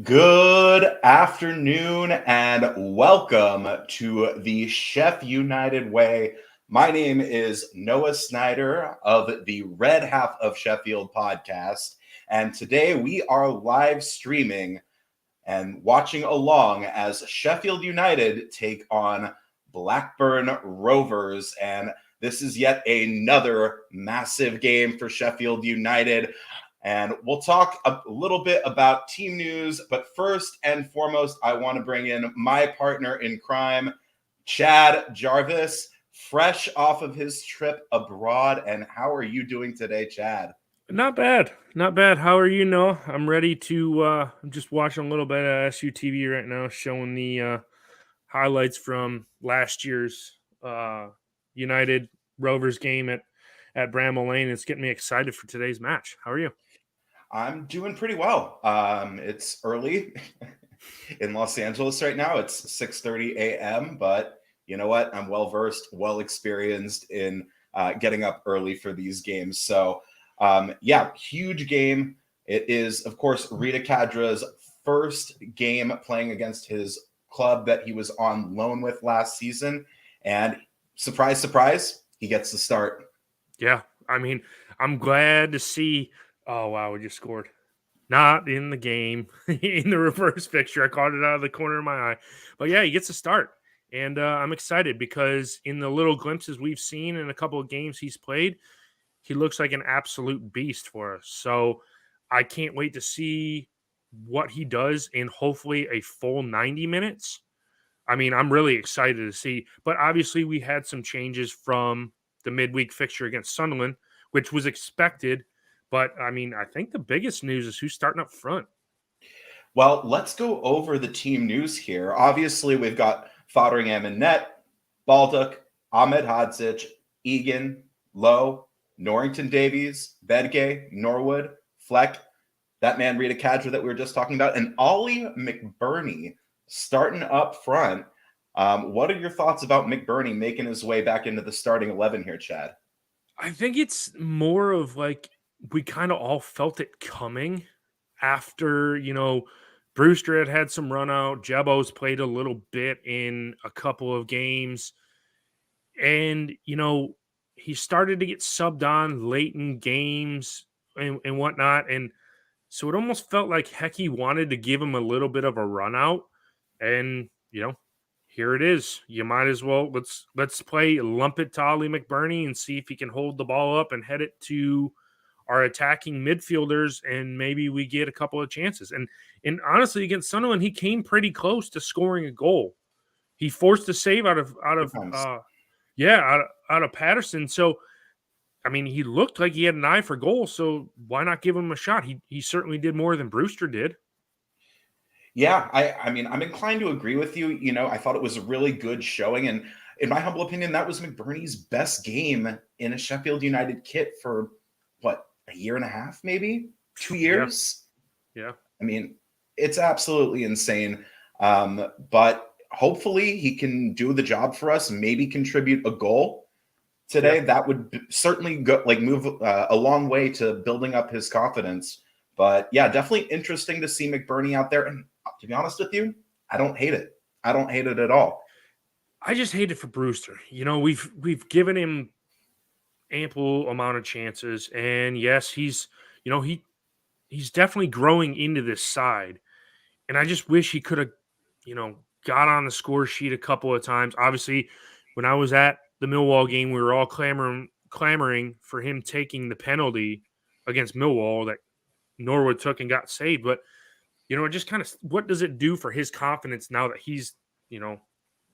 Good afternoon and welcome to the Chef United Way. My name is Noah Snyder of the Red Half of Sheffield podcast, and today we are live streaming and watching along as Sheffield United take on BLACKBURN Rovers. And this is yet another massive game for Sheffield United. And we'll talk a little bit about team news. But first and foremost, I want to bring in my partner in crime, Chad Jarvis, fresh off of his trip abroad. And how are you doing today, Chad? Not bad. Not bad. How are you, Noah? I'm ready to I'm just watching a little bit of SUTV right now, showing the highlights from last year's United Rovers game at Bramall Lane. It's getting me excited for today's match. How are you? I'm doing pretty well. It's early in Los Angeles right now. It's 6:30 a.m., but you know what? I'm well versed, well experienced in getting up early for these games. So, yeah, huge game. It is, of course, Rita Cadra's first game playing against his club that he was on loan with last season. And surprise, surprise, he gets the start. Yeah, I mean, I'm glad to see. Oh wow, we just scored. Not in the game, in the reverse fixture. I caught it out of the corner of my eye. But yeah, he gets a start. And I'm excited because in the little glimpses we've seen in a couple of games he's played, he looks like an absolute beast for us. So I can't wait to see what he does in hopefully a full 90 minutes. I mean, I'm really excited to see. But obviously, we had some changes from the midweek fixture against Sunderland, which was expected. But I mean, I think the biggest news is who's starting up front. Well, let's go over the team news here. Obviously, we've got Fotheringham in net, Baldock, Ahmed Hadzic, Egan, Lowe, Norrington Davies, Bedgay, Norwood, Fleck, that man Rita Cadra that we were just talking about, and Ollie McBurney starting up front. What are your thoughts about McBurney making his way back into the starting 11 here, Chad? I think it's more of like we kind of all felt it coming after, Brewster had some run out. Jebo's played a little bit in a couple of games. And, he started to get subbed on late in games and whatnot. And so it almost felt like Hecky wanted to give him a little bit of a run out. And, here it is. You might as well let's play lump it to Ollie McBurney and see if he can hold the ball up and head it to our attacking midfielders, and maybe we get a couple of chances. And honestly, against Sunderland, he came pretty close to scoring a goal. He forced a save out of Sometimes. out of Patterson. So I mean, he looked like he had an eye for goal. So why not give him a shot? He certainly did more than Brewster did. Yeah, I mean, I'm inclined to agree with you. I thought it was a really good showing. And in my humble opinion, that was McBurney's best game in a Sheffield United kit for what, a year and a half, maybe 2 years? Yeah. I mean, it's absolutely insane. But hopefully he can do the job for us, maybe contribute a goal today. Yeah. That would certainly move a long way to building up his confidence. But yeah, definitely interesting to see McBurney out there. And to be honest with you, I don't hate it. I don't hate it at all. I just hate it for Brewster. We've given him ample amount of chances, and yes, he's definitely growing into this side. And I just wish he could have, got on the score sheet a couple of times. Obviously, when I was at the Millwall game, we were all clamoring for him taking the penalty against Millwall that Norwood took and got saved. But it just kind of, what does it do for his confidence now that he's,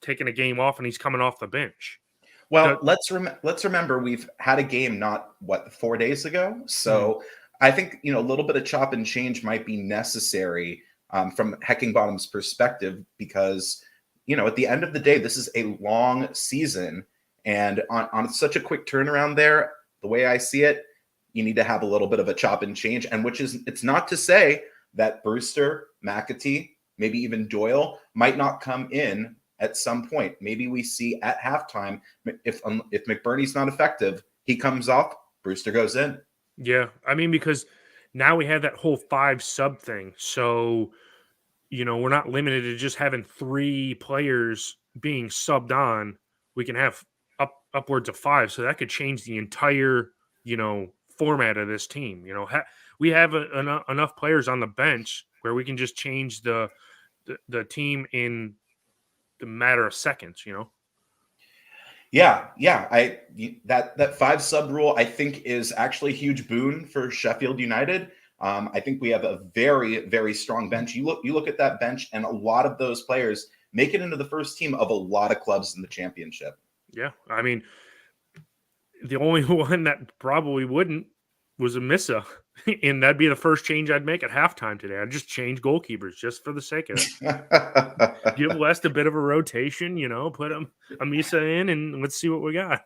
taking a game off and he's coming off the bench? Well, let's remember we've had a game not 4 days ago, so I think a little bit of chop and change might be necessary from Heckingbottom's perspective because at the end of the day, this is a long season, and on such a quick turnaround there, the way I see it, you need to have a little bit of a chop and change, and it's not to say that Brewster, McAtee, maybe even Doyle might not come in at some point. Maybe we see at halftime, if McBurney's not effective, he comes off, Brewster goes in. Yeah, I mean, because now we have that whole 5 sub thing. So, we're not limited to just having 3 players being subbed on. We can have upwards of 5, so that could change the entire, format of this team. We have enough players on the bench where we can just change the team in the matter of seconds. Yeah, yeah. That 5 sub rule I think is actually a huge boon for Sheffield United. I think we have a very, very strong bench. You look at that bench, and a lot of those players make it into the first team of a lot of clubs in the championship. Yeah, I mean, the only one that probably wouldn't was a Missa, and that'd be the first change I'd make at halftime today. I'd just change goalkeepers just for the sake of it. Give West a bit of a rotation, put a Misa in, and let's see what we got.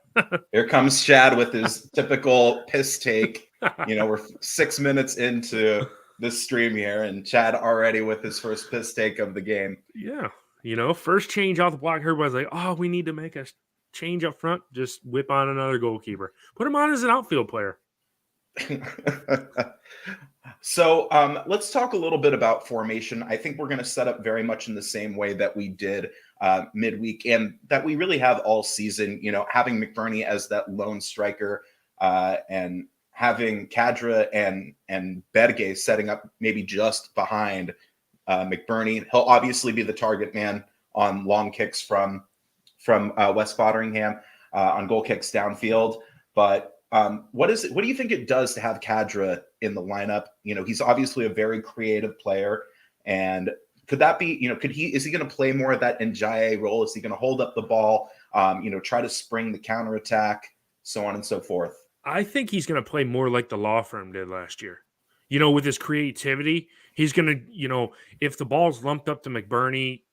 Here comes Chad with his typical piss take. We're 6 minutes into this stream here, and Chad already with his first piss take of the game. Yeah, first change off the block. Everybody's like, "Oh, we need to make a change up front." Just whip on another goalkeeper. Put him on as an outfield player. So let's talk a little bit about formation. I think we're going to set up very much in the same way that we did midweek and that we really have all season, having McBurney as that lone striker and having Kadra and Berge setting up maybe just behind McBurney. He'll obviously be the target man on long kicks from West Fotheringham on goal kicks downfield. But what do you think it does to have Kadra in the lineup? He's obviously a very creative player, and could that be, is he going to play more of that Njaye role? Is he going to hold up the ball, try to spring the counterattack, so on and so forth? I think he's going to play more like the law firm did last year. With his creativity, he's going to, if the ball's lumped up to McBurney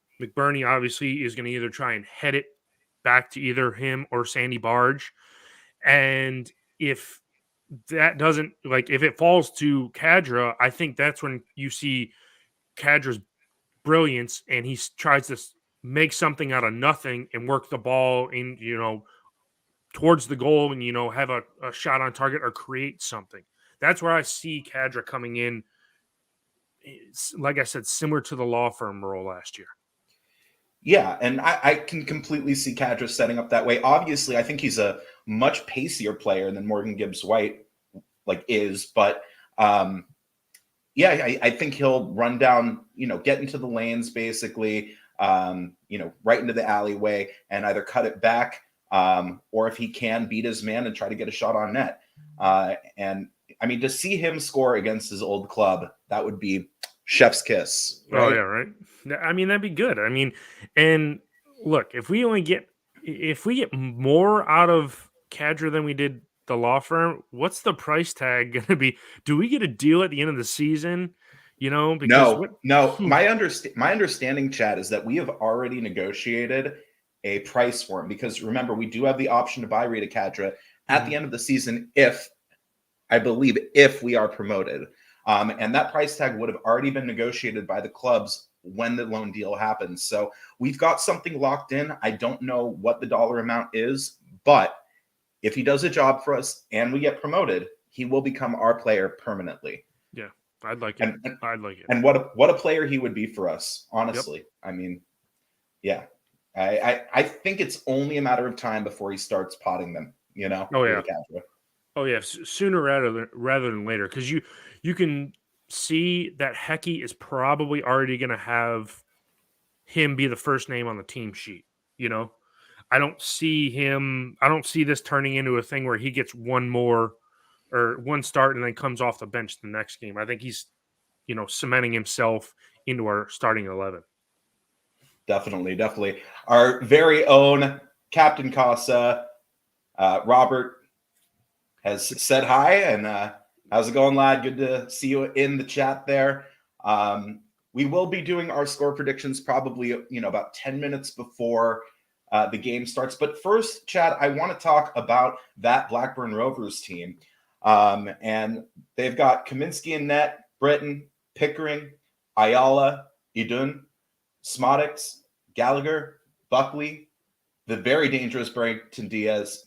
obviously is going to either try and head it back to either him or Sandy Barge. And if that doesn't, if it falls to Kadra, I think that's when you see Kadra's brilliance, and he tries to make something out of nothing and work the ball in, towards the goal and, have a shot on target or create something. That's where I see Kadra coming in. It's, like I said, similar to the law firm role last year. Yeah, and I can completely see Kadra setting up that way. Obviously, I think he's a much pacier player than Morgan Gibbs-White is, but I think he'll run down, get into the lanes basically, right into the alleyway and either cut it back or if he can beat his man and try to get a shot on net. And I mean, to see him score against his old club, that would be chef's kiss. Right? Oh yeah, right. I mean, that'd be good. I mean, and look, if we get more out of Kadra than we did the law firm, what's the price tag going to be? Do we get a deal at the end of the season? Because no. My understanding, Chad, is that we have already negotiated a price for him, because remember, we do have the option to buy Rita Kadra at the end of the season if we are promoted. And that price tag would have already been negotiated by the clubs when the loan deal happens. So we've got something locked in. I don't know what the dollar amount is, but if he does a job for us and we get promoted, he will become our player permanently. Yeah, I'd like it. I'd like it. And what a player he would be for us, honestly. Yep. I mean, yeah. I think it's only a matter of time before he starts potting them, Oh, yeah. Oh, yeah. Sooner rather than later, because you can see that Hecky is probably already going to have him be the first name on the team sheet. I don't see this turning into a thing where he gets one start and then comes off the bench the next game. I think he's, cementing himself into our starting 11. Definitely. Our very own Captain Casa, Robert, has said hi, and how's it going, lad? Good to see you in the chat there. We will be doing our score predictions probably, about 10 minutes before the game starts. But first, Chad, I want to talk about that Blackburn Rovers team. And they've got Kaminsky in net, Britton, Pickering, Ayala, Idun, Smodix, Gallagher, Buckley, the very dangerous Burton Diaz,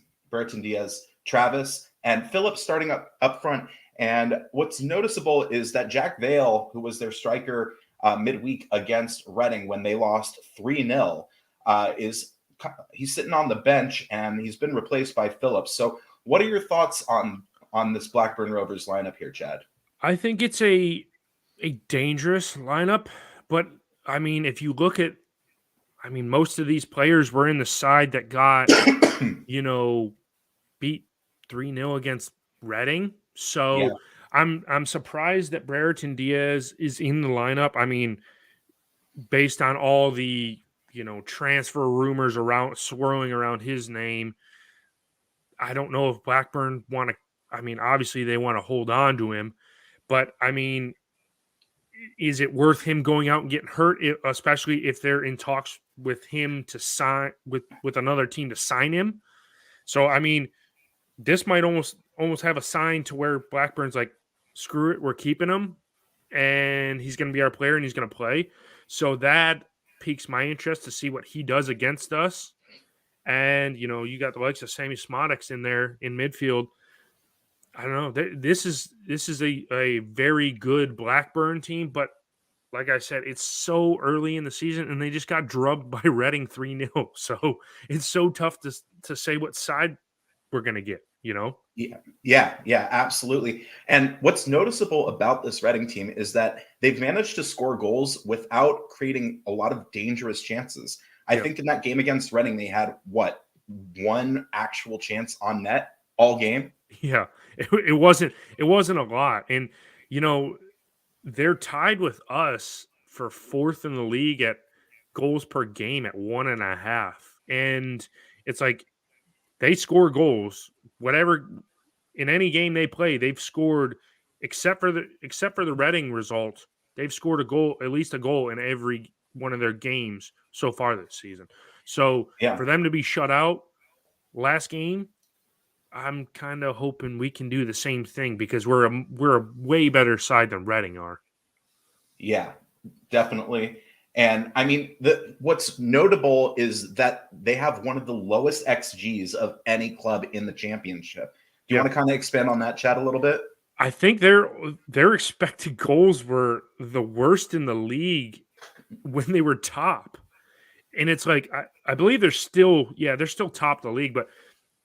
Travis, and Phillips starting up front. And what's noticeable is that Jack Vale, who was their striker midweek against Reading when they lost 3-0. He's sitting on the bench and he's been replaced by Phillips. So what are your thoughts on this Blackburn Rovers lineup here, Chad? I think it's a dangerous lineup, but I mean, if you look at, I mean, most of these players were in the side that got, beat 3-0 against Reading. Yeah. So I'm surprised that Brereton Diaz is in the lineup. I mean, based on all the, transfer rumors swirling around his name, I don't know if Blackburn want to, I mean, obviously they want to hold on to him, but I mean, is it worth him going out and getting hurt, especially if they're in talks with him to sign with another team to sign him? So, I mean, this might almost have a sign to where Blackburn's like, screw it, we're keeping him, and he's going to be our player and he's going to play. So that piques my interest to see what he does against us. And, you got the likes of Sammy Smodix in there in midfield. I don't know. This is a very good Blackburn team, but like I said, it's so early in the season and they just got drubbed by Reading 3-0. So it's so tough to say what side we're going to get, Yeah, absolutely. And what's noticeable about this Reading team is that they've managed to score goals without creating a lot of dangerous chances. I think in that game against Reading, they had one actual chance on net all game. Yeah, it wasn't a lot. And, they're tied with us for fourth in the league at goals per game at 1.5. And it's like they score goals, whatever in any game they play, they've scored except for the Reading result, they've scored a goal, at least a goal in every one of their games so far this season. So for them to be shut out last game, I'm kind of hoping we can do the same thing because we're a way better side than Reading are. Yeah, definitely. And I mean, what's notable is that they have one of the lowest XGs of any club in the championship. Do you want to kind of expand on that, Chad, a little bit? I think their expected goals were the worst in the league when they were top. And it's like I believe they're still top of the league, but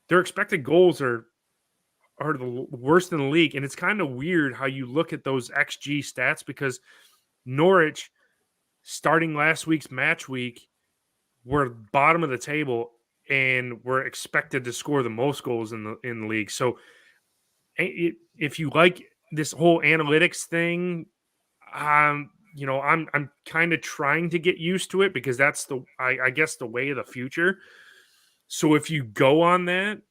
their expected goals are the worst in the league. And it's kind of weird how you look at those XG stats because Norwich, starting last week's match week, were bottom of the table and were expected to score the most goals in the league. So if you like this whole analytics thing, I'm kind of trying to get used to it because that's I guess the way of the future. So if you go on that,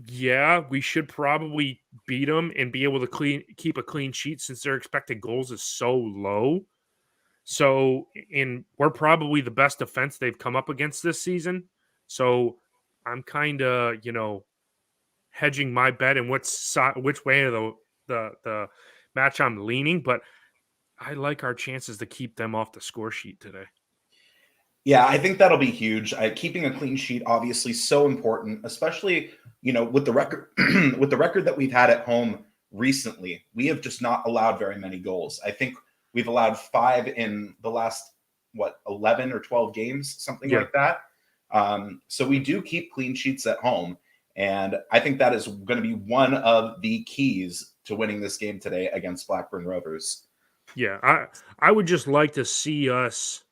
yeah, we should probably beat them and be able to keep a clean sheet since their expected goals is so low. So we're probably the best defense they've come up against this season. So I'm kind of, hedging my bet and which way of the match I'm leaning, but I like our chances to keep them off the score sheet today. Yeah, I think that'll be huge. Keeping a clean sheet obviously so important, especially with the record with the record that we've had at home recently. We have just not allowed very many goals. I think we've allowed 5 in the last 11 or 12 games, something like that. So we do keep clean sheets at home, and I think that is going to be one of the keys to winning this game today against Blackburn Rovers. Yeah, I would just like to see us,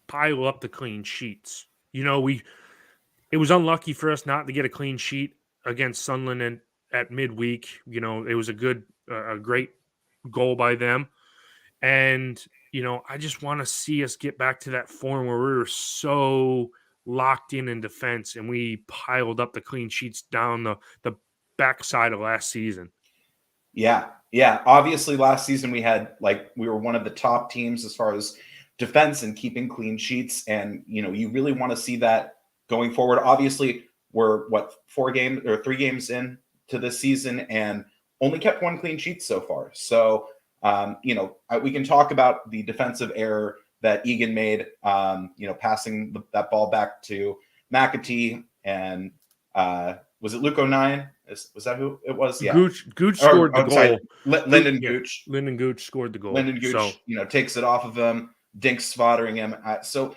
pile up the clean sheets. It was unlucky for us not to get a clean sheet against Sunderland at midweek. It was a great goal by them. And, I just want to see us get back to that form where we were so locked in defense and we piled up the clean sheets down the backside of last season. Yeah. Obviously, last season we were one of the top teams as far as defense and keeping clean sheets. And, you really want to see that going forward. Obviously, we're 3 games in to this season and only kept 1 clean sheet so far. So, we can talk about the defensive error that Egan made, passing that ball back to McAtee and Was it Luke 09? Was that who it was? Yeah. Gooch Or scored the I'm sorry, goal. Lyndon Gooch. Lyndon Gooch scored the goal. Lyndon Gooch, So takes it off of him. Dink's spottering him. So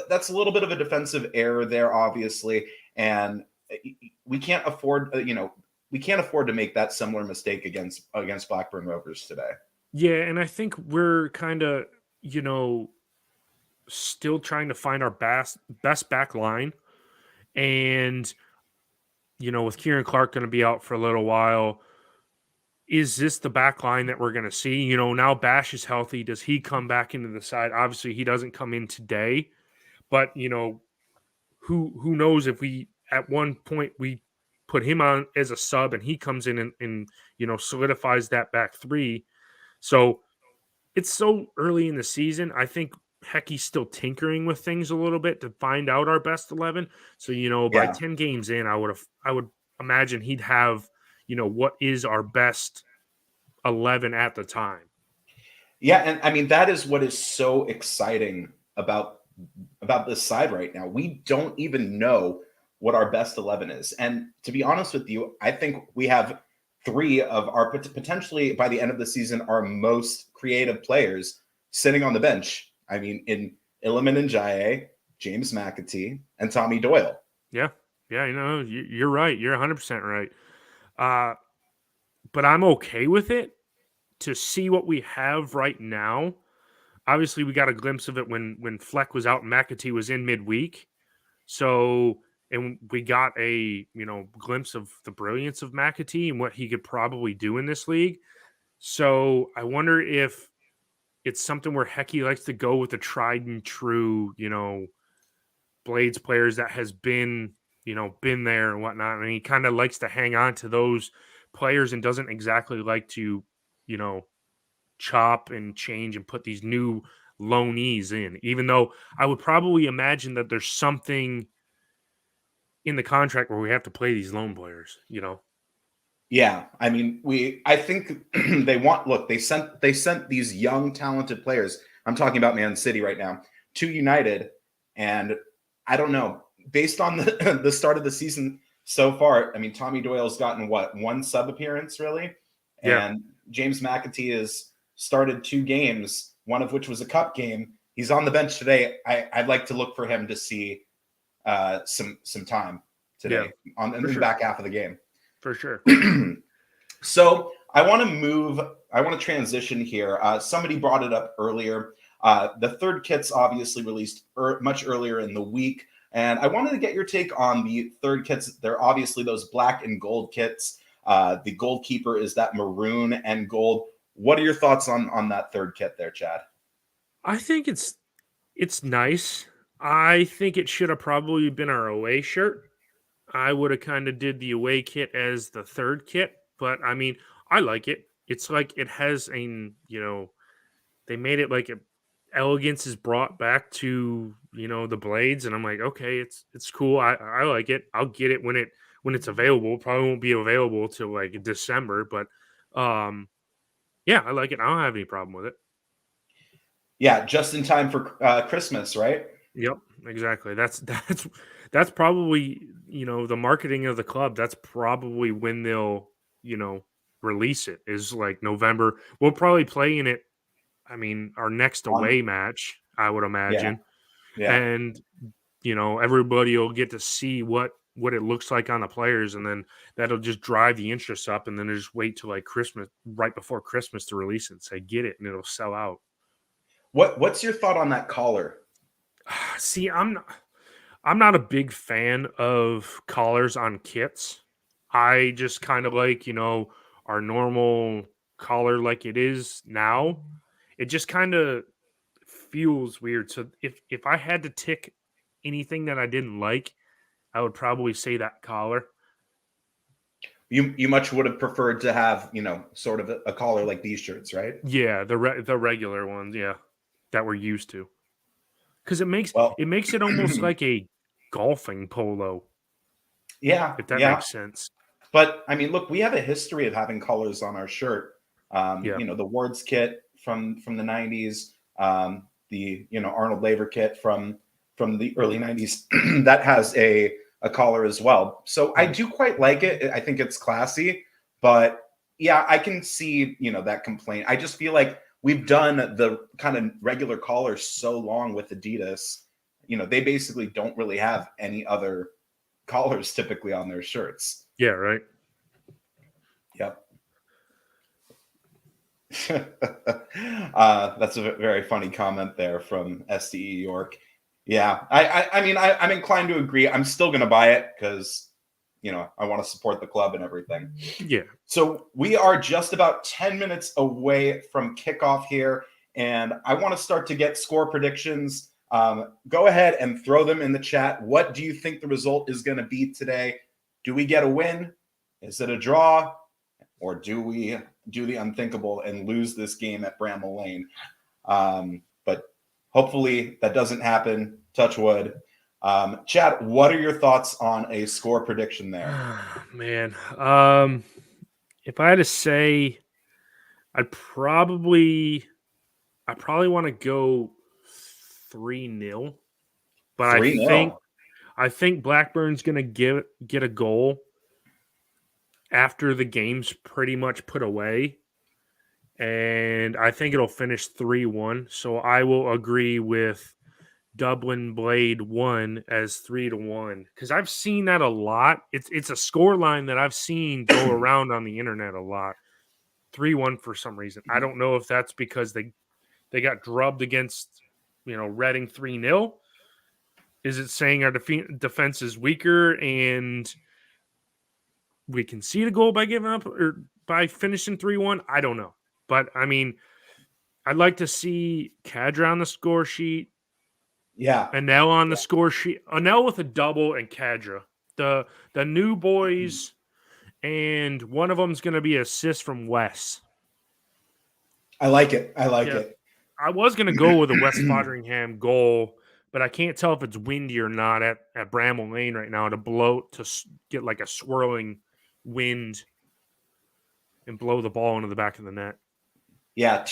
that's a little bit of a defensive error there, obviously, and we can't afford we can't afford to make that similar mistake against Blackburn Rovers today. yeah, and I think we're kind of still trying to find our best back line, and with Kieran Clark going to be out for a little while. Is this the back line that we're going to see? Now Bash is healthy. Does he come back into the side? Obviously, he doesn't come in today, but who knows if we at one point we put him on as a sub and he comes in and solidifies that back three. So it's so early in the season. I think Hecky's still tinkering with things a little bit to find out our best 11. So by 10 games in, I would imagine he'd have what is our best 11 at the time. Yeah, and I mean that is what is so exciting about this side right now. We don't even know what our best 11 is. And to be honest with you, I think we have 3 of our potentially by the end of the season our most creative players sitting on the bench. I mean, in Iliman Ndiaye, James McAtee, and Tommy Doyle. Yeah, you're right. You're 100% right. But I'm okay with it to see what we have right now. Obviously, we got a glimpse of it when Fleck was out and McAtee was in midweek. So, and we got a glimpse of the brilliance of McAtee and what he could probably do in this league. So I wonder if it's something where Hecky likes to go with the tried and true, Blades players that has been there and whatnot. And he kind of likes to hang on to those players and doesn't exactly like to, chop and change and put these new loanees in, even though I would probably imagine that there's something in the contract where we have to play these loan players, Yeah, I mean, I think they sent these young talented players. I'm talking about Man City right now to United, and I don't know, based on the start of the season so far, I mean, Tommy Doyle's gotten one sub appearance really, and James McAtee has started 2 games, one of which was a cup game. He's on the bench today. I'd like to look for him to see some time today in the back half of the game. For sure. So I want to transition here. Somebody brought it up earlier. The third kit's obviously released much earlier in the week. And I wanted to get your take on the third kits. They're obviously those black and gold kits. The goalkeeper is that maroon and gold. What are your thoughts on that third kit there, Chad? I think it's nice. I think it should have probably been our away shirt. I would have kind of did the away kit as the third kit, but I mean, I like it. It's like it has they made it like elegance is brought back to, the Blades, and I'm like, okay, it's cool. I like it. I'll get it when it's available. Probably won't be available till like December, but yeah, I like it. I don't have any problem with it. Yeah, just in time for Christmas, right? Yep, exactly. That's probably, the marketing of the club. That's probably when they'll, release it is like November. We'll probably play in it. I mean, our next away match, I would imagine. Yeah. And, everybody will get to see what it looks like on the players, and then that'll just drive the interest up, and then just wait till like Christmas, right before Christmas, to release it and say, get it, and it'll sell out. What's your thought on that collar? See, I'm not a big fan of collars on kits. I just kind of like, our normal collar like it is now. It just kind of feels weird. So if I had to tick anything that I didn't like, I would probably say that collar. You much would have preferred to have, sort of a collar like these shirts, right? Yeah, the regular ones, yeah, that we're used to. Because it makes it almost like a golfing polo. Yeah, if that makes sense. But I mean, look, we have a history of having colors on our shirt. The Wards kit from the 90s, the Arnold Laver kit from the early 90s that has a a caller as well. So I do quite like it. I think it's classy, but yeah, I can see, that complaint. I just feel like we've done the kind of regular callers so long with Adidas. They basically don't really have any other collars typically on their shirts. Yeah, right. Yep. That's a very funny comment there from SDE York. Yeah, I mean, I'm inclined to agree. I'm still going to buy it because, I want to support the club and everything. Yeah. So we are just about 10 minutes away from kickoff here, and I want to start to get score predictions. Go ahead and throw them in the chat. What do you think the result is going to be today? Do we get a win? Is it a draw? Or do we do the unthinkable and lose this game at Bramall Lane? But hopefully that doesn't happen. Touch wood. Chad, what are your thoughts on a score prediction there? Man, if I had to say, I'd probably want to go 3-0. But 3-0. I think Blackburn's going to get a goal after the game's pretty much put away. And I think it'll finish 3-1. So I will agree with Dublin Blade 1 as 3-1 because I've seen that a lot. It's a score line that I've seen go around on the internet a lot. 3-1 for some reason. I don't know if that's because they got drubbed against Reading 3-0. Is it saying our defense is weaker and we concede a goal by giving up or by finishing 3-1? I don't know. But I mean, I'd like to see Cadra on the score sheet. Yeah. Anel on the score sheet. Anel with a double and Cadra. The new boys, and one of them's going to be an assist from Wes. I like it. I like it. I was going to go with a West Fotheringham goal, but I can't tell if it's windy or not at Bramall Lane right now to get like a swirling wind and blow the ball into the back of the net. Yeah,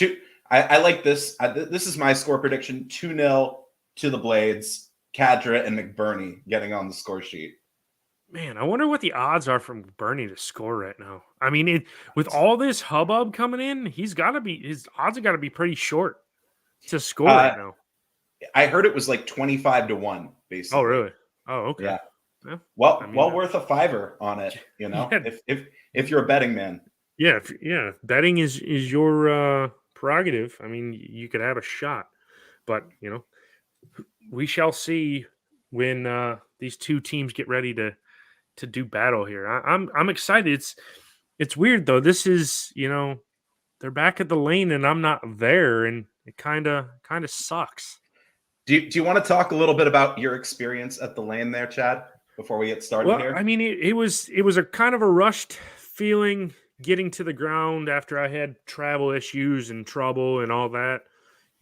I like this. This is my score prediction: 2-0 to the Blades. Cadra and McBurney getting on the score sheet. Man, I wonder what the odds are for McBurney to score right now. I mean, with all this hubbub coming in, his odds have got to be pretty short to score right now. I heard it was like 25-1, basically. Oh, really? Oh, okay. Yeah. Well, worth a $5 on it, Yeah. if you're a betting man. Yeah, betting is your prerogative. I mean, you could have a shot, but we shall see when these two teams get ready to do battle here. I'm excited. It's weird though. This is they're back at the lane and I'm not there, and it kind of sucks. Do you want to talk a little bit about your experience at the lane there, Chad, before we get started here? I mean, it was a kind of a rushed feeling getting to the ground after I had travel issues and trouble and all that.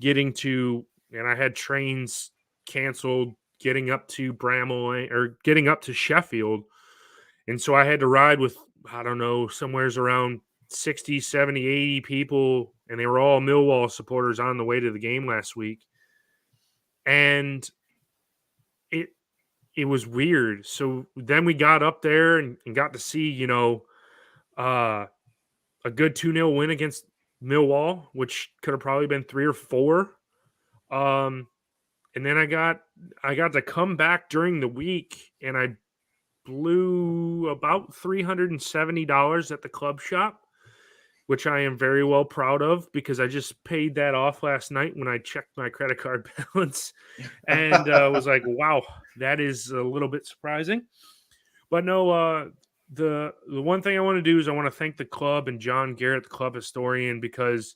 And I had trains canceled getting up to Bramall or getting up to Sheffield. And so I had to ride with, I don't know, somewhere's around 60, 70, 80 people, and they were all Millwall supporters on the way to the game last week. And it was weird. So then we got up there and got to see, a good 2-0 win against Millwall, which could have probably been 3 or 4. And then I got to come back during the week, and I blew about $370 at the club shop, which I am very well proud of because I just paid that off last night when I checked my credit card balance and was like, wow, that is a little bit surprising. But no, the one thing I want to do is I want to thank the club and John Garrett, the club historian, because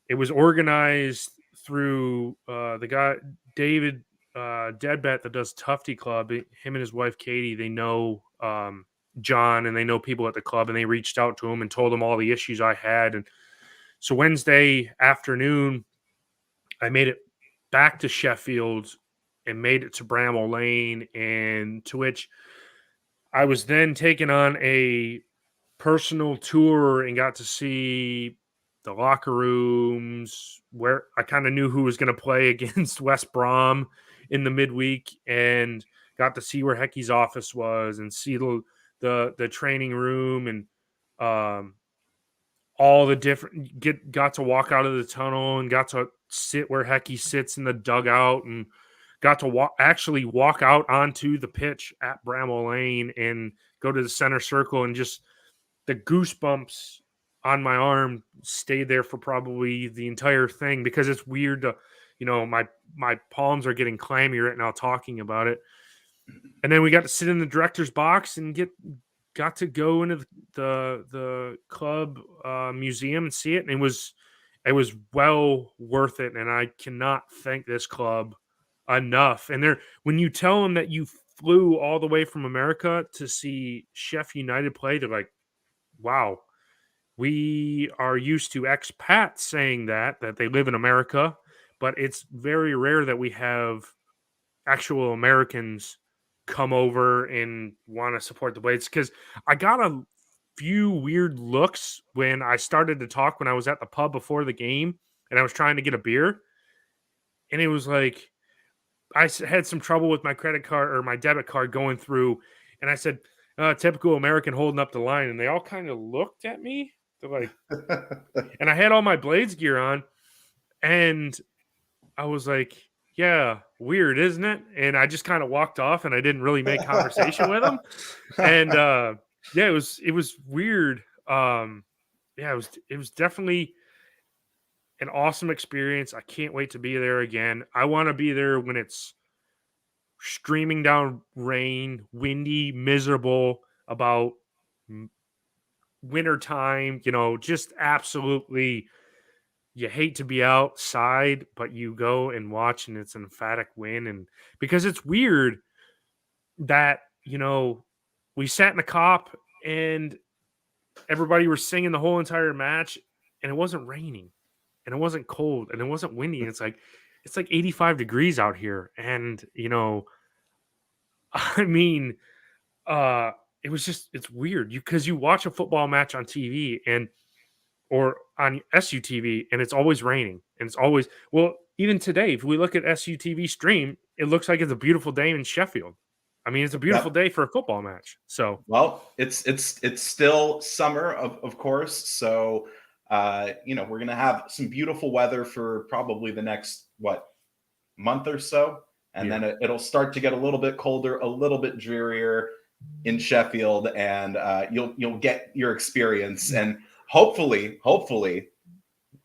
it was organized through the guy, David Deadbat, that does Tufty Club. Him and his wife, Katie, they know John and they know people at the club, and they reached out to him and told him all the issues I had. And so Wednesday afternoon, I made it back to Sheffield and made it to Bramall Lane, and to which I was then taken on a personal tour and got to see the locker rooms where I kind of knew who was going to play against West Brom in the midweek and got to see where Hecky's office was and see the training room and all the different got to walk out of the tunnel and got to sit where Hecky sits in the dugout and got to actually walk out onto the pitch at Bramall Lane and go to the center circle, and just the goosebumps on my arm stayed there for probably the entire thing, because it's weird to, my palms are getting clammy right now talking about it. And then we got to sit in the director's box and got to go into the club museum and see it, and it was well worth it. And I cannot thank this club enough. And when you tell them that you flew all the way from America to see Sheffield United play, they're like, wow, we are used to expats saying that they live in America, but it's very rare that we have actual Americans come over and want to support the Blades. Because I got a few weird looks when I started to talk when I was at the pub before the game and I was trying to get a beer. And it was like, I had some trouble with my credit card or my debit card going through. And I said, typical American holding up the line. And they all kind of looked at me. They're like, and I had all my Blades gear on. And I was like, yeah, weird, isn't it? And I just kind of walked off and I didn't really make conversation with them. And yeah, it was weird. Yeah, it was definitely an awesome experience. I can't wait to be there again. I want to be there when it's streaming down rain, windy, miserable, about wintertime, just absolutely. You hate to be outside, but you go and watch and it's an emphatic win. And because it's weird that, we sat in the cop and everybody was singing the whole entire match and it wasn't raining and it wasn't cold and it wasn't windy. It's like 85 degrees out here. And, I mean, it's weird because you watch a football match on TV or on SUTV, and it's always raining. And it's always, well, even today, if we look at SUTV stream, it looks like it's a beautiful day in Sheffield. I mean, it's a beautiful day for a football match. So, well, it's still summer, of course. So, we're going to have some beautiful weather for probably the next, month or so. And then it'll start to get a little bit colder, a little bit drearier in Sheffield, and you'll get your experience. And hopefully,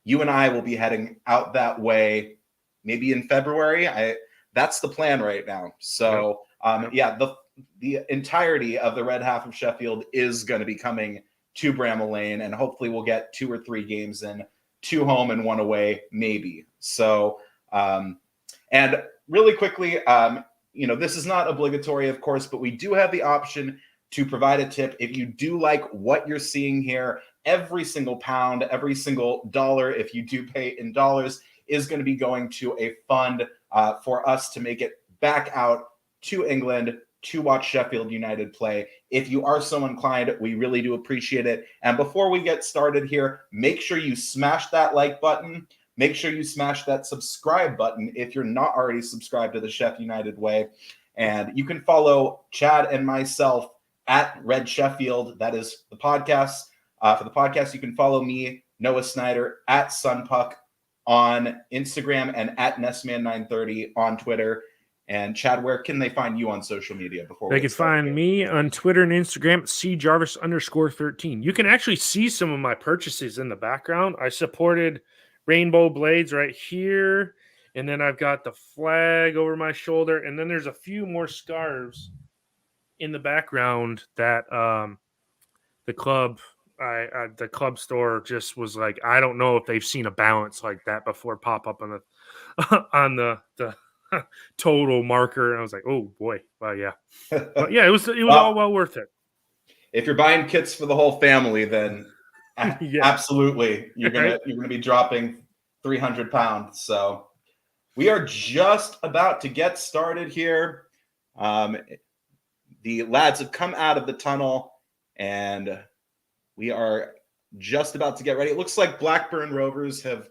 you and I will be heading out that way, maybe in February. That's the plan right now. So, the entirety of the red half of Sheffield is going to be coming to Bramall Lane, and hopefully we'll get 2 or 3 games in, 2 home and 1 away, maybe. So, and really quickly, this is not obligatory, of course, but we do have the option to provide a tip if you do like what you're seeing here. Every single pound, every single dollar, if you do pay in dollars, is going to be going to a fund for us to make it back out to England to watch Sheffield United play. If you are so inclined, we really do appreciate it. And before we get started here, make sure you smash that like button. Make sure you smash that subscribe button if you're not already subscribed to the Sheffield United Way. And you can follow Chad and myself at Red Sheffield. That is the podcast. For the podcast, you can follow me, Noah Snyder, at Sunpuck on Instagram and at Nessman930 on Twitter. And Chad, where can they find you on social media before they can find me on Twitter and Instagram at cjarvis_13. You can actually see some of my purchases in the background. I supported Rainbow Blades right here, and then I've got the flag over my shoulder, and then there's a few more scarves in the background that the club store just was like, I don't know if they've seen a balance like that before pop up on the on the total marker, and I was like, oh boy, well, yeah. But yeah, it was all well worth it. If you're buying kits for the whole family, then absolutely you're gonna be dropping 300 pounds. So we are just about to get started here. The lads have come out of the tunnel and we are just about to get ready. It looks like Blackburn Rovers have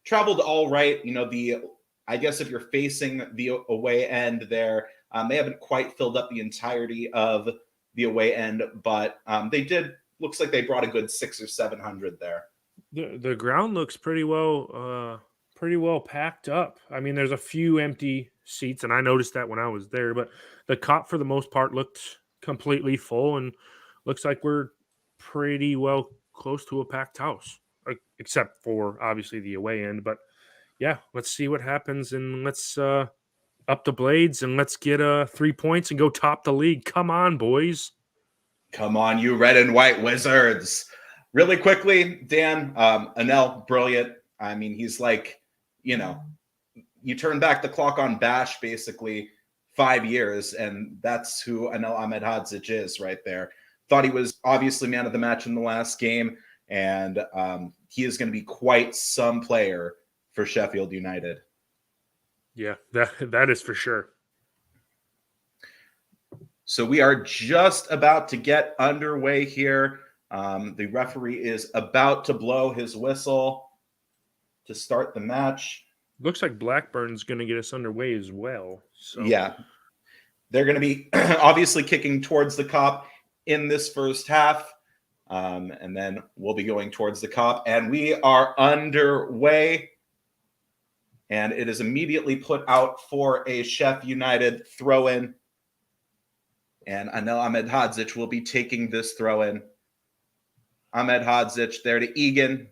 traveled all right. The I guess if you're facing the away end there, they haven't quite filled up the entirety of the away end, but they did. Looks like they brought a good 600 or 700 there. The ground looks pretty well packed up. I mean, there's a few empty seats, and I noticed that when I was there, but the cop for the most part looked completely full, and looks like we're pretty well close to a packed house, except for obviously the away end. But yeah, let's see what happens, and let's up the blades, and let's get 3 points and go top the league. Come on, boys. Come on, you red and white wizards. Really quickly, Dan, Anel, brilliant. I mean, he's like, you turn back the clock on Bash basically 5 years, and that's who Anel Ahmedhodzic is right there. Thought he was obviously man of the match in the last game, and he is going to be quite some player for Sheffield United. Yeah, that is for sure. So we are just about to get underway here. The referee is about to blow his whistle to start the match. Looks like Blackburn's going to get us underway as well. So yeah, they're going to be obviously kicking towards the cop in this first half. And then we'll be going towards the cop, and we are underway. And it is immediately put out for a Sheff United throw-in. And Anel Ahmedhodzic will be taking this throw-in. Ahmedhodzic there to Egan.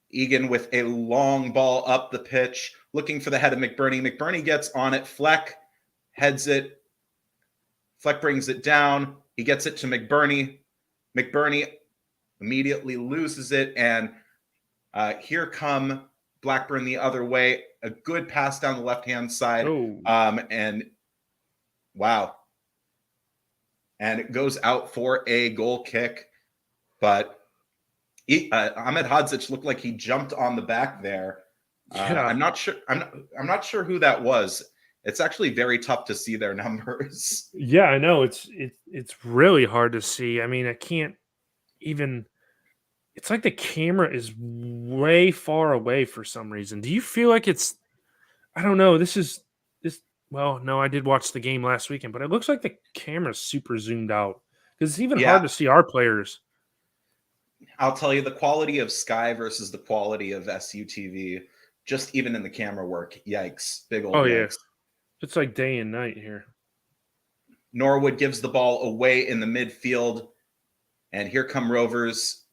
Egan with a long ball up the pitch, looking for the head of McBurney. McBurney gets on it. Fleck heads it. Fleck brings it down. He gets it to McBurney. McBurney immediately loses it. And here come Blackburn the other way. A good pass down the left-hand side. Oh. And wow. And it goes out for a goal kick. But Ahmedhodzic looked like he jumped on the back there. Yeah. I'm not sure. I'm not sure who that was. It's actually very tough to see their numbers. Yeah, I know. It's really hard to see. I mean, I can't even. It's like the camera is way far away for some reason. Do you feel like it's? I don't know. This. Well, no, I did watch the game last weekend, but it looks like the camera's super zoomed out because it's even hard to see our players. I'll tell you, the quality of Sky versus the quality of SUTV, just even in the camera work, yikes. Big old yikes. Yeah. It's like day and night here. Norwood gives the ball away in the midfield, and here come Rovers.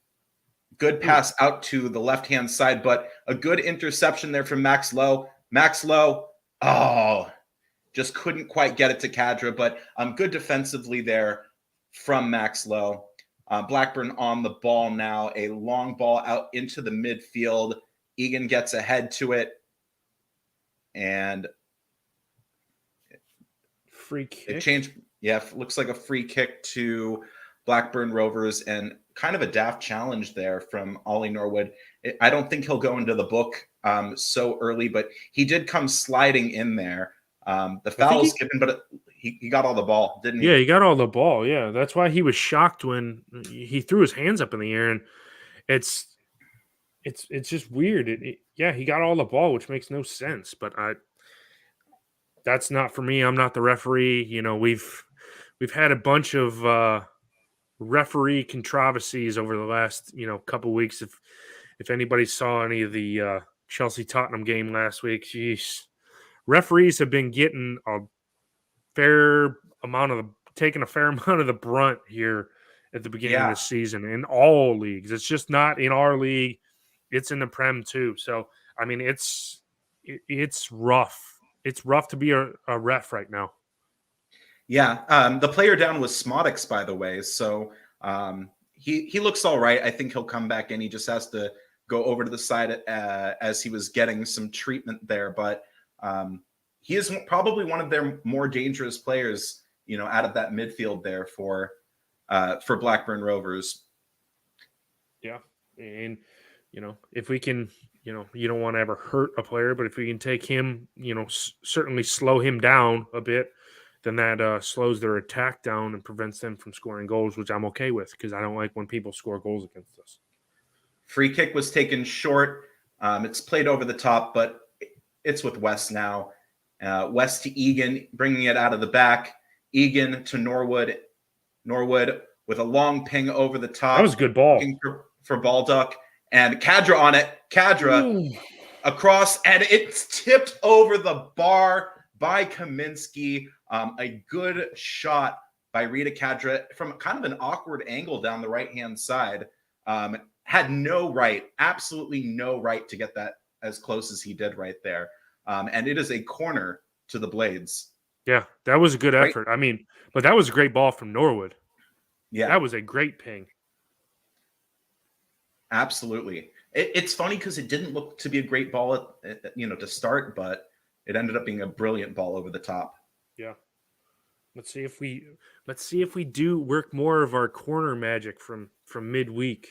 Good pass out to the left-hand side, but a good interception there from Max Lowe. Max Lowe, just couldn't quite get it to Kadra, but good defensively there from Max Lowe. Blackburn on the ball now, a long ball out into the midfield. Egan gets ahead to it, and free kick. It changed. Yeah, looks like a free kick to Blackburn Rovers, and kind of a daft challenge there from Ollie Norwood. I don't think he'll go into the book so early, but he did come sliding in there. The foul was given, but he got all the ball, didn't he? Yeah, he got all the ball. Yeah, that's why he was shocked when he threw his hands up in the air, and it's just weird. He got all the ball, which makes no sense. But that's not for me. I'm not the referee. You know, we've had a bunch of referee controversies over the last couple weeks. If anybody saw any of the Chelsea Tottenham game last week, geez, referees have been getting taking a fair amount of the brunt here at the beginning of the season in all leagues. It's just not in our league; it's in the Prem too. So I mean, it's rough. It's rough to be a ref right now. Yeah, the player down was Smodix, by the way. So he looks all right. I think he'll come back in. He just has to go over to the side as he was getting some treatment there. But he is probably one of their more dangerous players, out of that midfield there for Blackburn Rovers. Yeah, and if we can, you don't want to ever hurt a player, but if we can take him, certainly slow him down a bit, then that slows their attack down and prevents them from scoring goals, which I'm okay with because I don't like when people score goals against us. Free kick was taken short. It's played over the top, but it's with West now. West to Egan, bringing it out of the back. Egan to Norwood. Norwood with a long ping over the top. That was a good ball. Looking for Baldock. And Kadra on it. Kadra across, and it's tipped over the bar by Kaminsky. A good shot by Rita Kadra from kind of an awkward angle down the right-hand side. Had no right, absolutely no right to get that as close as he did right there. And it is a corner to the Blades. Yeah, that was a good effort. I mean, but that was a great ball from Norwood. Yeah. That was a great ping. Absolutely. It's funny because it didn't look to be a great ball, to start, but it ended up being a brilliant ball over the top. Yeah. Let's see if we do work more of our corner magic from midweek.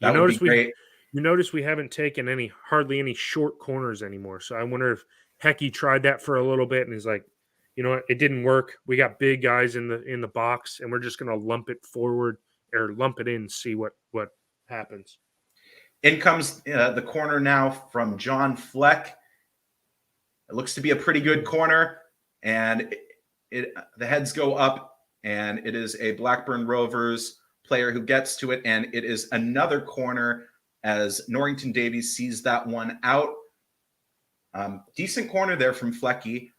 That would be great. You notice we haven't taken hardly any short corners anymore. So I wonder if Hecky tried that for a little bit and he's like, you know what, it didn't work. We got big guys in the box, and we're just gonna lump it forward or lump it in and see what happens. In comes the corner now from John Fleck. It looks to be a pretty good corner, and the heads go up, and it is a Blackburn Rovers player who gets to it, and it is another corner as Norrington Davies sees that one out. Decent corner there from Flecky.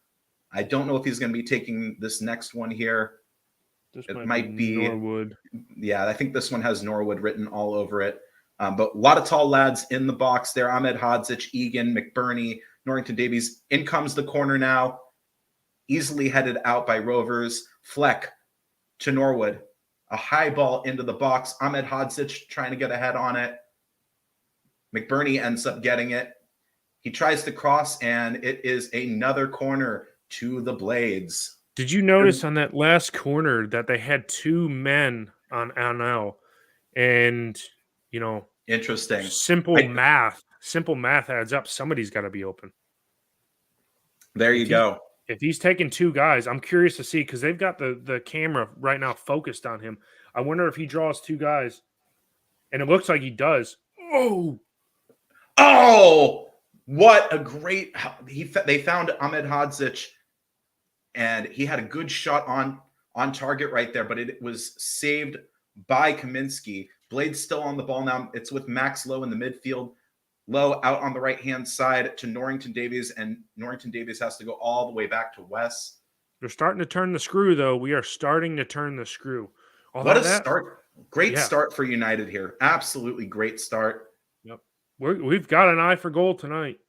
I don't know if he's going to be taking this next one here. It might be Norwood. Yeah, I think this one has Norwood written all over it. But a lot of tall lads in the box there. Ahmed Hodzic, Egan, McBurney, Norrington Davies. In comes the corner now. Easily headed out by Rovers. Fleck to Norwood. A high ball into the box. Ahmed Hodzic trying to get ahead on it. McBurney ends up getting it. He tries to cross, and it is another corner to the Blades. Did you notice on that last corner that they had two men on L? And, interesting. Simple math adds up. Somebody's got to be open. There you go. If he's taking two guys, I'm curious to see, because they've got the camera right now focused on him. I wonder if he draws two guys. And it looks like he does. Oh, what a great... They found Ahmed Hodzic, and he had a good shot on target right there, but it was saved by Kaminsky. Blade's still on the ball now. It's with Max Lowe in the midfield. Lowe out on the right-hand side to Norrington Davies, and Norrington Davies has to go all the way back to Wes. They're starting to turn the screw, though. We are starting to turn the screw. What a start. Great start for United here. Absolutely great start. Yep. We've got an eye for goal tonight.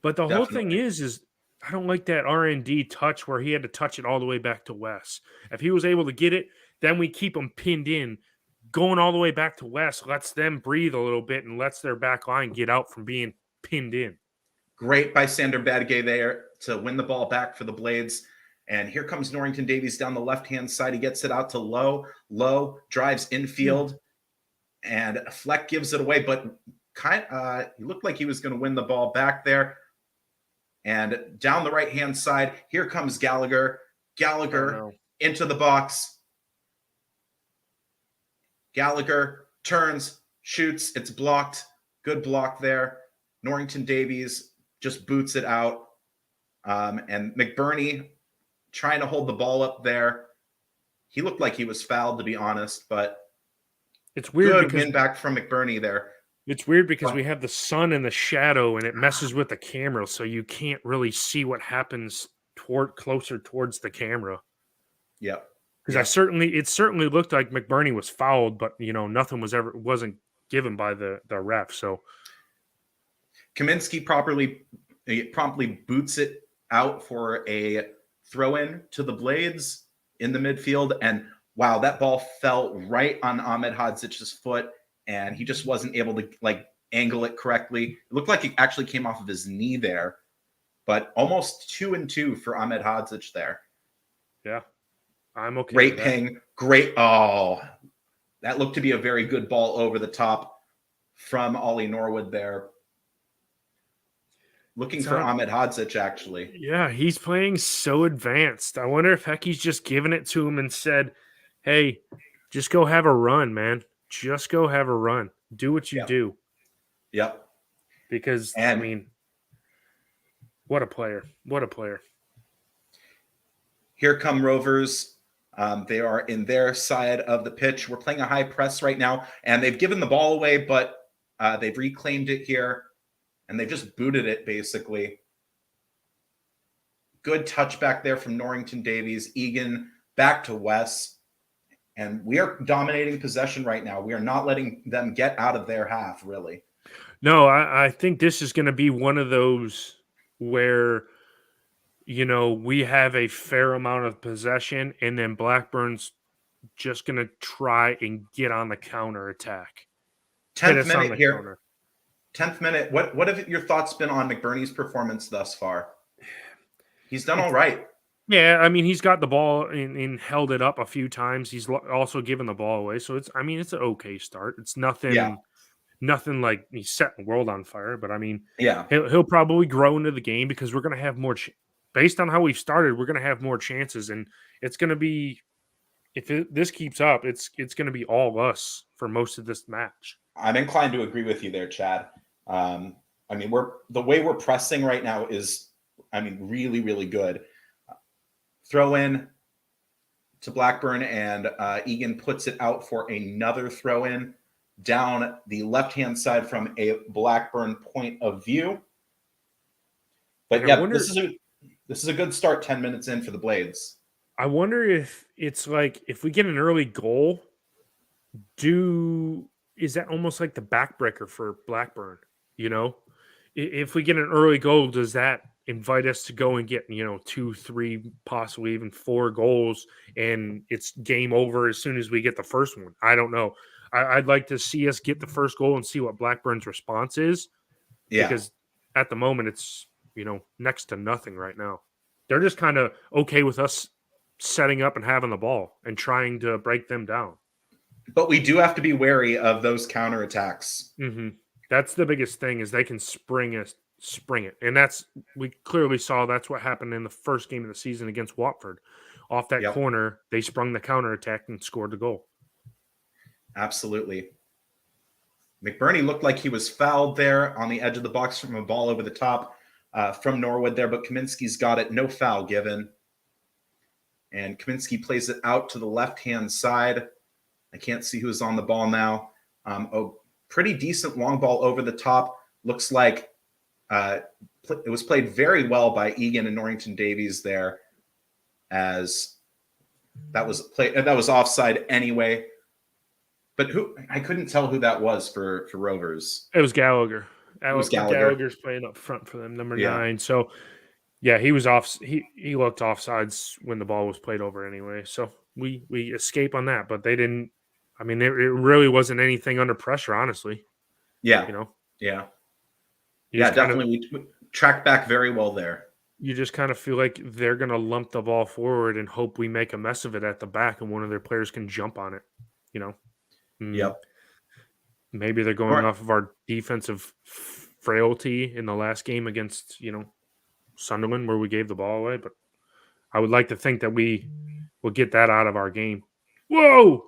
But the whole thing is I don't like that R&D touch where he had to touch it all the way back to Wes. If he was able to get it, then we keep him pinned in. Going all the way back to West lets them breathe a little bit and lets their back line get out from being pinned in. Great by Sander Badgay there to win the ball back for the Blades. And here comes Norrington Davies down the left-hand side. He gets it out to Lowe. Lowe drives infield, and Fleck gives it away, but he looked like he was going to win the ball back there. And down the right-hand side, here comes Gallagher. Gallagher into the box. Gallagher turns, shoots. It's blocked. Good block there. Norrington Davies just boots it out. And McBurney trying to hold the ball up there. He looked like he was fouled, to be honest, but it's weird. Good win back from McBurney there. It's weird because we have the sun and the shadow, and it messes with the camera, so you can't really see what happens closer towards the camera. Yep. Because it certainly looked like McBurney was fouled, but nothing wasn't given by the ref. So Kaminsky promptly boots it out for a throw-in to the Blades in the midfield, and wow, that ball fell right on Ahmed Hodzic's foot, and he just wasn't able to angle it correctly. It looked like it actually came off of his knee there, but almost 2-2 for Ahmed Hodzic there. Yeah. I'm okay. Great ping. Great. Oh, that looked to be a very good ball over the top from Ollie Norwood there. Looking for Ahmed Hodzic, actually. Yeah, he's playing so advanced. I wonder if Hecky's just given it to him and said, hey, just go have a run, man. Just go have a run. Do what you do. Yep. Because, What a player. What a player. Here come Rovers. They are in their side of the pitch. We're playing a high press right now, and they've given the ball away, but they've reclaimed it here, and they've just booted it, basically. Good touchback there from Norrington Davies. Egan back to Wes. And we are dominating possession right now. We are not letting them get out of their half, really. No, I think this is going to be one of those where, we have a fair amount of possession, and then Blackburn's just going to try and get on the counter attack. 10th minute here. Counter. 10th minute. What have your thoughts been on McBurney's performance thus far? He's done all right. Yeah, I mean, he's got the ball and held it up a few times. He's also given the ball away. So it's an okay start. It's nothing like he's setting the world on fire. But I mean, he'll probably grow into the game because we're going to have more, based on how we've started, we're going to have more chances. And it's going to be, this keeps up, it's going to be all us for most of this match. I'm inclined to agree with you there, Chad. I mean, the way we're pressing right now is, really, really good. Throw in to Blackburn, and Egan puts it out for another throw in down the left-hand side from a Blackburn point of view. But this is a good start 10 minutes in for the Blades. I wonder if it's like, if we get an early goal, is that almost like the backbreaker for Blackburn? If we get an early goal, does that invite us to go and get 2, 3, possibly even 4 goals, and it's game over as soon as we get the first one? I don't know. I'd like to see us get the first goal and see what Blackburn's response is. Yeah, because at the moment it's next to nothing right now. They're just kind of okay with us setting up and having the ball and trying to break them down. But we do have to be wary of those counterattacks. Mm-hmm. That's the biggest thing, is they can spring it. And we clearly saw that's what happened in the first game of the season against Watford. Off that corner, they sprung the counterattack and scored the goal. Absolutely. McBurney looked like he was fouled there on the edge of the box from a ball over the top from Norwood there, but Kaminsky's got it. No foul given. And Kaminsky plays it out to the left-hand side. I can't see who's on the ball now. Pretty decent long ball over the top. Looks like it was played very well by Egan and Norrington Davies there, as that was offside anyway. But I couldn't tell who that was for Rovers. It was Gallagher. Gallagher's playing up front for them, number 9. So yeah, he was off. He looked offsides when the ball was played over anyway. So we escape on that, but they didn't. I mean, it really wasn't anything under pressure, honestly. Yeah. Yeah. Definitely. We tracked back very well there. You just kind of feel like they're going to lump the ball forward and hope we make a mess of it at the back and one of their players can jump on it, Yep. Maybe they're going off of our defensive frailty in the last game against, Sunderland, where we gave the ball away. But I would like to think that we will get that out of our game. Whoa!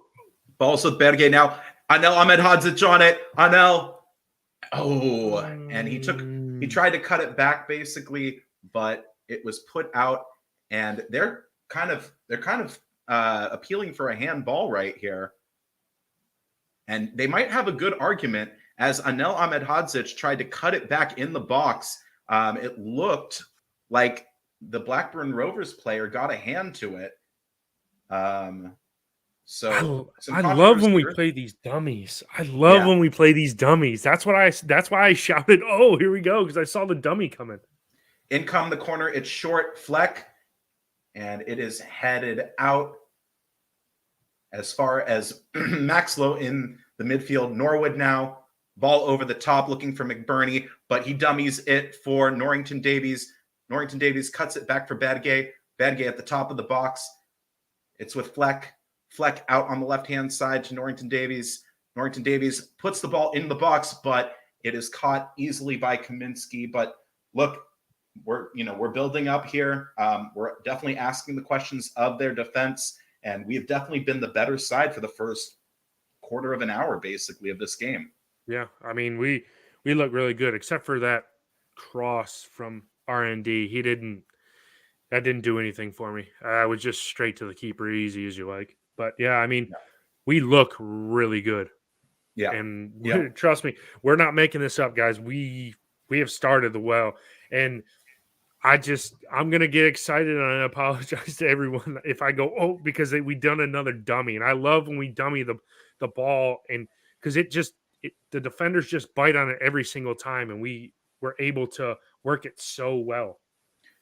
Balls with Berge now. Anel Ahmedhodzic on it. Anel. Oh, and he tried to cut it back basically, but it was put out, and they're kind of appealing for a handball right here. And they might have a good argument, as Anel Ahmedhodzic tried to cut it back in the box. It looked like the Blackburn Rovers player got a hand to it. So I love when we play these dummies. When we play these dummies. That's why I shouted, "Oh, here we go!" because I saw the dummy coming. In come the corner. It's short. Fleck, and it is headed out as far as Maxlow in the midfield. Norwood now, ball over the top, looking for McBurney, but he dummies it for Norrington Davies. Norrington Davies cuts it back for Badgay. Badgay at the top of the box. It's with Fleck. Fleck out on the left-hand side to Norrington Davies. Norrington Davies puts the ball in the box, but it is caught easily by Kaminsky. But look, we're building up here. We're definitely asking the questions of their defense, and we have definitely been the better side for the first quarter of an hour, basically, of this game. Yeah, I mean, we look really good, except for that cross from R&D. That didn't do anything for me. I was just straight to the keeper, easy as you like. But yeah, I mean, we look really good. Yeah. And trust me, we're not making this up, guys. We have started the well. And I'm gonna get excited, and I apologize to everyone if I go because we done another dummy, and I love when we dummy the ball, and because the defenders just bite on it every single time, and we were able to work it so well.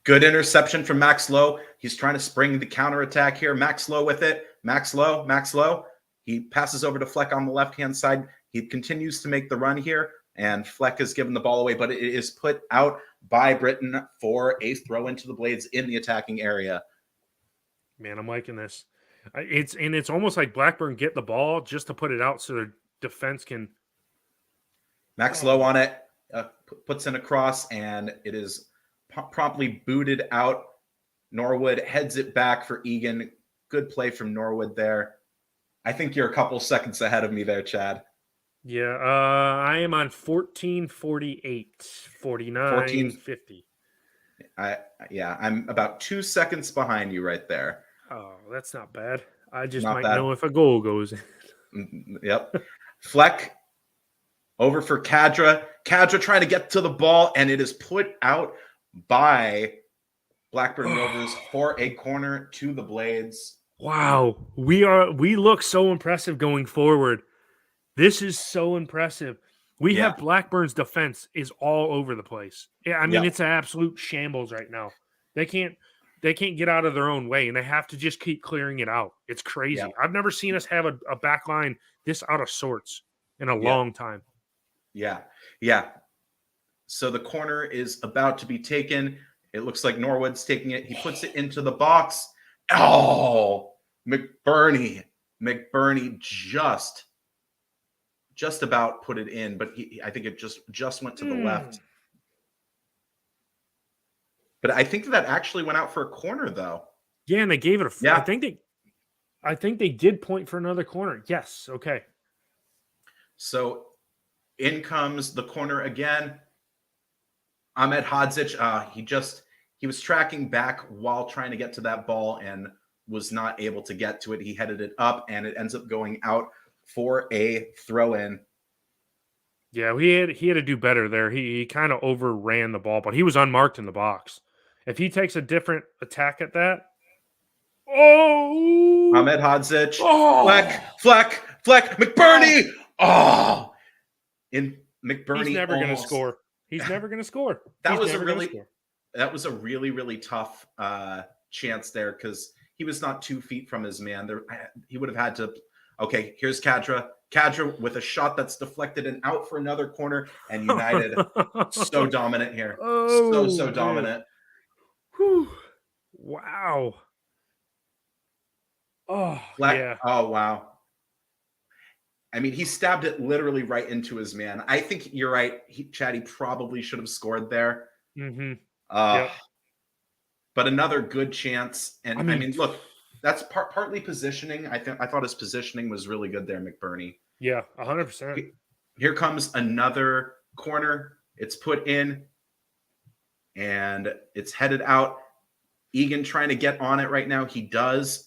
Good interception from Max Lowe. He's trying to spring the counterattack here. Max Lowe with it. Max Lowe. He passes over to Fleck on the left-hand side. He continues to make the run here, and Fleck has given the ball away, but it is put out by Britain for a throw into the Blades in the attacking area. Man, I'm liking this. It's almost like Blackburn get the ball just to put it out so their defense can. Max Lowe on it, puts in a cross, and it is promptly booted out. Norwood heads it back for Egan. Good play from Norwood there. I think you're a couple seconds ahead of me there, Chad. Yeah, I am on 14:48, 49:50. I'm about 2 seconds behind you right there. Oh, that's not bad. I just might know if a goal goes in. Yep. Fleck over for Kadra. Kadra trying to get to the ball, and it is put out by Blackburn Rovers for a corner to the Blades. Wow. We look so impressive going forward. This is so impressive. We have Blackburn's defense is all over the place. Yeah, I mean it's an absolute shambles right now. They can't get out of their own way, and they have to just keep clearing it out. It's crazy. Yeah. I've never seen us have a back line this out of sorts in a long time. Yeah. So the corner is about to be taken. It looks like Norwood's taking it. He puts it into the box. Oh, McBurney just about put it in, but I think it just went to the left. But I think that actually went out for a corner, though. Yeah, and they gave it a. I think they did point for another corner. Yes. Okay. So in comes the corner again. Ahmed Hadzic. He was tracking back while trying to get to that ball and was not able to get to it. He headed it up, and it ends up going out for a throw-in. Yeah, he had to do better there. He kind of overran the ball, but he was unmarked in the box. If he takes a different attack at that, Ahmed Hadzic, Fleck, McBurney. In McBurney, he's never going to score. He's never going to score. That was a really, really tough chance there because he was not 2 feet from his man. He would have had to. Okay, here's Kadra. Kadra with a shot that's deflected and out for another corner. And United so dominant here. So dominant. Whew. Wow. Oh, yeah. Oh, wow. I mean, he stabbed it literally right into his man. I think you're right. Chad, he probably should have scored there. Mm-hmm. But another good chance. And I mean look, that's partly positioning. I thought his positioning was really good there, McBurney. Yeah, 100%. Here comes another corner. It's put in, and it's headed out. Egan trying to get on it right now. He does.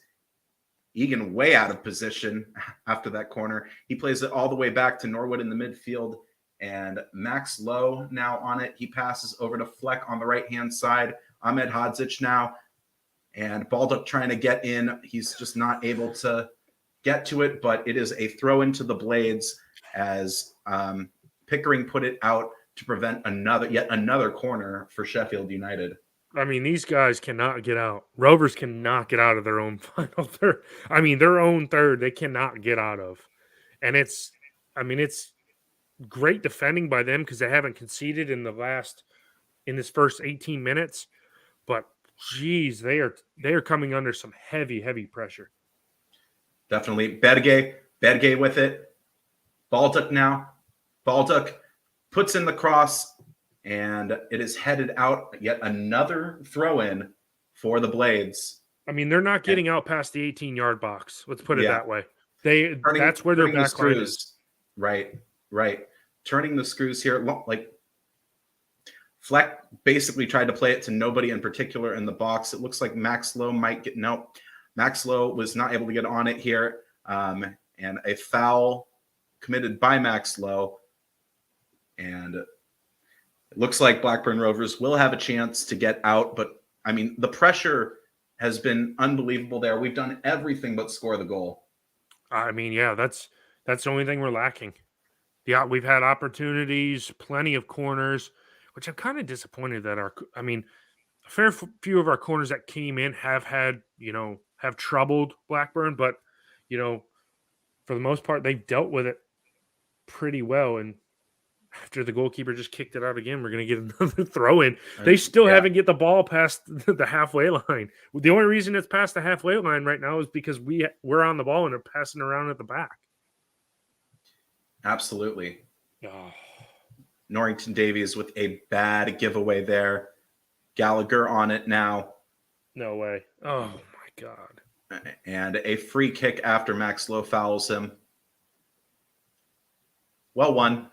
Egan way out of position after that corner. He plays it all the way back to Norwood in the midfield, and Max Lowe now on it. He passes over to Fleck on the right-hand side. Ahmed Hadzic now. And Baldock trying to get in. He's just not able to get to it, but it is a throw into the Blades as Pickering put it out to prevent yet another corner for Sheffield United. I mean, these guys cannot get out. Rovers cannot get out of their own final third. I mean, their own third, they cannot get out of. And it's great defending by them because they haven't conceded in this first 18 minutes. But geez, they are coming under some heavy pressure. Definitely. Bedgay with it. Baldock now. Baldock puts in the cross, and it is headed out. Yet another throw-in for the Blades. I mean, they're not getting out past the 18-yard box. Let's put it that way. That's where their back line is. Right. Turning the screws here. Like Fleck basically tried to play it to nobody in particular in the box. It looks like Max Lowe might get, no, Max Lowe was not able to get on it here. And a foul committed by Max Lowe. And it looks like Blackburn Rovers will have a chance to get out. But, I mean, the pressure has been unbelievable there. We've done everything but score the goal. I mean, yeah, that's the only thing we're lacking. Yeah, we've had opportunities, plenty of corners, which I'm kind of disappointed that I mean, a fair few of our corners that came in have had, have troubled Blackburn, but, for the most part, they've dealt with it pretty well. And after the goalkeeper just kicked it out again, we're going to get another throw in. They still haven't get the ball past the halfway line. The only reason it's past the halfway line right now is because we're on the ball and they're passing around at the back. Absolutely. Oh. Norrington Davies with a bad giveaway there. Gallagher on it now. No way. Oh, my God. And a free kick after Max Lowe fouls him. Well won.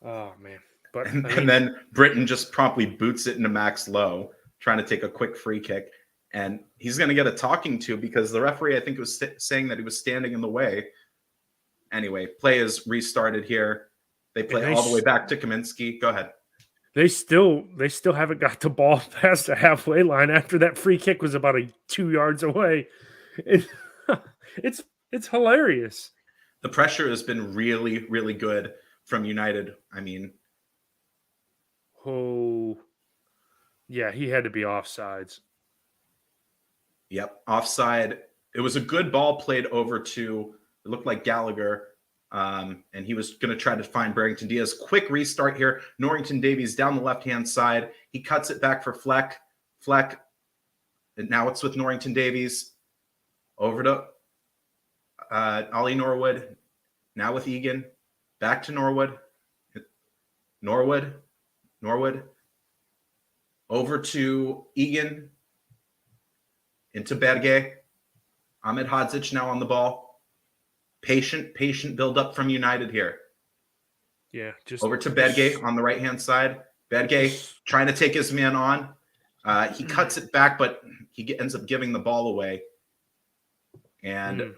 Oh, man. But and then Britton just promptly boots it into Max Lowe, trying to take a quick free kick. And he's going to get a talking to because the referee, I think, was saying that he was standing in the way. Anyway, play is restarted here. They play all the way back to Kaminsky. Go ahead. They still haven't got the ball past the halfway line after that free kick was about 2 yards away. It's hilarious. The pressure has been really, really good from United. I mean, yeah, he had to be offsides. Yep, offside. It was a good ball played over to, it looked like Gallagher. And he was going to try to find Barrington Diaz. Quick restart here. Norrington Davies down the left-hand side. He cuts it back for Fleck. And now it's with Norrington Davies. Over to Ollie Norwood. Now with Egan. Back to Norwood. Norwood. Over to Egan. Into Berge. Ahmed Hadzic now on the ball. Patient build up from United here. Yeah, just over to Berge on the right-hand side. Berge trying to take his man on. He cuts it back, but he ends up giving the ball away. And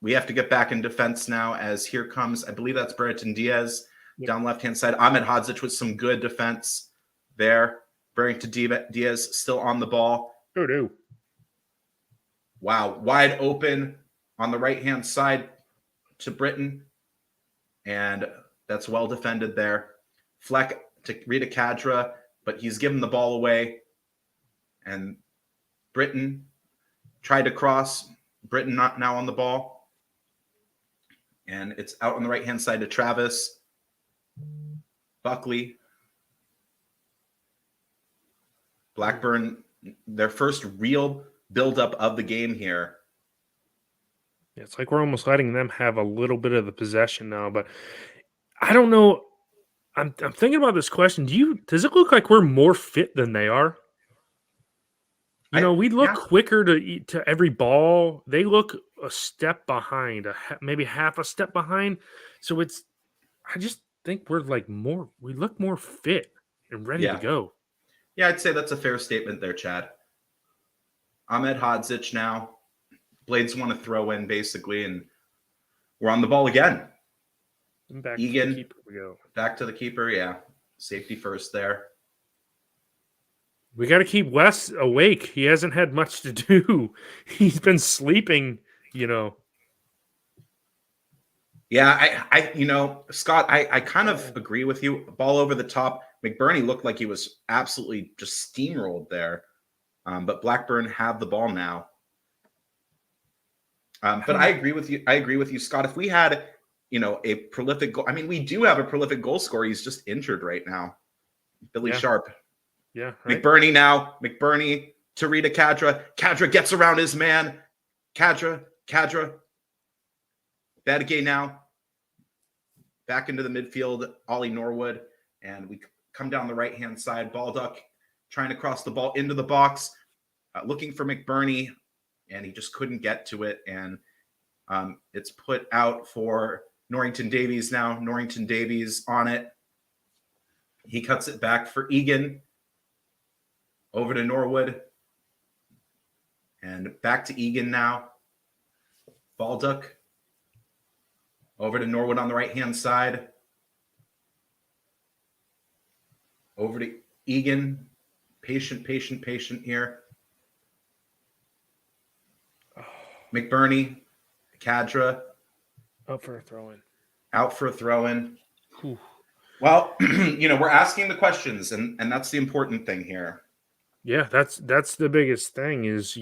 we have to get back in defense now as here comes, I believe that's Barrington Diaz down left-hand side. Ahmed Hadzic with some good defense there. Barrington Diaz still on the ball. Oh, no. Wow, wide open on the right-hand side to Britton, and that's well defended there. Fleck to Rita Kadra, but he's given the ball away, and Britton tried to cross. Britton not now on the ball, and it's out on the right-hand side to Travis. Buckley. Blackburn, their first real buildup of the game here. It's like we're almost letting them have a little bit of the possession now, but I don't know. I'm thinking about this question. Does it look like we're more fit than they are? We look quicker to every ball. They look a step behind, maybe half a step behind. So I just think we look more fit and ready to go. Yeah, I'd say that's a fair statement there, Chad. Ahmed Hadzic now. Blades want to throw in basically, and we're on the ball again. And back Egan, to the keeper we go. Back to the keeper, yeah. Safety first there. We got to keep Wes awake. He hasn't had much to do. He's been sleeping, Yeah, Scott, I kind of agree with you. Ball over the top. McBurney looked like he was absolutely just steamrolled there. But Blackburn have the ball now. But I agree with you, Scott. If we had, a prolific goal, we do have a prolific goal scorer. He's just injured right now. Billy Sharp. Yeah. Right. McBurney now. McBurney to Rita Kadra. Kadra gets around his man. Kadra. Badgay now. Back into the midfield. Ollie Norwood. And we come down the right-hand side. Baldock trying to cross the ball into the box. Looking for McBurney. And he just couldn't get to it. And it's put out for Norrington Davies now. Norrington Davies on it. He cuts it back for Egan. Over to Norwood. And back to Egan now. Baldock. Over to Norwood on the right-hand side. Over to Egan. Patient here. McBurney. Cadra. Up for a throw-in. Out for a throw-in. Well, we're asking the questions, and that's the important thing here. Yeah, that's the biggest thing is,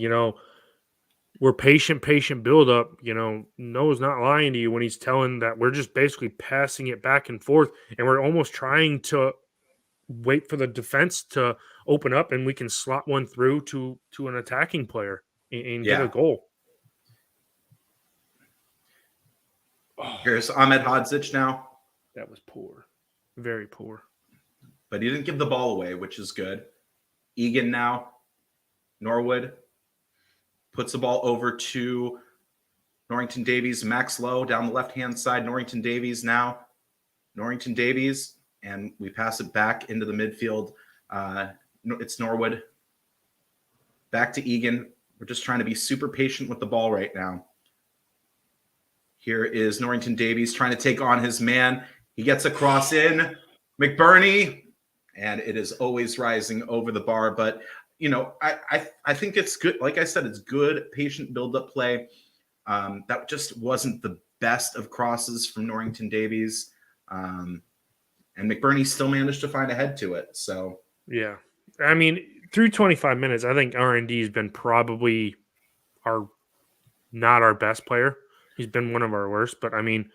we're patient build-up. Noah's not lying to you when he's telling that we're just basically passing it back and forth, and we're almost trying to wait for the defense to open up, and we can slot one through to an attacking player and get a goal. Here's Ahmed Hodzic now. That was poor. Very poor. But he didn't give the ball away, which is good. Egan now. Norwood puts the ball over to Norrington Davies. Max Lowe down the left-hand side. Norrington Davies now. Norrington Davies. And we pass it back into the midfield. It's Norwood. Back to Egan. We're just trying to be super patient with the ball right now. Here is Norrington Davies trying to take on his man. He gets a cross in. McBurney. And it is always rising over the bar. But, I think it's good. Like I said, it's good, patient build-up play. That just wasn't the best of crosses from Norrington Davies. And McBurney still managed to find a head to it. So, yeah. I mean, through 25 minutes, I think R&D has been probably not our best player. He's been one of our worst. But, I mean,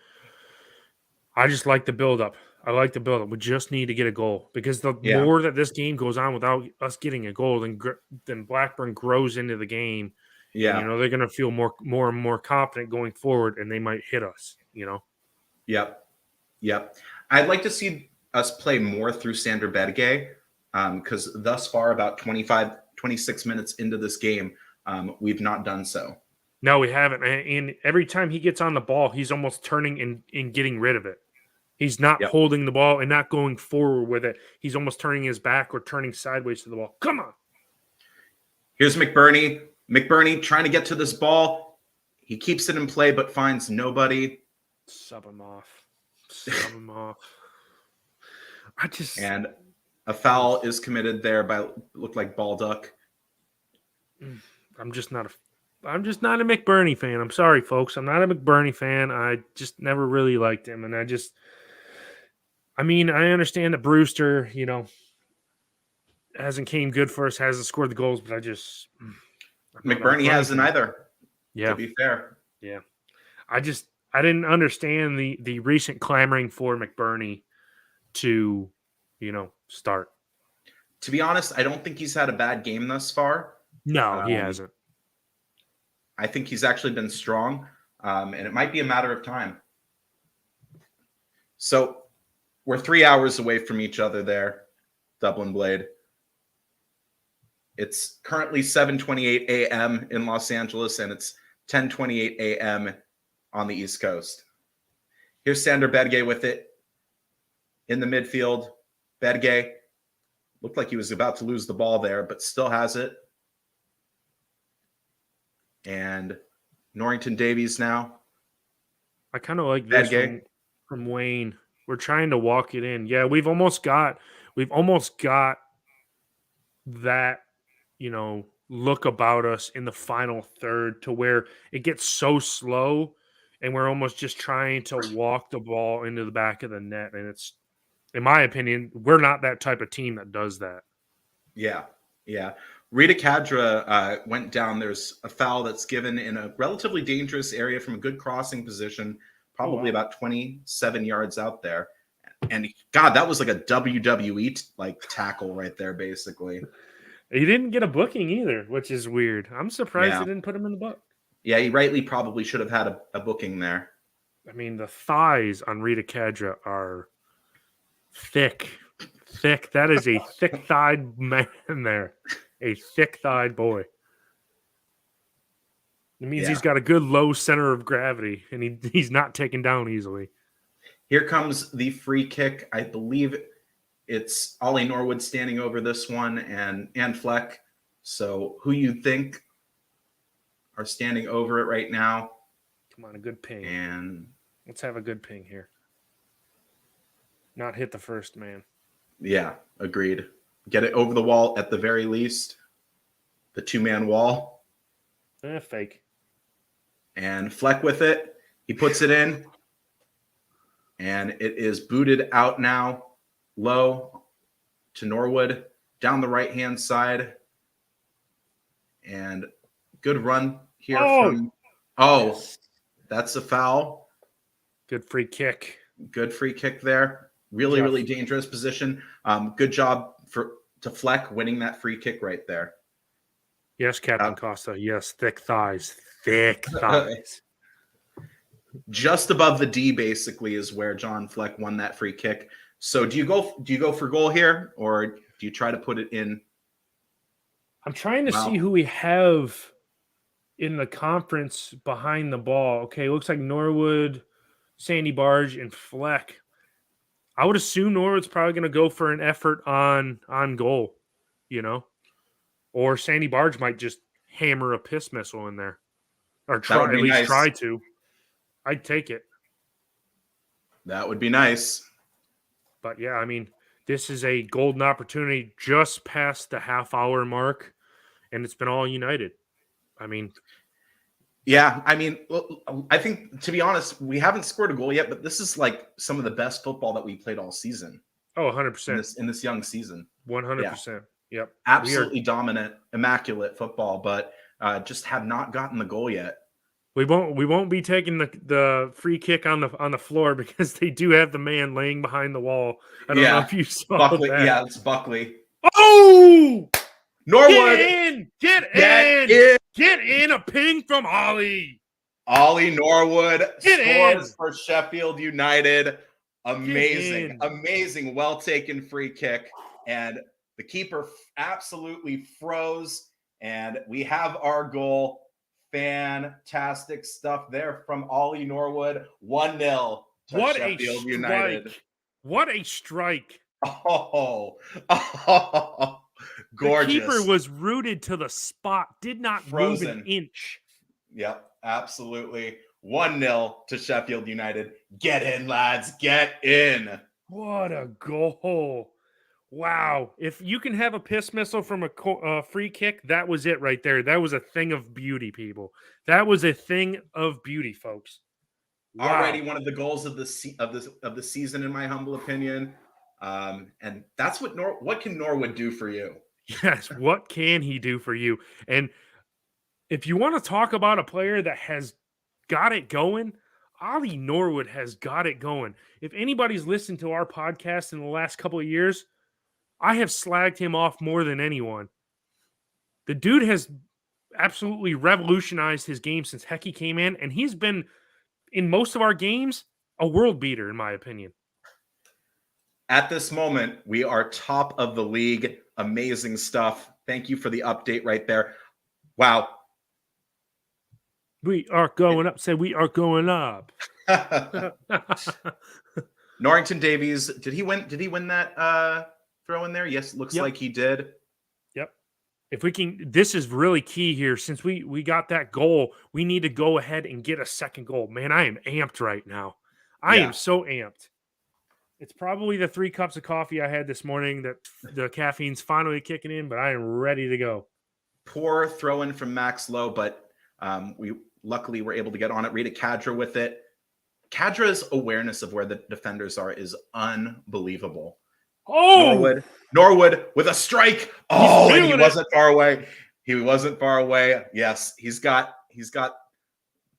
I just like the build-up. We just need to get a goal because the more that this game goes on without us getting a goal, then Blackburn grows into the game. Yeah, and, they're going to feel more and more confident going forward, and they might hit us. Yep. I'd like to see us play more through Sander Bedge because thus far, about 26 minutes into this game, we've not done so. No, we haven't. And every time he gets on the ball, he's almost turning and getting rid of it. He's not holding the ball and not going forward with it. He's almost turning his back or turning sideways to the ball. Come on. Here's McBurney. McBurney trying to get to this ball. He keeps it in play but finds nobody. Sub him off. And a foul is committed there by looked like Baldock. I'm just not a McBurney fan. I'm sorry, folks. I'm not a McBurney fan. I just never really liked him. And I understand that Brewster, hasn't came good for us, hasn't scored the goals, but McBurney hasn't either. Yeah. To be fair. Yeah. I didn't understand the recent clamoring for McBurney to, start. To be honest, I don't think he's had a bad game thus far. No, he hasn't. I think he's actually been strong, and it might be a matter of time. So we're 3 hours away from each other there, Dublin Blade. It's currently 7:28 a.m. in Los Angeles, and it's 10:28 a.m. on the East Coast. Here's Sander Bedge with it in the midfield. Bedge looked like he was about to lose the ball there, but still has it. And Norrington Davies now. I kind of like this from Wayne. We're trying to walk it in. Yeah, we've almost got that, look about us in the final third to where it gets so slow and we're almost just trying to walk the ball into the back of the net. And it's, in my opinion, we're not that type of team that does that. Yeah. Rita Cadra went down. There's a foul that's given in a relatively dangerous area from a good crossing position, probably about 27 yards out there. And God, that was like a WWE tackle right there, basically. He didn't get a booking either, which is weird. I'm surprised they didn't put him in the book. Yeah, he rightly probably should have had a booking there. I mean, the thighs on Rita Cadra are thick. That is a thick-thighed man there. A thick-thighed boy. It means he's got a good low center of gravity, and he's not taken down easily. Here comes the free kick. I believe It's Ollie Norwood standing over this one and Fleck. So who you think are standing over it right now? Come on, a good ping. And let's have a good ping here. Not hit the first man. Yeah, agreed. Get it over the wall at the very least. The 2-man wall. Fake. And Fleck with it. He puts it in. And it is booted out now. Low to Norwood. Down the right-hand side. And good run here from... Oh, yes. That's a foul. Good free kick. Good free kick there. Really, really dangerous position. Good job to Fleck winning that free kick right there. Yes, Captain Costa. Yes, thick thighs. Thick thighs. Just above the D, basically, is where John Fleck won that free kick. So do you go for goal here, or do you try to put it in? I'm trying to see who we have in the conference behind the ball. Okay, looks like Norwood, Sandy Barge, and Fleck. I would assume Norwood's probably going to go for an effort on goal, or Sandy Barge might just hammer a piss missile in there, or try to. I'd take it. That would be nice. But yeah, I mean, this is a golden opportunity just past the half-hour mark, and it's been all United. I mean, yeah, I mean, I think, to be honest, we haven't scored a goal yet, but this is like some of the best football that we played all season. Oh, 100%. In this young season. 100%. Yeah. Yep. Absolutely dominant, immaculate football, but just have not gotten the goal yet. We won't be taking the free kick on the floor because they do have the man laying behind the wall. I don't know if you saw Buckley. that. Yeah, it's Buckley. Oh! Norwood! Get in! A ping from Ollie. Ollie Norwood scores for Sheffield United. Amazing, well taken free kick, and the keeper absolutely froze, and we have our goal. Fantastic stuff there from Ollie Norwood. 1-0 to Sheffield United. What a strike. Oh, gorgeous. The keeper was rooted to the spot, did not move an inch. Yep, absolutely. 1-0 to Sheffield United. Get in, lads. Get in. What a goal. Wow. If you can have a piss missile from a free kick, that was it right there. That was a thing of beauty, people. That was a thing of beauty, folks. Wow. Already one of the goals of the season, in my humble opinion. And that's what can Norwood do for you? Yes, what can he do for you? And if you want to talk about a player that has got it going, Ollie Norwood has got it going. If anybody's listened to our podcast in the last couple of years, I have slagged him off more than anyone. The dude has absolutely revolutionized his game since Hecky came in, and he's been, in most of our games, a world beater, in my opinion. At this moment, we are top of the league. Amazing stuff. Thank you for the update right there. Wow. We are going up. Say we are going up. Norrington Davies, did he win that throw in there? Yes, looks like he did. Yep. If we can, this is really key here. Since we got that goal, we need to go ahead and get a second goal. Man, I am amped right now. I am so amped. It's probably the 3 cups of coffee I had this morning that the caffeine's finally kicking in, but I am ready to go. Poor throw in from Max Lowe, but we luckily were able to get on it. Rita Kadra with it. Kadra's awareness of where the defenders are is unbelievable. Oh, Norwood with a strike. Oh, and he wasn't far away. He wasn't far away. Yes, he's got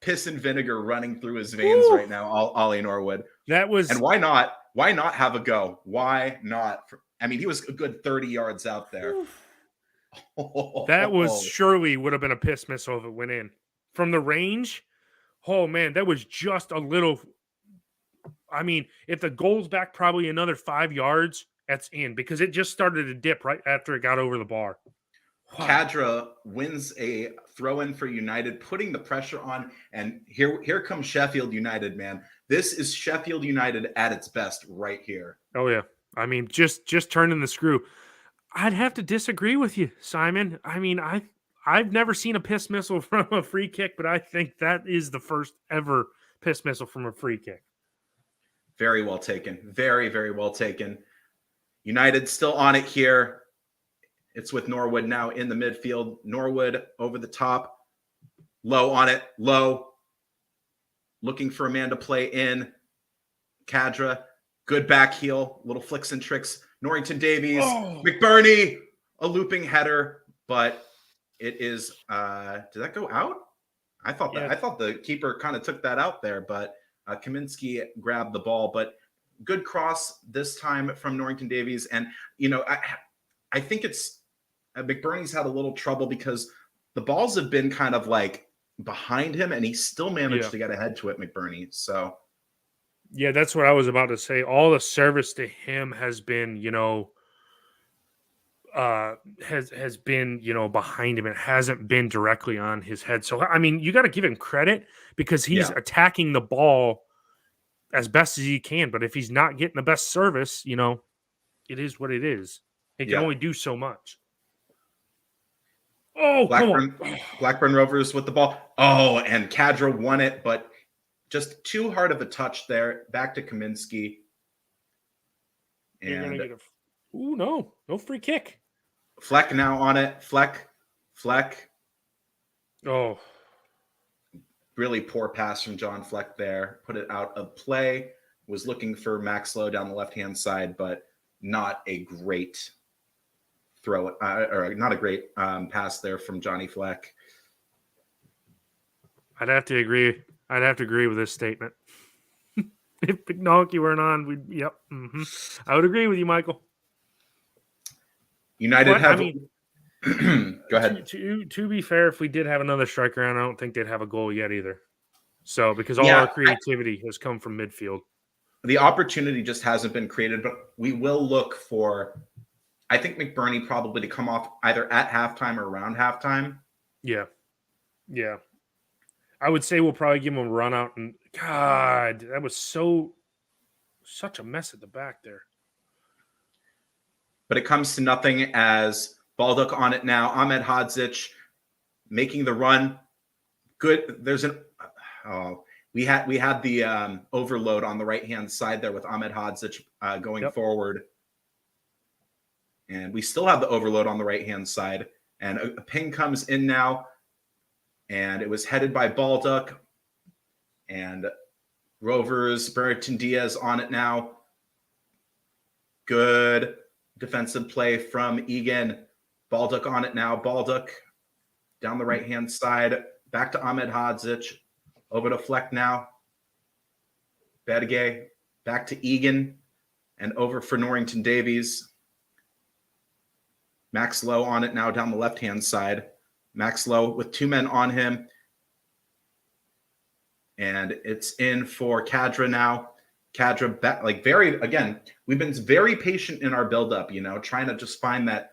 piss and vinegar running through his veins right now. Ollie Norwood. That was, and why not? Why not have a go? Why not? I mean, he was a good 30 yards out there. That was surely would have been a piss missile if it went in from the range. Oh man, that was just a little. I mean, if the goal's back probably another 5 yards, that's in because it just started to dip right after it got over the bar. Wow. Kadra wins a throw-in for United, putting the pressure on, and here comes Sheffield United, man. This is Sheffield United at its best right here. Oh yeah, I mean, just turning the screw. I'd have to disagree with you, Simon. I mean, I've never seen a piss missile from a free kick, but I think that is the first ever piss missile from a free kick. Very well taken. Very, very well taken. United still on it here. It's with Norwood now in the midfield. Norwood over the top. Low on it. Low. Looking for a man to play in. Cadra. Good back heel. Little flicks and tricks. Norrington Davies. Oh. McBurney. A looping header. But it is did that go out? I thought the keeper kind of took that out there, but Kaminsky grabbed the ball. But good cross this time from Norrington Davies. And I think it's McBurney's had a little trouble because the balls have been kind of like behind him, and he still managed to get ahead to it, McBurney. So, yeah, that's what I was about to say. All the service to him has been, has been, behind him. It hasn't been directly on his head. So, I mean, you got to give him credit because he's attacking the ball as best as he can. But if he's not getting the best service, it is what it is. He can only do so much. Oh, Blackburn Rovers with the ball. Oh, and Cadra won it, but just too hard of a touch there. Back to Kaminsky. And no free kick. Fleck now on it. Fleck. Oh, really poor pass from John Fleck there. Put it out of play. Was looking for Max Lowe down the left-hand side, but not a great throw, or not a great pass there from Johnny Fleck. I'd have to agree. With this statement. If McNulty weren't on, I would agree with you, Michael. United go ahead. To be fair, if we did have another striker on, I don't think they'd have a goal yet either. So, because all our creativity has come from midfield. The opportunity just hasn't been created, but we will look for, I think, McBurney probably to come off either at halftime or around halftime. Yeah. I would say we'll probably give him a run out. And God, that was such a mess at the back there. But it comes to nothing as Baldock on it now. Ahmed Hadzic making the run. Good. There's we had the overload on the right-hand side there with Ahmed Hadzic going forward. And we still have the overload on the right-hand side. And a ping comes in now. And it was headed by Baldock. And Rovers, Brereton Diaz on it now. Good defensive play from Egan. Baldock on it now. Baldock down the right-hand side. Back to Ahmed Hadzic. Over to Fleck now. Bedegay. Back to Egan. And over for Norrington Davies. Max Lowe on it now down the left-hand side. Max Lowe with two men on him. And it's in for Cadra now. Cadra back, we've been very patient in our buildup, trying to just find that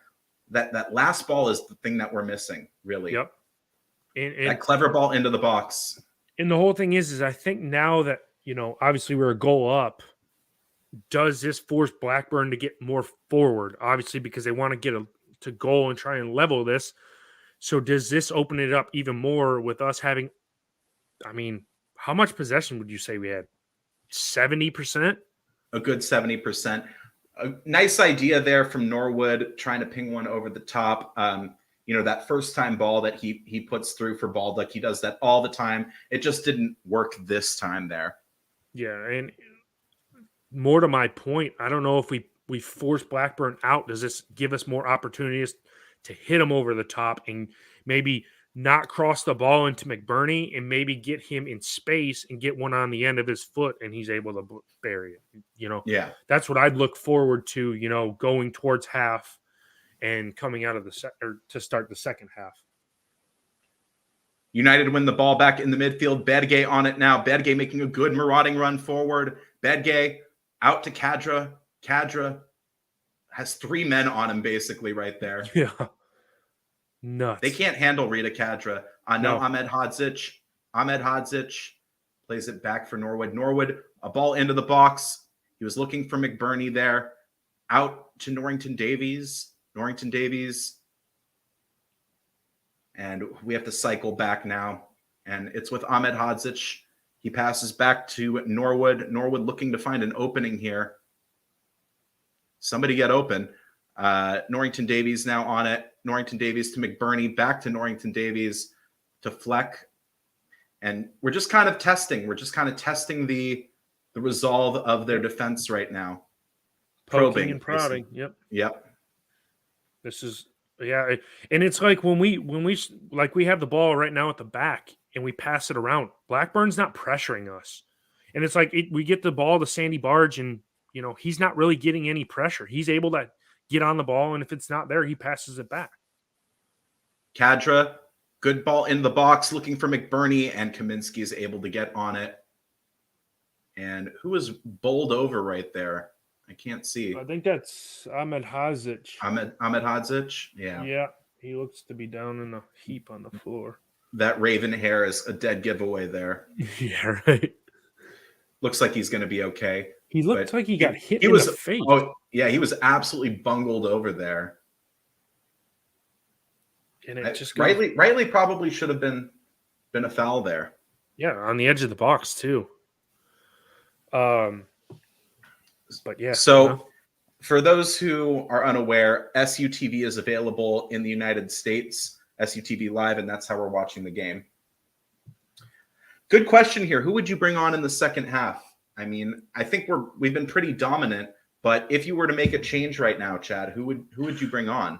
last ball is the thing that we're missing, really. Yep. And that clever ball into the box. And the whole thing is I think now that, obviously we're a goal up, does this force Blackburn to get more forward? Obviously, because they want to get to goal and try and level this. So does this open it up even more with us having, how much possession would you say we had? 70%? A good 70%. A nice idea there from Norwood, trying to ping one over the top. That first time ball that he puts through for Baldock, he does that all the time. It just didn't work this time there. Yeah, and more to my point, I don't know if we force Blackburn out. Does this give us more opportunities to hit him over the top and maybe not cross the ball into McBurney and maybe get him in space and get one on the end of his foot and he's able to bury it, Yeah. That's what I'd look forward to, going towards half and coming out of to start the second half. United win the ball back in the midfield. Bedegay on it now. Bedegay making a good marauding run forward. Bedegay out to Cadra. Cadra has three men on him basically right there. Yeah. Nuts. They can't handle Rita Cadra. No. Ahmed Hadzic. Ahmed Hadzic plays it back for Norwood. Norwood, a ball into the box. He was looking for McBurney there. out to Norrington Davies. Norrington Davies. And we have to cycle back now. And it's with Ahmed Hodzic. He passes back to Norwood. Norwood looking to find an opening here. Somebody get open. Norrington Davies now on it. Norrington Davies to McBurney. Back to Norrington Davies to Fleck. And we're just kind of testing. We're just kind of testing the resolve of their defense right now. Poking and prodding. Yep. This is, yeah. And it's like when we like we have the ball right now at the back and we pass it around, Blackburn's not pressuring us. And it's like we get the ball to Sandy Barge and, he's not really getting any pressure. He's able to get on the ball. And if it's not there, he passes it back. Kadra, good ball in the box looking for McBurney, and Kaminsky is able to get on it. And who was bowled over right there? I can't see. I think that's Ahmed Hodzic. Ahmed Hodzic? Yeah. Yeah, he looks to be down in a heap on the floor. That raven hair is a dead giveaway there. Yeah, right. Looks like he's going to be okay. He looked like he got hit in the face. Oh, yeah, he was absolutely bungled over there. And it just Riley probably should have been a foul there. Yeah, on the edge of the box too. But yeah. So for those who are unaware, SUTV is available in the United States, SUTV Live, and that's how we're watching the game. Good question here. Who would you bring on in the second half? I mean, I think we've been pretty dominant, but if you were to make a change right now, Chad, who would you bring on?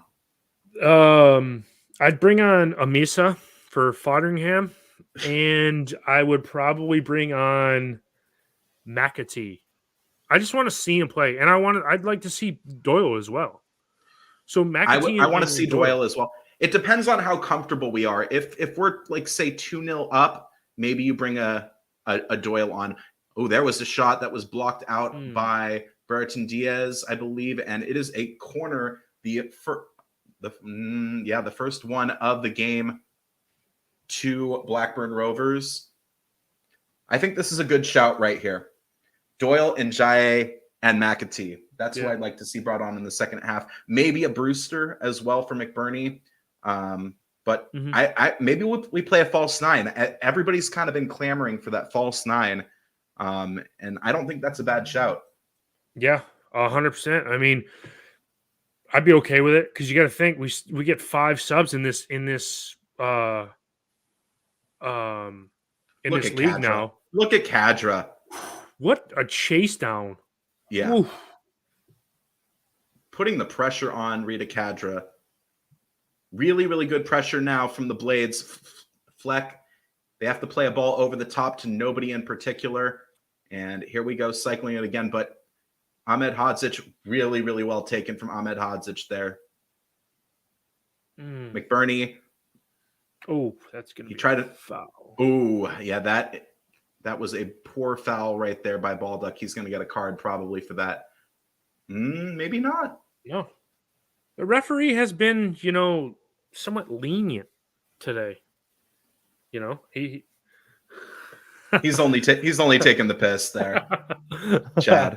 I'd bring on Amisa for Fodderingham, and I would probably bring on McAtee. I just want to see him play, and I'd like to see Doyle as well. So McAtee, I want to see Doyle as well. It depends on how comfortable we are. If we're like say 2-0 up, maybe you bring a Doyle on. Oh, there was a shot that was blocked out by Brereton Diaz, I believe, and it is a corner. The first one of the game to Blackburn Rovers. I think this is a good shout right here. Doyle, Njae, and McAtee. That's who I'd like to see brought on in the second half. Maybe a Brewster as well for McBurney. But I maybe we play a false nine. Everybody's kind of been clamoring for that false nine. And I don't think that's a bad shout. Yeah, 100%. I mean, I'd be okay with it because you got to think we get 5 subs in this league now. Look at Kadra. What a chase down. Yeah. Oof. Putting the pressure on Rita Kadra. Really, really good pressure now from the Blades. Fleck. They have to play a ball over the top to nobody in particular. And here we go, cycling it again. But Ahmed Hodzic, really, really well taken from Ahmed Hodzic there. McBurney. Oh, that's going to be he tried to foul. Oh, yeah, that was a poor foul right there by Baldock. He's going to get a card probably for that. Maybe not. No. The referee has been, somewhat lenient today. He's only taking the piss there, Chad.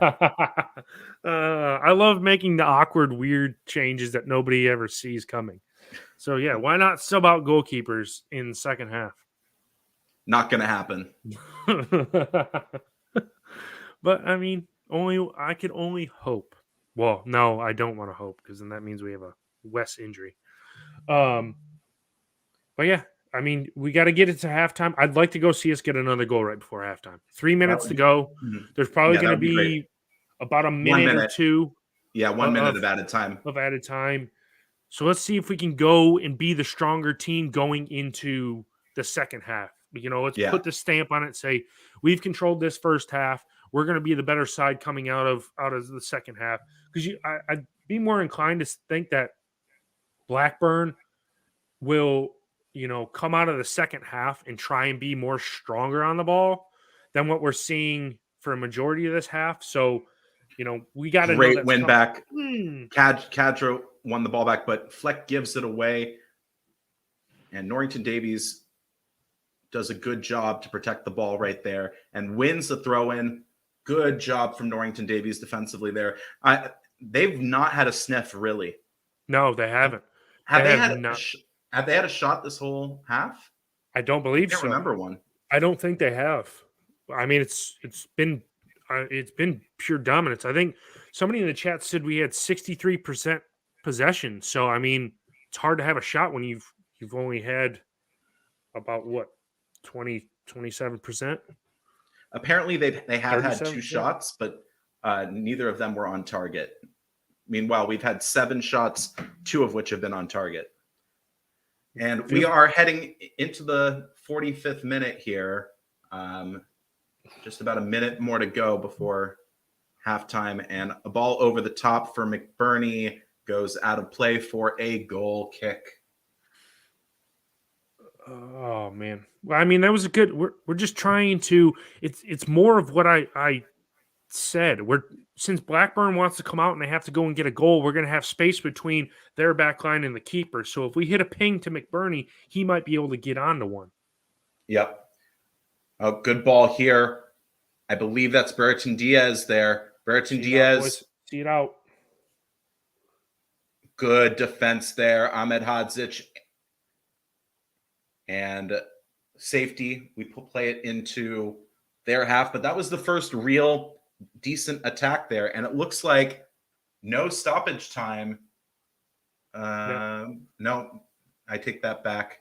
I love making the awkward, weird changes that nobody ever sees coming. So yeah, why not sub out goalkeepers in the second half? Not going to happen. But I mean, I can only hope. Well, no, I don't want to hope because then that means we have a Wes injury. But yeah, I mean, we got to get it to halftime. I'd like to go see us get another goal right before halftime. 3 minutes to go. There's probably going to be about a minute or two. Yeah, 1 minute of added time. So let's see if we can go and be the stronger team going into the second half. Let's put the stamp on it. Say we've controlled this first half. We're going to be the better side coming out of the second half. Because I'd be more inclined to think that Blackburn will, come out of the second half and try and be more stronger on the ball than what we're seeing for a majority of this half. So, we got to great win back. Kadra won the ball back, but Fleck gives it away, and Norrington Davies does a good job to protect the ball right there and wins the throw in. Good job from Norrington Davies defensively there. they've not had a sniff really. No, they haven't. Have They they have had not. have they had a shot this whole half? I don't I believe can't so. remember one. I don't think they have. I mean, it's been pure dominance. I think somebody in the chat said we had 63% possession. So I mean, it's hard to have a shot when you've only had about what 27%. Apparently, they have had 2 37%. shots, but neither of them were on target. Meanwhile, we've had 7 shots, 2 of which have been on target. And we are heading into the 45th minute here. Just about a minute more to go before halftime. And a ball over the top for McBurney goes out of play for a goal kick. Oh man. Well, I mean, that was a good. We're just trying to. It's more of what I said. Since Blackburn wants to come out and they have to go and get a goal, we're going to have space between their back line and the keeper. So if we hit a ping to McBurney, he might be able to get onto one. Yep. Oh, good ball here. I believe that's Bertrand Diaz there. Bertrand Diaz. See it out. Good defense there. Ahmed Hadzic. And safety. We play it into their half. But that was the first real decent attack there. And it looks like no stoppage time. No, I take that back.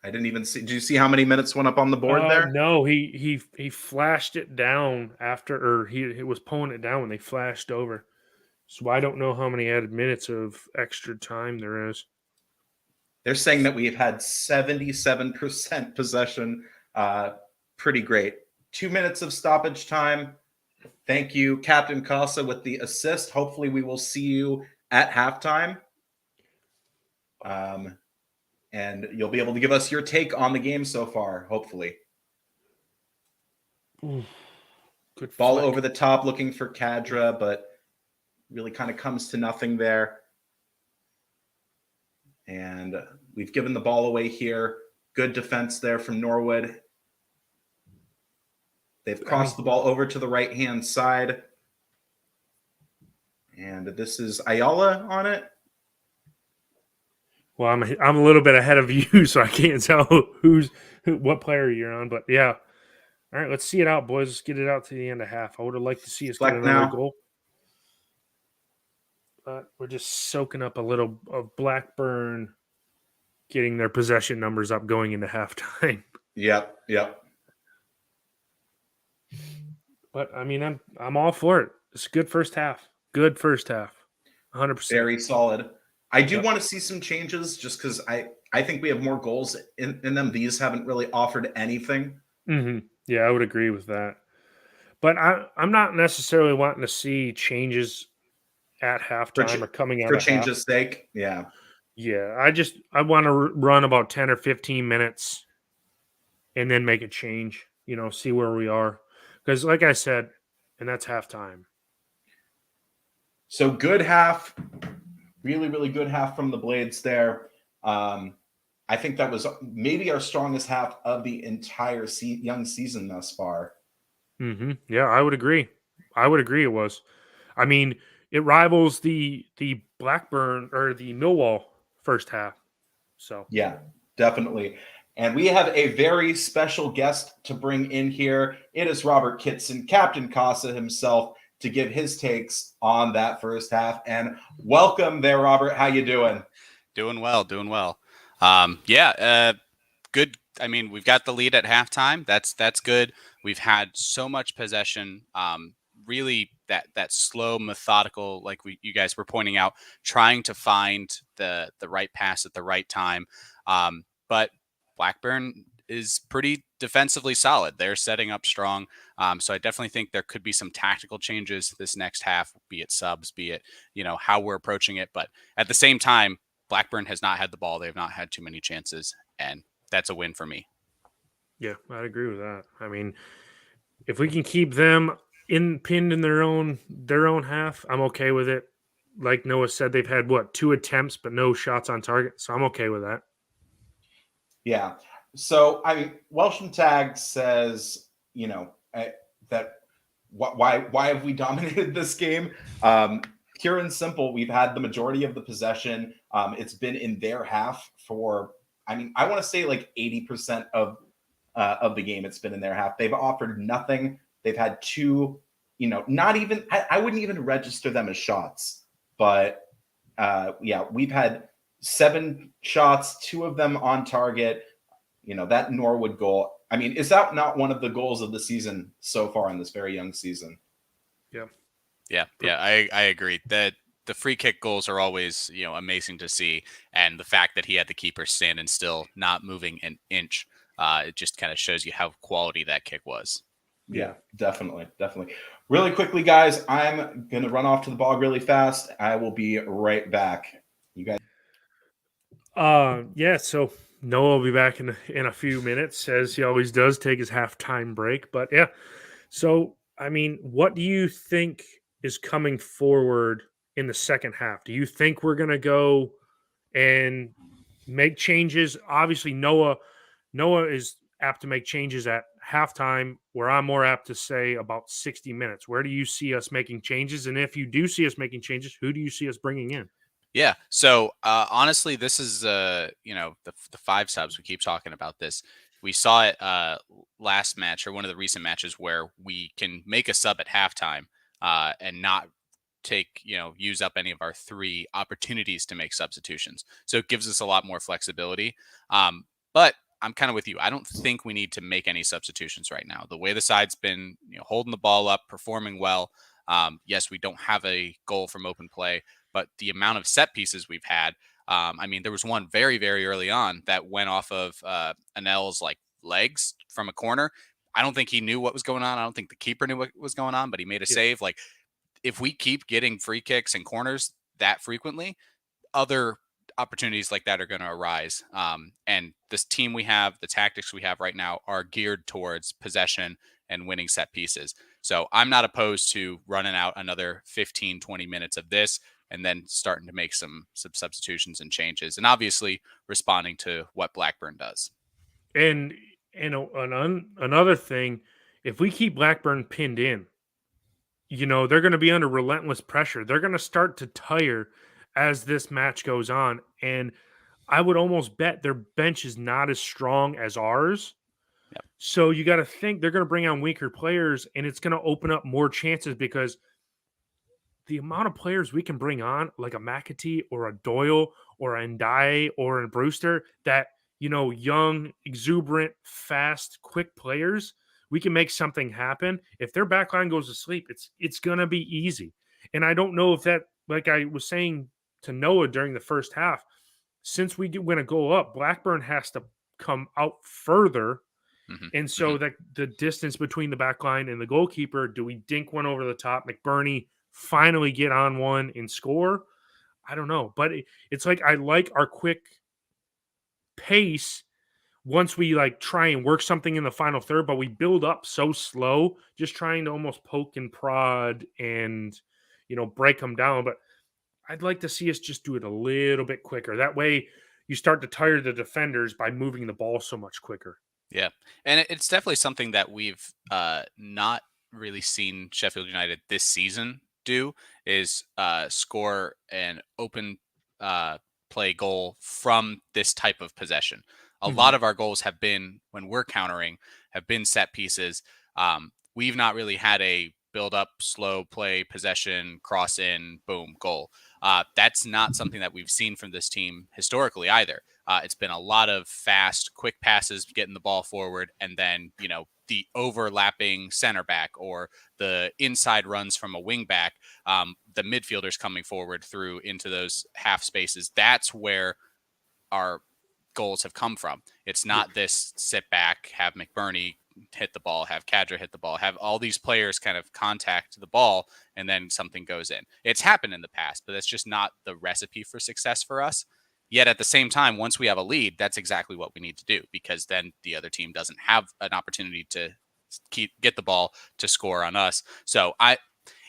I didn't even see. Do you see how many minutes went up on the board there? No, he flashed it down after, or he was pulling it down when they flashed over. So I don't know how many added minutes of extra time there is. They're saying that we've had 77% possession. Pretty great. 2 minutes of stoppage time. Thank you, Captain Casa, with the assist. Hopefully, we will see you at halftime. And you'll be able to give us your take on the game so far, hopefully. Ooh, good ball flick. over the top, looking for Kadra, but really kind of comes to nothing there. And we've given the ball away here. Good defense there from Norwood. They've crossed the ball over to the right-hand side. And this is Ayala on it. Well, I'm a little bit ahead of you, so I can't tell what player you're on. But yeah, all right, let's see it out, boys. Let's get it out to the end of half. I would have liked to see us get another goal, but we're just soaking up a little of Blackburn getting their possession numbers up going into halftime. Yep. But I mean, I'm all for it. It's a good first half. 100%. Very solid. I do want to see some changes just because I think we have more goals in them. These haven't really offered anything. Mm-hmm. Yeah, I would agree with that. But I'm not necessarily wanting to see changes at halftime or coming out for of change's sake. Yeah. Yeah, I want to run about 10 or 15 minutes and then make a change, see where we are. Because like I said, and that's halftime. So good half. Really, really good half from the Blades there. I think that was maybe our strongest half of the entire young season thus far. Mm-hmm. Yeah, I would agree. It was. I mean, it rivals the Blackburn or the Millwall first half. So yeah, definitely. And we have a very special guest to bring in here. It is Robert Kitson, Captain Casa himself, to give his takes on that first half. And welcome there, Robert. How you doing? Doing well. Good. I mean, we've got the lead at halftime. That's good. We've had so much possession. Really that slow, methodical, like you guys were pointing out, trying to find the right pass at the right time. But Blackburn is pretty defensively solid. They're setting up strong. So I definitely think there could be some tactical changes this next half, be it subs, be it, how we're approaching it. But at the same time, Blackburn has not had the ball. They've not had too many chances, and that's a win for me. Yeah, I'd agree with that. I mean, if we can keep them pinned in their own half, I'm okay with it. Like Noah said, they've had 2 attempts, but no shots on target. So I'm okay with that. Yeah. So, I mean, Welsham Tag says, that why have we dominated this game? Pure and simple, we've had the majority of the possession. It's been in their half for, I mean, I want to say like 80% of the game. It's been in their half. They've offered nothing. They've had two, not even, I wouldn't even register them as shots, but yeah, we've had 7 shots, 2 of them on target. That Norwood goal. I mean, is that not one of the goals of the season so far in this very young season? Yeah. I agree that the free kick goals are always, amazing to see. And the fact that he had the keeper standing still, not moving an inch, it just kind of shows you how quality that kick was. Yeah, definitely. Really quickly, guys, I'm going to run off to the bog really fast. I will be right back. You guys. Yeah, so Noah will be back in a few minutes, as he always does, take his halftime break. But yeah, so I mean, what do you think is coming forward in the second half? Do you think we're gonna go and make changes? Obviously, Noah is apt to make changes at halftime, where I'm more apt to say about 60 minutes. Where do you see us making changes? And if you do see us making changes, who do you see us bringing in? Yeah. So honestly, this is the 5 subs. We keep talking about this. We saw it last match, or one of the recent matches, where we can make a sub at halftime and not use up any of our 3 opportunities to make substitutions. So it gives us a lot more flexibility. But I'm kind of with you. I don't think we need to make any substitutions right now. The way the side's been, holding the ball up, performing well. Yes, we don't have a goal from open play, but the amount of set pieces we've had. I mean, there was one very, very early on that went off of Anel's legs from a corner. I don't think he knew what was going on. I don't think the keeper knew what was going on, but he made a save. Like, if we keep getting free kicks and corners that frequently, other opportunities like that are going to arise. And this team we have, the tactics we have right now, are geared towards possession and winning set pieces. So I'm not opposed to running out another 15, 20 minutes of this and then starting to make some substitutions and changes, and obviously responding to what Blackburn does. And another thing, if we keep Blackburn pinned in, they're going to be under relentless pressure. They're going to start to tire as this match goes on. And I would almost bet their bench is not as strong as ours. Yep. So you got to think they're going to bring on weaker players, and it's going to open up more chances, because the amount of players we can bring on, like a McAtee or a Doyle or a Ndiaye or a Brewster, that, young, exuberant, fast, quick players, we can make something happen. If their backline goes to sleep, it's going to be easy. And I don't know if that, like I was saying to Noah during the first half, since we win a goal up, Blackburn has to come out further. Mm-hmm. And so that the distance between the back line and the goalkeeper, do we dink one over the top? McBurney finally get on one and score? I don't know. But it's like, I like our quick pace once we try and work something in the final third, but we build up so slow, just trying to almost poke and prod and, break them down. But I'd like to see us just do it a little bit quicker. That way you start to tire the defenders by moving the ball so much quicker. Yeah. And it's definitely something that we've not really seen Sheffield United this season do, is score an open play goal from this type of possession. A lot of our goals have been, when we're countering, have been set pieces. We've not really had a build up, slow play, possession, cross in, boom, goal. That's not something that we've seen from this team historically either. It's been a lot of fast, quick passes, getting the ball forward, and then, the overlapping center back or the inside runs from a wing back, the midfielders coming forward through into those half spaces. That's where our goals have come from. It's not this sit back, have McBurney hit the ball, have Kadra hit the ball, have all these players kind of contact the ball, and then something goes in. It's happened in the past, but that's just not the recipe for success for us. Yet at the same time, once we have a lead, that's exactly what we need to do, because then the other team doesn't have an opportunity to get the ball to score on us. So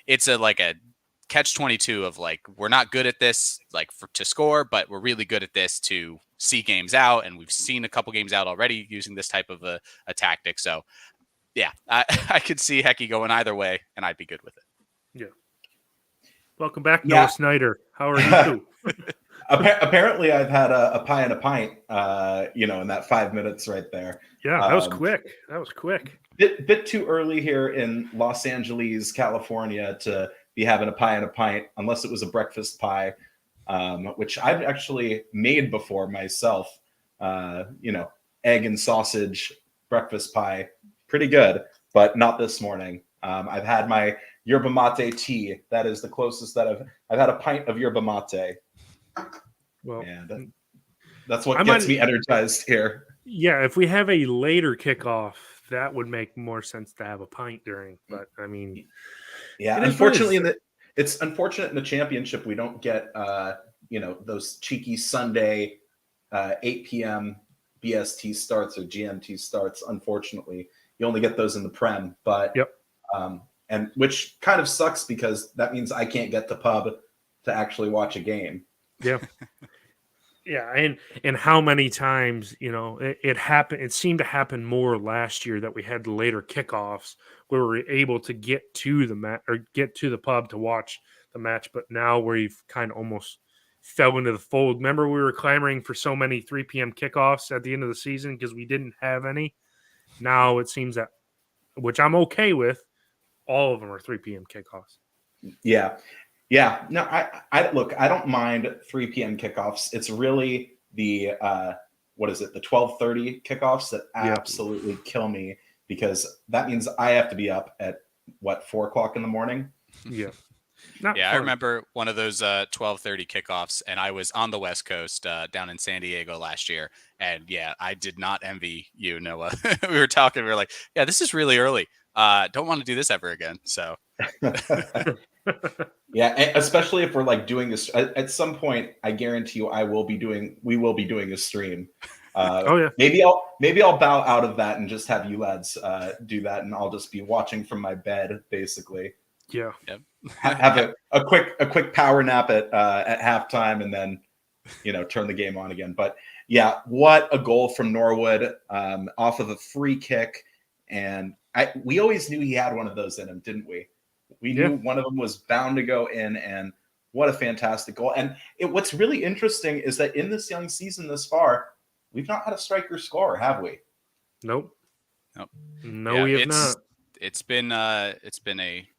it's a catch-22 of we're not good at this to score, but we're really good at this to see games out, and we've seen a couple games out already using this type of a tactic. So yeah, I could see Hecky going either way, and I'd be good with it. Yeah. Welcome back, Yeah. Noah Snyder. How are you? Apparently, I've had a pie and a pint, in that 5 minutes right there. Yeah, that was quick. That was quick. Bit too early here in Los Angeles, California, to be having a pie and a pint, unless it was a breakfast pie, which I've actually made before myself. Egg and sausage breakfast pie, pretty good, but not this morning. I've had my yerba mate tea. That is the closest that I've had a pint of yerba mate. Well, and that's what gets me energized here. Yeah, if we have a later kickoff, that would make more sense to have a pint during. But I mean, yeah, unfortunately, it's unfortunate in the championship we don't get those cheeky Sunday 8 p.m. BST starts or GMT starts. Unfortunately, you only get those in the Prem. But yep. And which kind of sucks because that means I can't get to pub to actually watch a game. Yeah. Yeah, and how many times, it happened. It seemed to happen more last year that we had later kickoffs where we were able to get to the pub to watch the match. But now we've kind of almost fell into the fold. Remember, we were clamoring for so many 3 p.m. kickoffs at the end of the season because we didn't have any. Now it seems that, which I'm okay with, all of them are 3 p.m. kickoffs. Yeah. Yeah, no, I look, I don't mind 3 p.m. kickoffs. It's really the the 12:30 kickoffs that absolutely kill me, because that means I have to be up at 4 o'clock in the morning. Yeah. I remember one of those 12:30 kickoffs, and I was on the West Coast down in San Diego last year, and yeah, I did not envy you, Noah. We were talking, we were like, yeah, this is really early. Don't want to do this ever again. So. Yeah, especially if we're like doing this at some point. I guarantee you, we will be doing a stream. Oh yeah. Maybe I'll bow out of that and just have you lads do that, and I'll just be watching from my bed, basically. Yeah. Yep. Have a quick power nap at halftime, and then turn the game on again. But yeah, what a goal from Norwood off of a free kick, and we always knew he had one of those in him, didn't we? We knew one of them was bound to go in, and what a fantastic goal. And what's really interesting is that in this young season this far, we've not had a striker score, have we? Nope. No, we have not. It's been a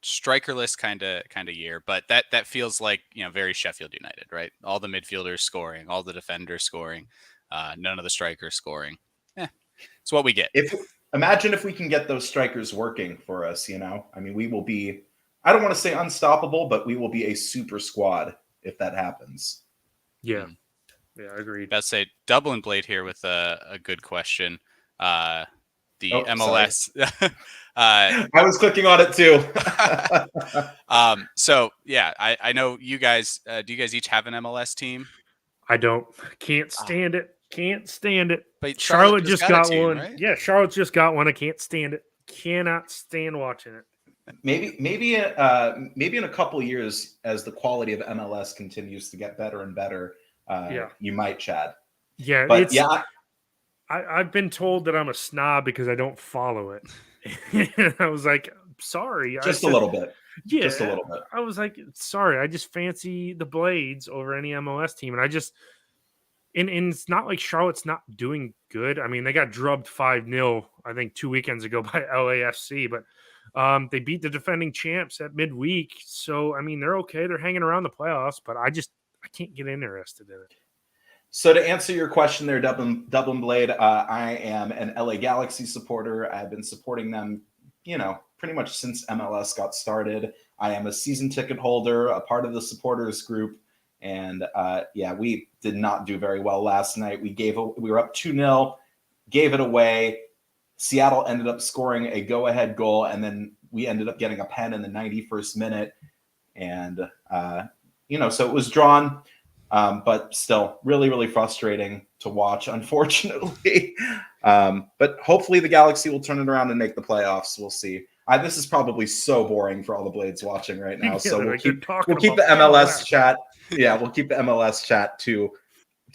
strikerless kind of year, but that feels like very Sheffield United, right? All the midfielders scoring, all the defenders scoring, none of the strikers scoring. It's what we get. Imagine if we can get those strikers working for us. I mean, we will be, I don't want to say unstoppable, but we will be a super squad if that happens. Yeah. Yeah, I agree. Let's say Dublin Blade here with a good question. The MLS. I was clicking on it too. So yeah, I know you guys. Do you guys each have an MLS team? I don't. Can't stand it. Can't stand it. But Charlotte just got team, one. right? Yeah, Charlotte just got one. I can't stand it. Cannot stand watching it. Maybe in a couple of years, as the quality of MLS continues to get better and better, you might, Chad. Yeah, but I've been told that I'm a snob because I don't follow it. I was like, sorry. A little bit. Yeah, just a little bit. I was like, sorry. I just fancy the Blades over any MLS team, and I just. And it's not like Charlotte's not doing good. I mean, they got drubbed 5-0, I think, 2 weekends ago by LAFC, but they beat the defending champs at midweek. So, I mean, they're okay. They're hanging around the playoffs, but I can't get interested in it. So to answer your question there, Dublin Blade, I am an LA Galaxy supporter. I've been supporting them, pretty much since MLS got started. I am a season ticket holder, a part of the supporters group. And we did not do very well last night. We were up 2-0, gave it away. Seattle ended up scoring a go-ahead goal, and then we ended up getting a pen in the 91st minute. And so it was drawn, but still really, really frustrating to watch, unfortunately. But hopefully the Galaxy will turn it around and make the playoffs. We'll see. This is probably so boring for all the Blades watching right now. So we'll keep the MLS chat. Yeah, we'll keep the MLS chat to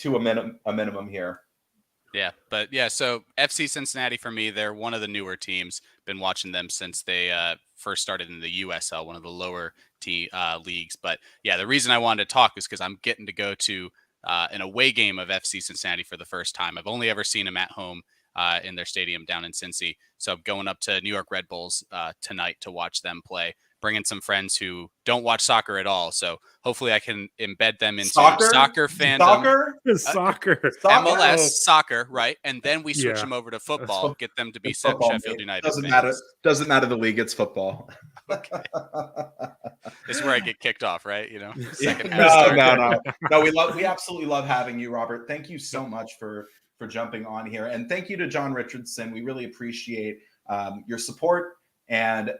a minimum here. Yeah, but yeah, so FC Cincinnati for me, they're one of the newer teams. Been watching them since they first started in the USL, one of the lower leagues. But yeah, the reason I wanted to talk is because I'm getting to go to an away game of FC Cincinnati for the first time. I've only ever seen them at home in their stadium down in Cincy. So I'm going up to New York Red Bulls tonight to watch them play. Bringing some friends who don't watch soccer at all. So hopefully I can embed them into soccer fandom. Soccer. MLS Oh. soccer, right? And then we switch Yeah. them over to football, get them to be Football, Sheffield mate. United Doesn't fans. matter. Doesn't matter the league. It's football. This is where I get kicked off, right? Second half No, start. no. We absolutely love having you, Robert. Thank you so much for jumping on here, and thank you to John Richardson. We really appreciate your support and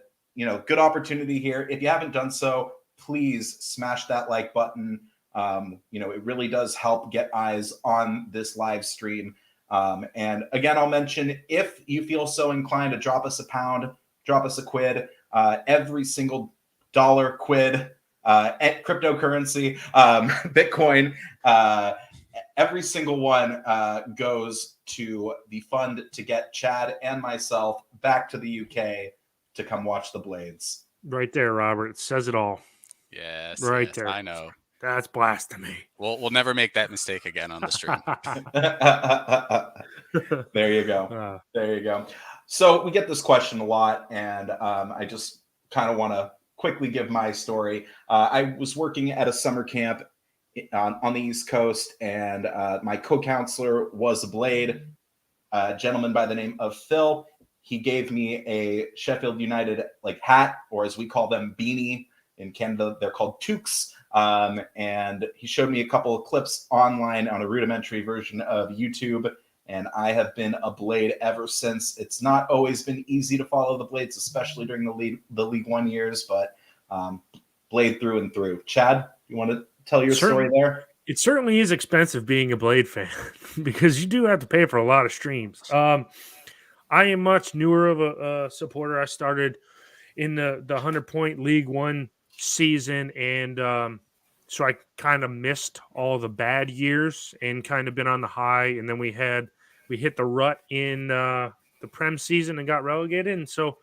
good opportunity here. If you haven't done so, please smash that like button. It really does help get eyes on this live stream. And again, I'll mention, if you feel so inclined to drop us a pound, drop us a quid, every single dollar, quid, at cryptocurrency, Bitcoin, every single one goes to the fund to get Chad and myself back to the UK to come watch the Blades. Right there, Robert. It says it all. Yes, right yes, there. I know. That's blasphemy. We'll never make that mistake again on the stream. There you go. There you go. So we get this question a lot, and I just kind of want to quickly give my story. I was working at a summer camp on the East Coast, and my co-counselor was a Blade, a gentleman by the name of Phil. He gave me a Sheffield United hat, or as we call them, beanie. In Canada, they're called toques. And he showed me a couple of clips online on a rudimentary version of YouTube. And I have been a Blade ever since. It's not always been easy to follow the Blades, especially during the League One years, but Blade through and through. Chad, you want to tell your story there? It certainly is expensive being a Blade fan because you do have to pay for a lot of streams. I am much newer of a supporter. I started in the 100-point League One season, and so I kind of missed all the bad years and kind of been on the high. And then we hit the rut in the Prem season and got relegated. And so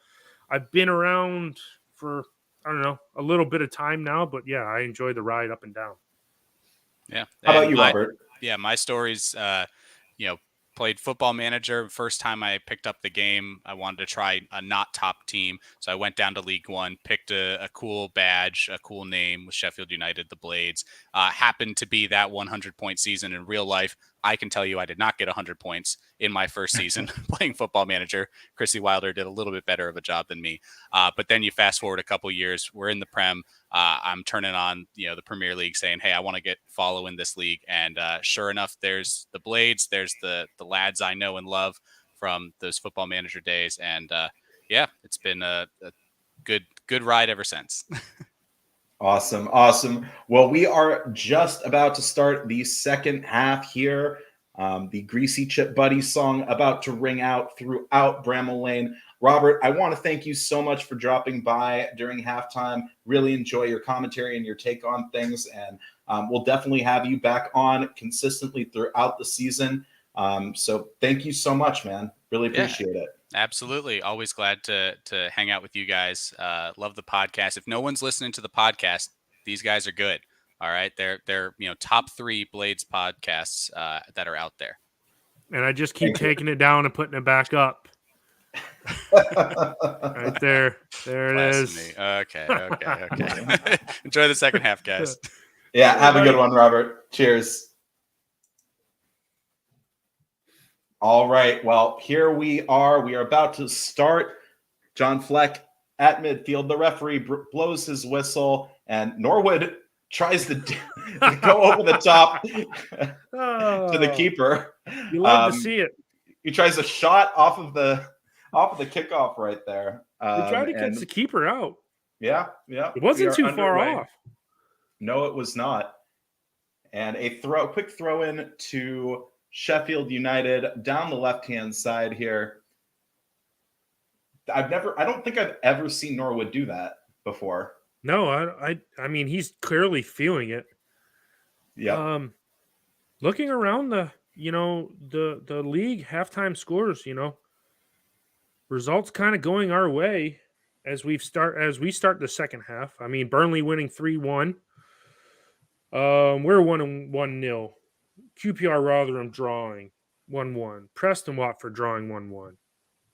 I've been around for, I don't know, a little bit of time now, but yeah, I enjoy the ride up and down. Yeah. How about you, Robert? Yeah, my story's, played Football Manager. First time I picked up the game, I wanted to try a not top team. So I went down to League One, picked a cool badge, a cool name with Sheffield United, the Blades. Happened to be that 100-point season in real life. I can tell you I did not get 100 points in my first season playing Football Manager. Chrissy Wilder did a little bit better of a job than me. But then you fast forward a couple years, we're in the Prem. I'm turning on, the Premier League saying, hey, I want to get following this league. And sure enough, there's the Blades. There's the lads I know and love from those Football Manager days. And it's been a good ride ever since. Awesome. Well, we are just about to start the second half here. The Greasy Chip Buddy song about to ring out throughout Bramall Lane. Robert, I want to thank you so much for dropping by during halftime. Really enjoy your commentary and your take on things. And we'll definitely have you back on consistently throughout the season. So thank you so much, man. Really appreciate it. Absolutely. Always glad to hang out with you guys. Love the podcast. If no one's listening to the podcast, these guys are good. All right. They're top 3 Blades podcasts that are out there. And I just keep taking it down and putting it back up. Right there. There it is. Okay. Enjoy the second half, guys. Yeah, have a good one, Robert. Cheers. All right. Well, here we are. We are about to start. John Fleck at midfield. The referee blows his whistle, and Norwood tries to go over the top to the keeper. You love to see it. He tries a shot off of the kickoff right there. He tried to catch the keeper out. Yeah. It wasn't too far off. No, it was not. And a quick throw in to Sheffield United down the left-hand side here. I don't think I've ever seen Norwood do that before. No, I mean, he's clearly feeling it. Yeah. Looking around the the league halftime scores, results kind of going our way as we start the second half. I mean, Burnley winning 3-1. We're 1-1-0. QPR Rotherham drawing 1-1. Preston Watford drawing 1-1.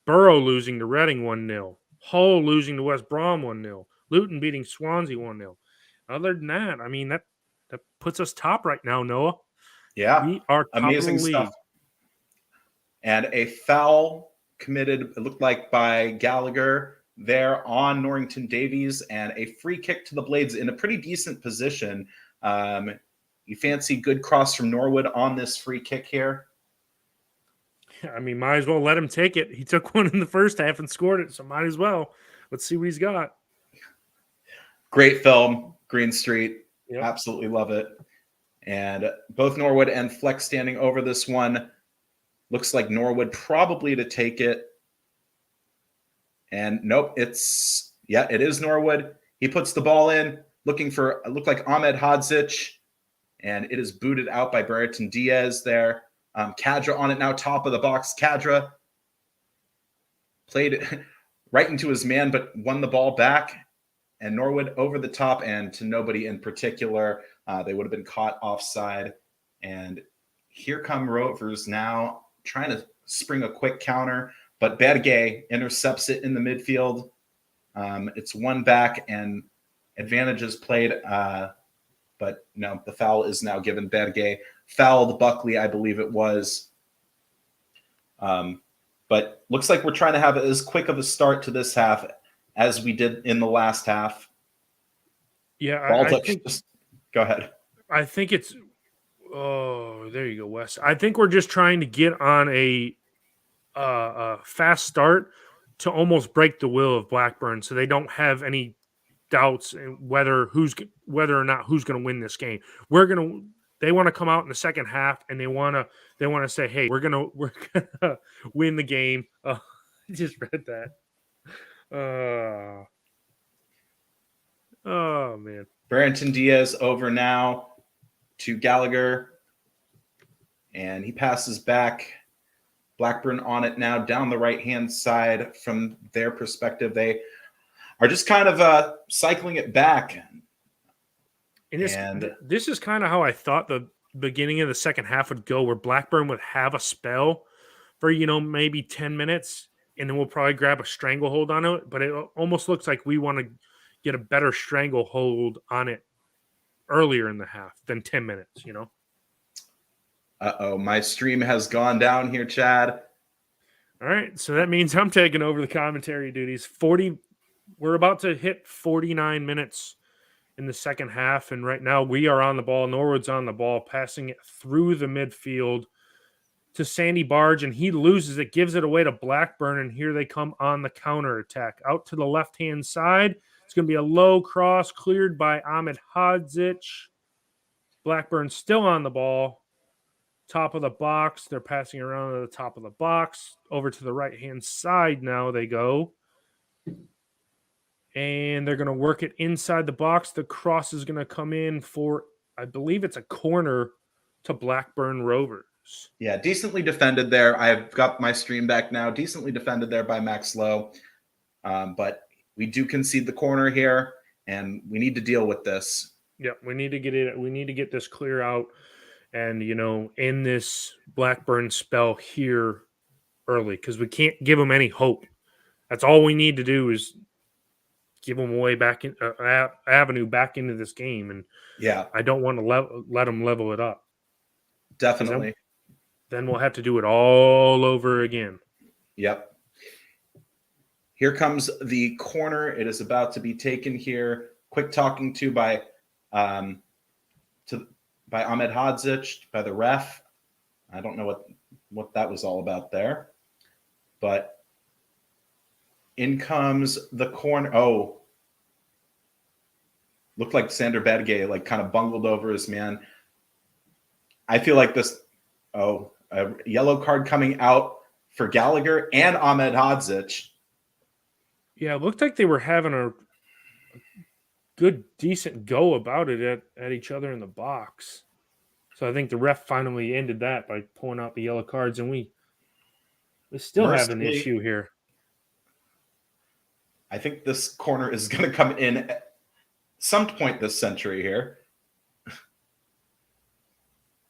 Borough losing to Reading 1-0. Hull losing to West Brom 1-0. Luton beating Swansea 1-0. Other than that, I mean, that puts us top right now, Noah. Yeah. We are top Amazing of the league. stuff. And a foul committed, it looked like, by Gallagher there on Norrington Davies, and a free kick to the Blades in a pretty decent position. You fancy good cross from Norwood on this free kick here? I mean, might as well let him take it. He took one in the first half and scored it, so might as well. Let's see what he's got. Great film, Green Street. Yep. Absolutely love it. And both Norwood and Fleck standing over this one. Looks like Norwood probably to take it. And nope, it is Norwood. He puts the ball in, looked like Ahmed Hadzic, and it is booted out by Brereton Diaz there. Kadra on it now, top of the box. Kadra played it right into his man, but won the ball back. And Norwood over the top and to nobody in particular. They would have been caught offside. And here come Rovers now trying to spring a quick counter, but Berge intercepts it in the midfield. It's one back and advantages played, but no, the foul is now given. Berge fouled Buckley, I believe it was. But looks like we're trying to have as quick of a start to this half as we did in the last half. Yeah, I think. Just go ahead. I think it's. Oh, there you go, Wes. I think we're just trying to get on a fast start to almost break the will of Blackburn, so they don't have any doubts in whether or not who's going to win this game. They want to come out in the second half and they want to say, hey, we're gonna win the game. I just read that. Oh man. Brereton Diaz over now to Gallagher, and he passes back. Blackburn on it now down the right-hand side. From their perspective, they are just kind of cycling it back. And this is kind of how I thought the beginning of the second half would go, where Blackburn would have a spell for, maybe 10 minutes, and then we'll probably grab a stranglehold on it. But it almost looks like we want to get a better stranglehold on it earlier in the half than 10 minutes, Uh-oh, my stream has gone down here, Chad. All right, so that means I'm taking over the commentary duties. We're about to hit 49 minutes in the second half, and right now we are on the ball. Norwood's on the ball, passing it through the midfield to Sandy Barge, and he loses it, gives it away to Blackburn, and here they come on the counter attack. Out to the left-hand side. It's going to be a low cross cleared by Ahmed Hadzic. Blackburn still on the ball. Top of the box. They're passing around to the top of the box. Over to the right-hand side now they go. And they're going to work it inside the box. The cross is going to come in for, I believe it's a corner to Blackburn Rovers. Yeah, decently defended there. I've got my stream back now. Decently defended there by Max Lowe. But we do concede the corner here, and we need to deal with this. Yeah, we need to get it. We need to get this clear out, and in this Blackburn spell here early, because we can't give them any hope. That's all we need to do is give them away back in avenue back into this game, and yeah, I don't want to let them level it up. Definitely. Then we'll have to do it all over again. Yep. Here comes the corner. It is about to be taken here. Quick talking to by Ahmed Hadzic, by the ref. I don't know what that was all about there. But in comes the corner. Oh. Looked like Sander Berge kind of bungled over his man. I feel like this. Oh, a yellow card coming out for Gallagher and Ahmed Hadzic. Yeah, it looked like they were having a good, decent go about it at each other in the box. So I think the ref finally ended that by pulling out the yellow cards, and we still have an Mercifully, issue here. I think this corner is going to come in at some point this century here.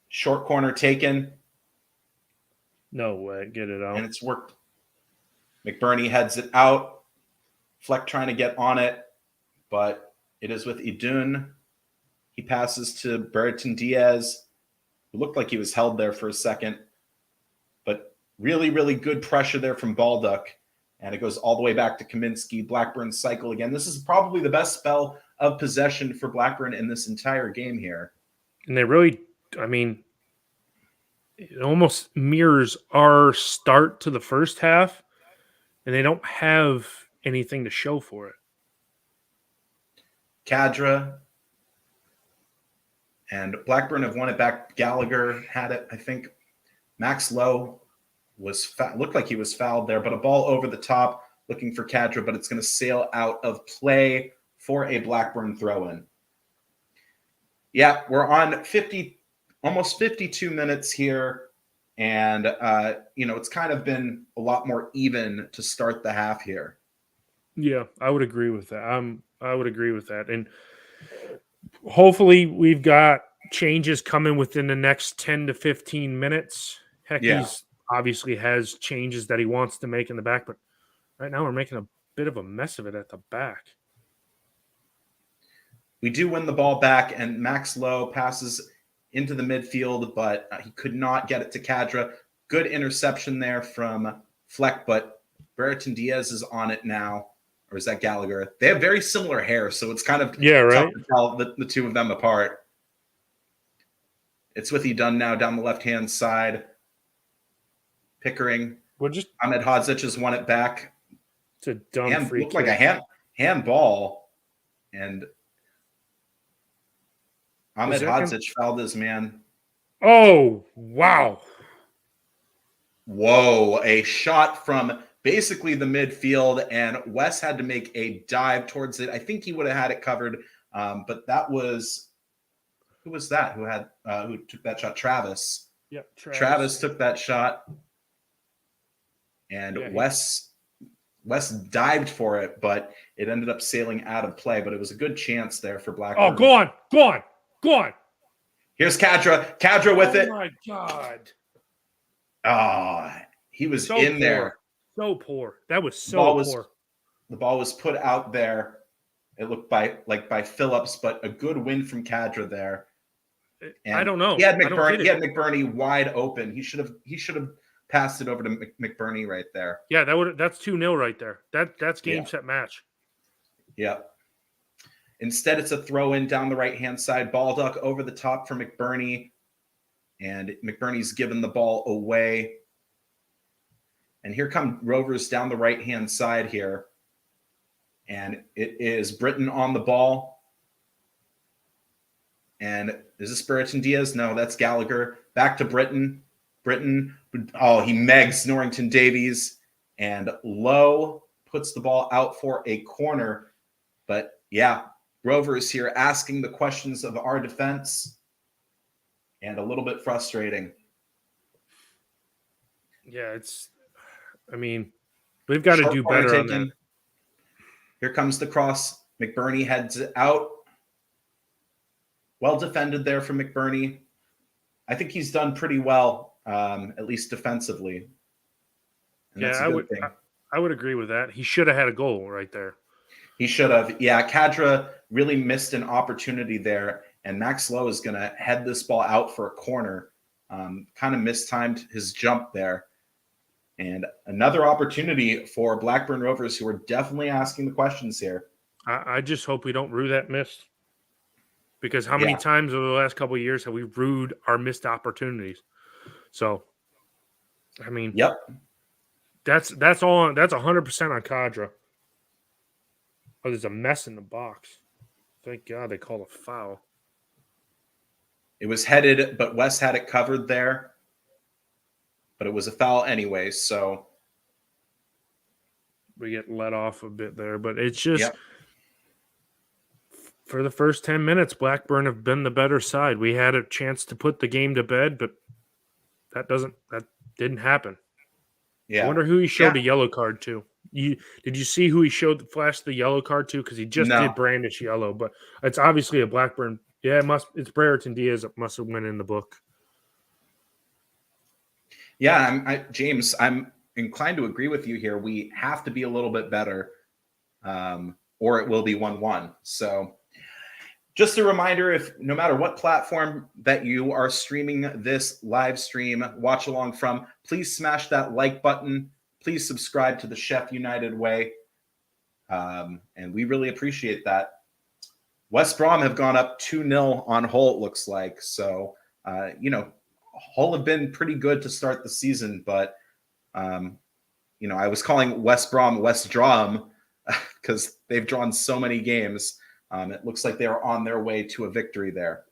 Short corner taken. No way, get it out. And it's worked. McBurney heads it out. Fleck trying to get on it, but it is with Idun. He passes to Brereton Diaz, who looked like he was held there for a second. But really, really good pressure there from Baldock. And it goes all the way back to Kaminsky. Blackburn cycle again. This is probably the best spell of possession for Blackburn in this entire game here. And they really, I mean, it almost mirrors our start to the first half, and they don't have anything to show for it. Cadra and Blackburn have won it back. Gallagher had it, I think. Max Lowe looked like he was fouled there, but a ball over the top looking for Cadra, but it's going to sail out of play for a Blackburn throw-in. Yeah, we're on almost 52 minutes here, and it's kind of been a lot more even to start the half here. Yeah, I would agree with that. I would agree with that, and hopefully we've got changes coming within the next 10 to 15 minutes. Heck, he's obviously has changes that he wants to make in the back, but right now we're making a bit of a mess of it at the back. We do win the ball back, and Max Lowe passes into the midfield, but he could not get it to Cadra. Good interception there from Fleck, but Brereton Diaz is on it now. Or is that Gallagher? They have very similar hair, so it's kind of tough to tell the two of them apart. It's with Idun now down the left-hand side. Pickering. Ahmed Hodzic has won it back. It's a dumb free kick. Looked like a handball. And Ahmed Hodzic fouled his man. Oh, wow. Whoa, a shot from basically the midfield, and Wes had to make a dive towards it. I think he would have had it covered, but that was – who was that who took that shot? Travis. Yep, Travis took that shot, and Wes dived for it, but it ended up sailing out of play. But it was a good chance there for Blackburn. Oh, go on. Here's Cadra with it. Oh, my God. Oh, he was so in poor. there. So poor. That was so poor. The ball was put out there. It looked by Phillips, but a good win from Cadra there. And I don't know. He had McBurney wide open. He should have passed it over to McBurney right there. Yeah, that's 2-0 right there. That's game set match. Yeah. Instead, it's a throw in down the right-hand side. Baldock over the top for McBurney. And McBurney's given the ball away. And here come Rovers down the right-hand side here. And it is Britton on the ball. And is this Brereton Diaz? No, that's Gallagher. Back to Britton. He megs Norrington Davies. And Lowe puts the ball out for a corner. But, yeah, Rovers here asking the questions of our defense. And a little bit frustrating. Yeah, we've got to do better on that. Here comes the cross. McBurney heads it out. Well defended there from McBurney. I think he's done pretty well, at least defensively. And I would agree with that. He should have had a goal right there. He should have. Yeah, Cadra really missed an opportunity there, and Max Lowe is going to head this ball out for a corner. Kind of mistimed his jump there. And another opportunity for Blackburn Rovers, who are definitely asking the questions here. I just hope we don't rue that miss. Because how many times over the last couple of years have we rued our missed opportunities? So, yep, that's all. That's 100% on Cadra. Oh, there's a mess in the box. Thank God they called a foul. It was headed, but Wes had it covered there. But it was a foul anyway, so we get let off a bit there. But it's just for the first 10 minutes, Blackburn have been the better side. We had a chance to put the game to bed, but that didn't happen. Yeah. I wonder who he showed a yellow card to. Did you see who he flashed the yellow card to? Because he just did brandish yellow, but it's obviously a Blackburn. Yeah, it's Brereton Diaz that must have went in the book. Yeah, James, I'm inclined to agree with you here. We have to be a little bit better, or it will be 1-1. So just a reminder, if no matter what platform that you are streaming this live stream watch along from, please smash that like button. Please subscribe to the Sheff United Way. And we really appreciate that. West Brom have gone up 2-0 on Hull, it looks like. So, Hull have been pretty good to start the season, but, I was calling West Brom West Drum because they've drawn so many games. It looks like they are on their way to a victory there.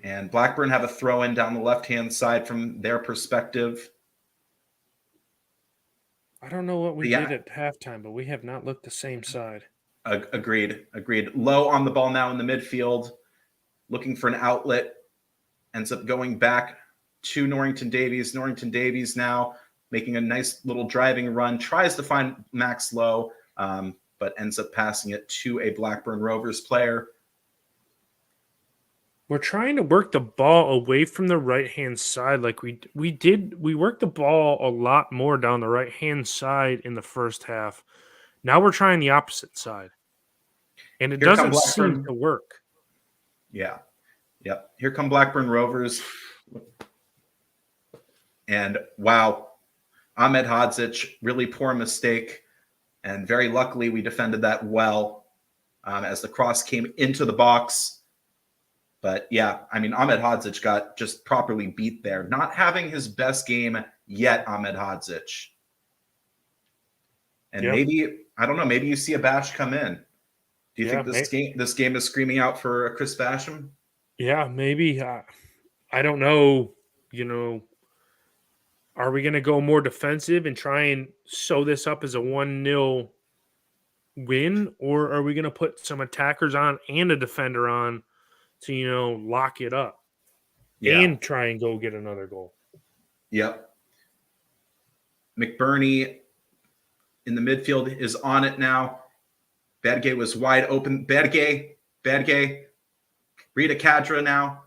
And Blackburn have a throw in down the left-hand side from their perspective. I don't know what we did at halftime, but we have not looked the same side. Agreed. Low on the ball now in the midfield, looking for an outlet. Ends up going back to Norrington Davies. Norrington Davies now making a nice little driving run, tries to find Max Lowe, but ends up passing it to a Blackburn Rovers player. We're trying to work the ball away from the right-hand side like we did. We worked the ball a lot more down the right-hand side in the first half. Now we're trying the opposite side. And it doesn't seem to work. Yeah. Yep. Here come Blackburn Rovers. And wow, Ahmed Hodzic, really poor mistake. And very luckily we defended that well as the cross came into the box. But yeah, Ahmed Hodzic got just properly beat there. Not having his best game yet, Ahmed Hodzic. And maybe, I don't know, maybe you see a Bash come in. Do you think this game is screaming out for a Chris Basham? Yeah, maybe. I don't know. Are we going to go more defensive and try and sew this up as a 1-0 win? Or are we going to put some attackers on and a defender on to, lock it up and try and go get another goal? Yep. McBurney in the midfield is on it now. Badgay was wide open. Badgay, Rita Cadra now,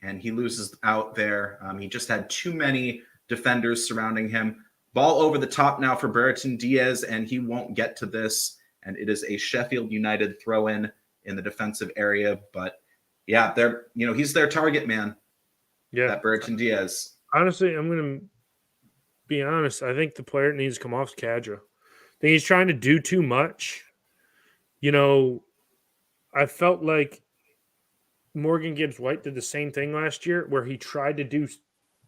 and he loses out there. He just had too many defenders surrounding him. Ball over the top now for Brereton Diaz, and he won't get to this. And it is a Sheffield United throw-in the defensive area. But yeah, he's their target man. Yeah, that Brereton Diaz. Honestly, I'm going to be honest. I think the player that needs to come off is Cadra. I think he's trying to do too much. I felt like Morgan Gibbs-White did the same thing last year where he tried to do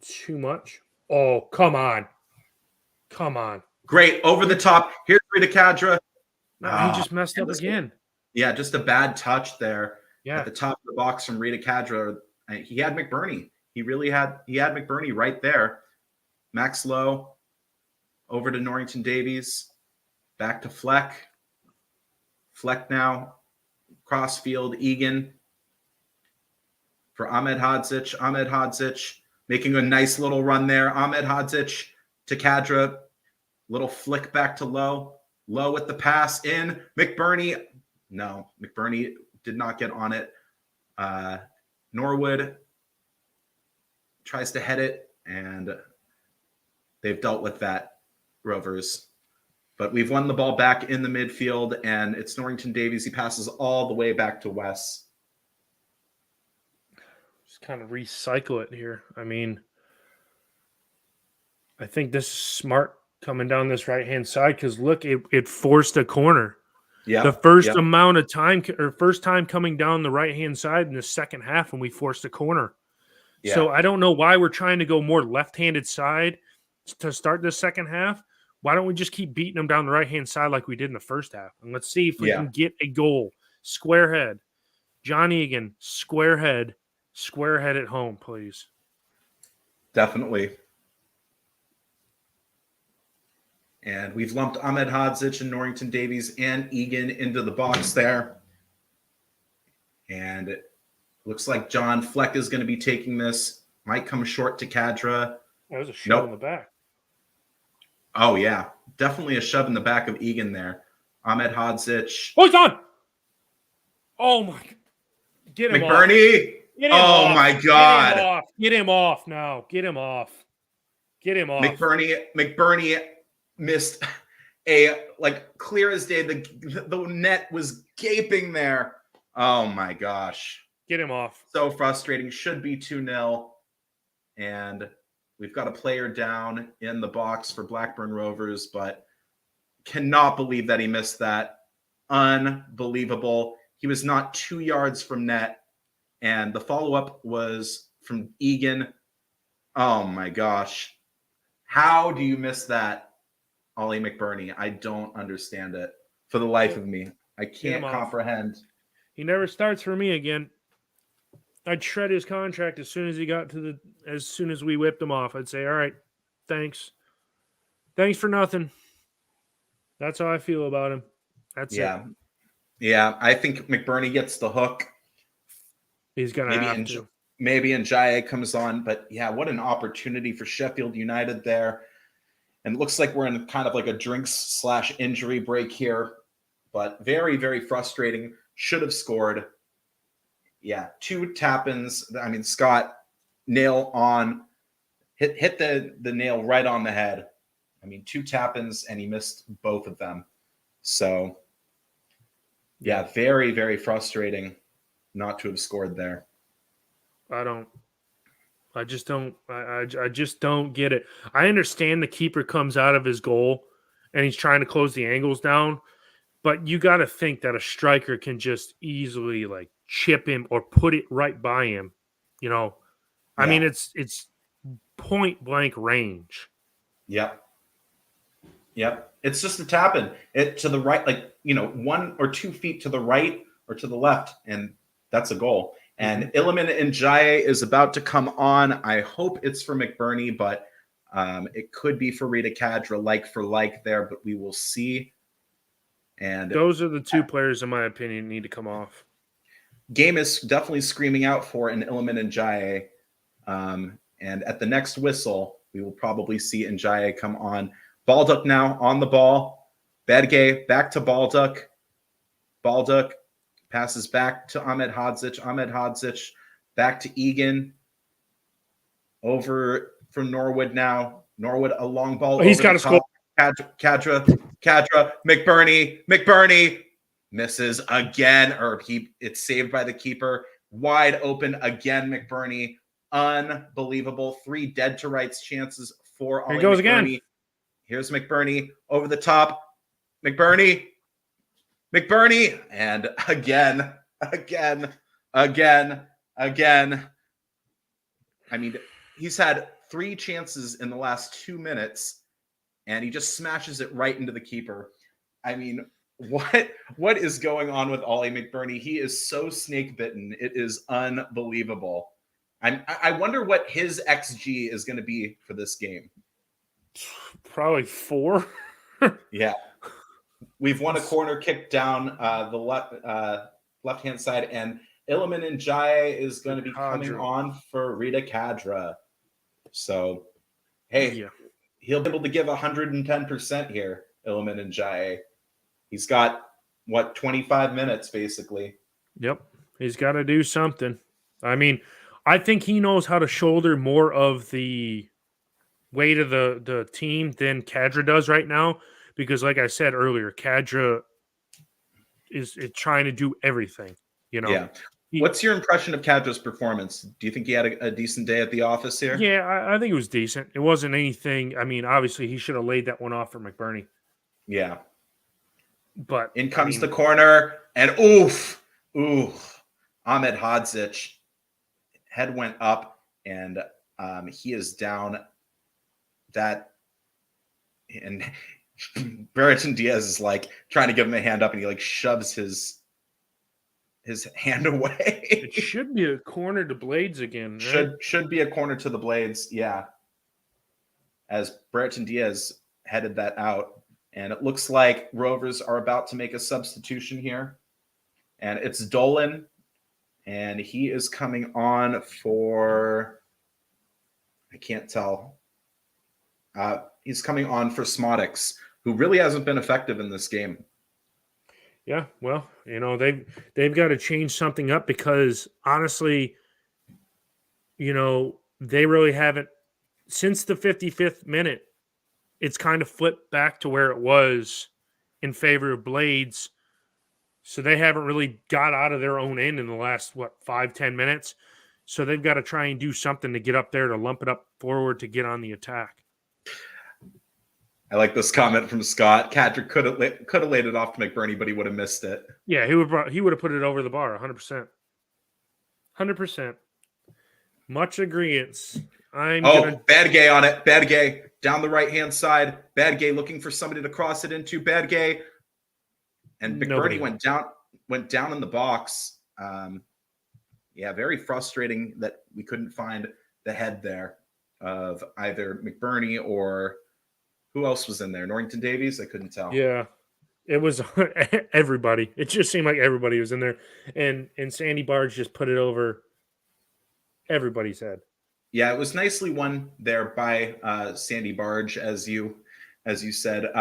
too much. Oh, come on. Great. Over the top. Here's Rita Cadra. No, he just messed up again. Yeah, just a bad touch there at the top of the box from Rita Cadra. He had McBurney. He had McBurney right there. Max Lowe over to Norrington Davies. Back to Fleck. Fleck now. Crossfield, Egan. For Ahmed Hodzic. Ahmed Hodzic making a nice little run there. Ahmed Hodzic to Cadra. Little flick back to Lowe. Lowe with the pass in. McBurney. No, McBurney did not get on it. Norwood tries to head it, and they've dealt with that, Rovers. But we've won the ball back in the midfield, and it's Norrington Davies. He passes all the way back to Wes. Just kind of recycle it here. I think this is smart coming down this right-hand side because, look, it forced a corner. Yeah. The first amount of time or first time coming down the right-hand side in the second half when we forced a corner. Yeah. So I don't know why we're trying to go more left-handed side to start the second half. Why don't we just keep beating them down the right-hand side like we did in the first half? And let's see if we can get a goal. Square head. John Egan, square head at home, please. Definitely. And we've lumped Ahmed Hodzic and Norrington Davies and Egan into the box there. And it looks like John Fleck is going to be taking this. Might come short to Kadra. That was a shove in the back. Oh, yeah. Definitely a shove in the back of Egan there. Ahmed Hodzic. Oh, he's on. Oh, my. Get him McBurney. off. My God. Get him off now. Get him off. McBurney missed a, like, clear as day. The net was gaping there. Oh, my gosh. Get him off. So frustrating. Should be 2-0. And we've got a player down in the box for Blackburn Rovers, but cannot believe that he missed that. Unbelievable. He was not 2 yards from net. And the follow-up was from Egan. Oh, my gosh. How do you miss that, Ollie McBurney? I don't understand it for the life of me. I can't comprehend. He never starts for me again. I'd shred his contract as soon as as soon as we whipped him off. I'd say, all right, thanks. Thanks for nothing. That's how I feel about him. That's it. Yeah, I think McBurney gets the hook. He's going to have to. Maybe Njaye comes on, but yeah, what an opportunity for Sheffield United there. And it looks like we're in kind of like a drinks/injury break here, but very, very frustrating. Should have scored. Yeah, 2 tap-ins. I mean, Scott, nail on. Hit the nail right on the head. I mean, 2 tap-ins, and he missed both of them. So, yeah, very, very frustrating not to have scored there. I just don't get it. I understand the keeper comes out of his goal and he's trying to close the angles down, but you got to think that a striker can just easily like chip him or put it right by him. You know, I mean, it's point blank range. Yep. It's just a tap in it to the right, like, 1 or 2 feet to the right or to the left, and that's a goal. And Iliman Njaye is about to come on. I hope it's for McBurney, but it could be for Rita Kadra, like for like there, but we will see. And those are the 2 players, in my opinion, need to come off. Game is definitely screaming out for an Iliman Njaye. And at the next whistle, we will probably see Njaye come on. Baldock now on the ball. Bedgay back to Baldock. Baldock passes back to Ahmed Hodzic. Ahmed Hodzic back to Egan. Over from Norwood now. Norwood, a long ball. He's got to score. Kadra, McBurney misses again, or it's saved by the keeper. Wide open again, McBurney. Unbelievable. 3 dead to rights chances for Ollie. Here he goes McBurney. again. Here's McBurney over the top. McBurney, and again. I mean, he's had 3 chances in the last 2 minutes, and he just smashes it right into the keeper. I mean, what is going on with Ollie McBurney? He is so snake bitten. It is unbelievable. I wonder what his XG is going to be for this game. Probably 4. Yeah. We've won a corner kick down the left-hand side, and Iliman Njaye is going to be coming on for Rita Kadra. So, hey, he'll be able to give 110% here, Iliman Njaye. He's got, 25 minutes, basically. Yep. He's got to do something. I mean, I think he knows how to shoulder more of the weight of the team than Kadra does right now. Because, like I said earlier, Kadra is trying to do everything. Yeah. What's your impression of Kadra's performance? Do you think he had a decent day at the office here? Yeah, I think it was decent. It wasn't anything. I mean, obviously, he should have laid that one off for McBurney. Yeah. But in comes the corner, and oof. Ahmed Hodzic, head went up, and he is down. That, and Brereton Diaz is like trying to give him a hand up, and he like shoves his hand away. It should be a corner to Blades again. Right? Should be a corner to the Blades, yeah. As Brereton Diaz headed that out. And it looks like Rovers are about to make a substitution here. And it's Dolan. And he is coming on for, I can't tell. He's coming on for Smodix, who really hasn't been effective in this game. Yeah, well, they've got to change something up because honestly, they really haven't since the 55th minute. It's kind of flipped back to where it was in favor of Blades. So they haven't really got out of their own end in the last 5-10 minutes. So they've got to try and do something to get up there to lump it up forward to get on the attack. I like this comment from Scott. Kadrick could have laid it off to McBurney, but he would have missed it. Yeah, he would have put it over the bar, 100%. 100%. Much agreeance. Bad gay on it. Bad gay down the right-hand side. Bad gay looking for somebody to cross it into. Bad gay. And McBurney went down in the box. Very frustrating that we couldn't find the head there of either McBurney or who else was in there? Norrington Davies? I couldn't tell. Yeah, it was everybody. It just seemed like everybody was in there. And Sandy Barge just put it over everybody's head. Yeah, it was nicely won there by Sandy Barge, as you said.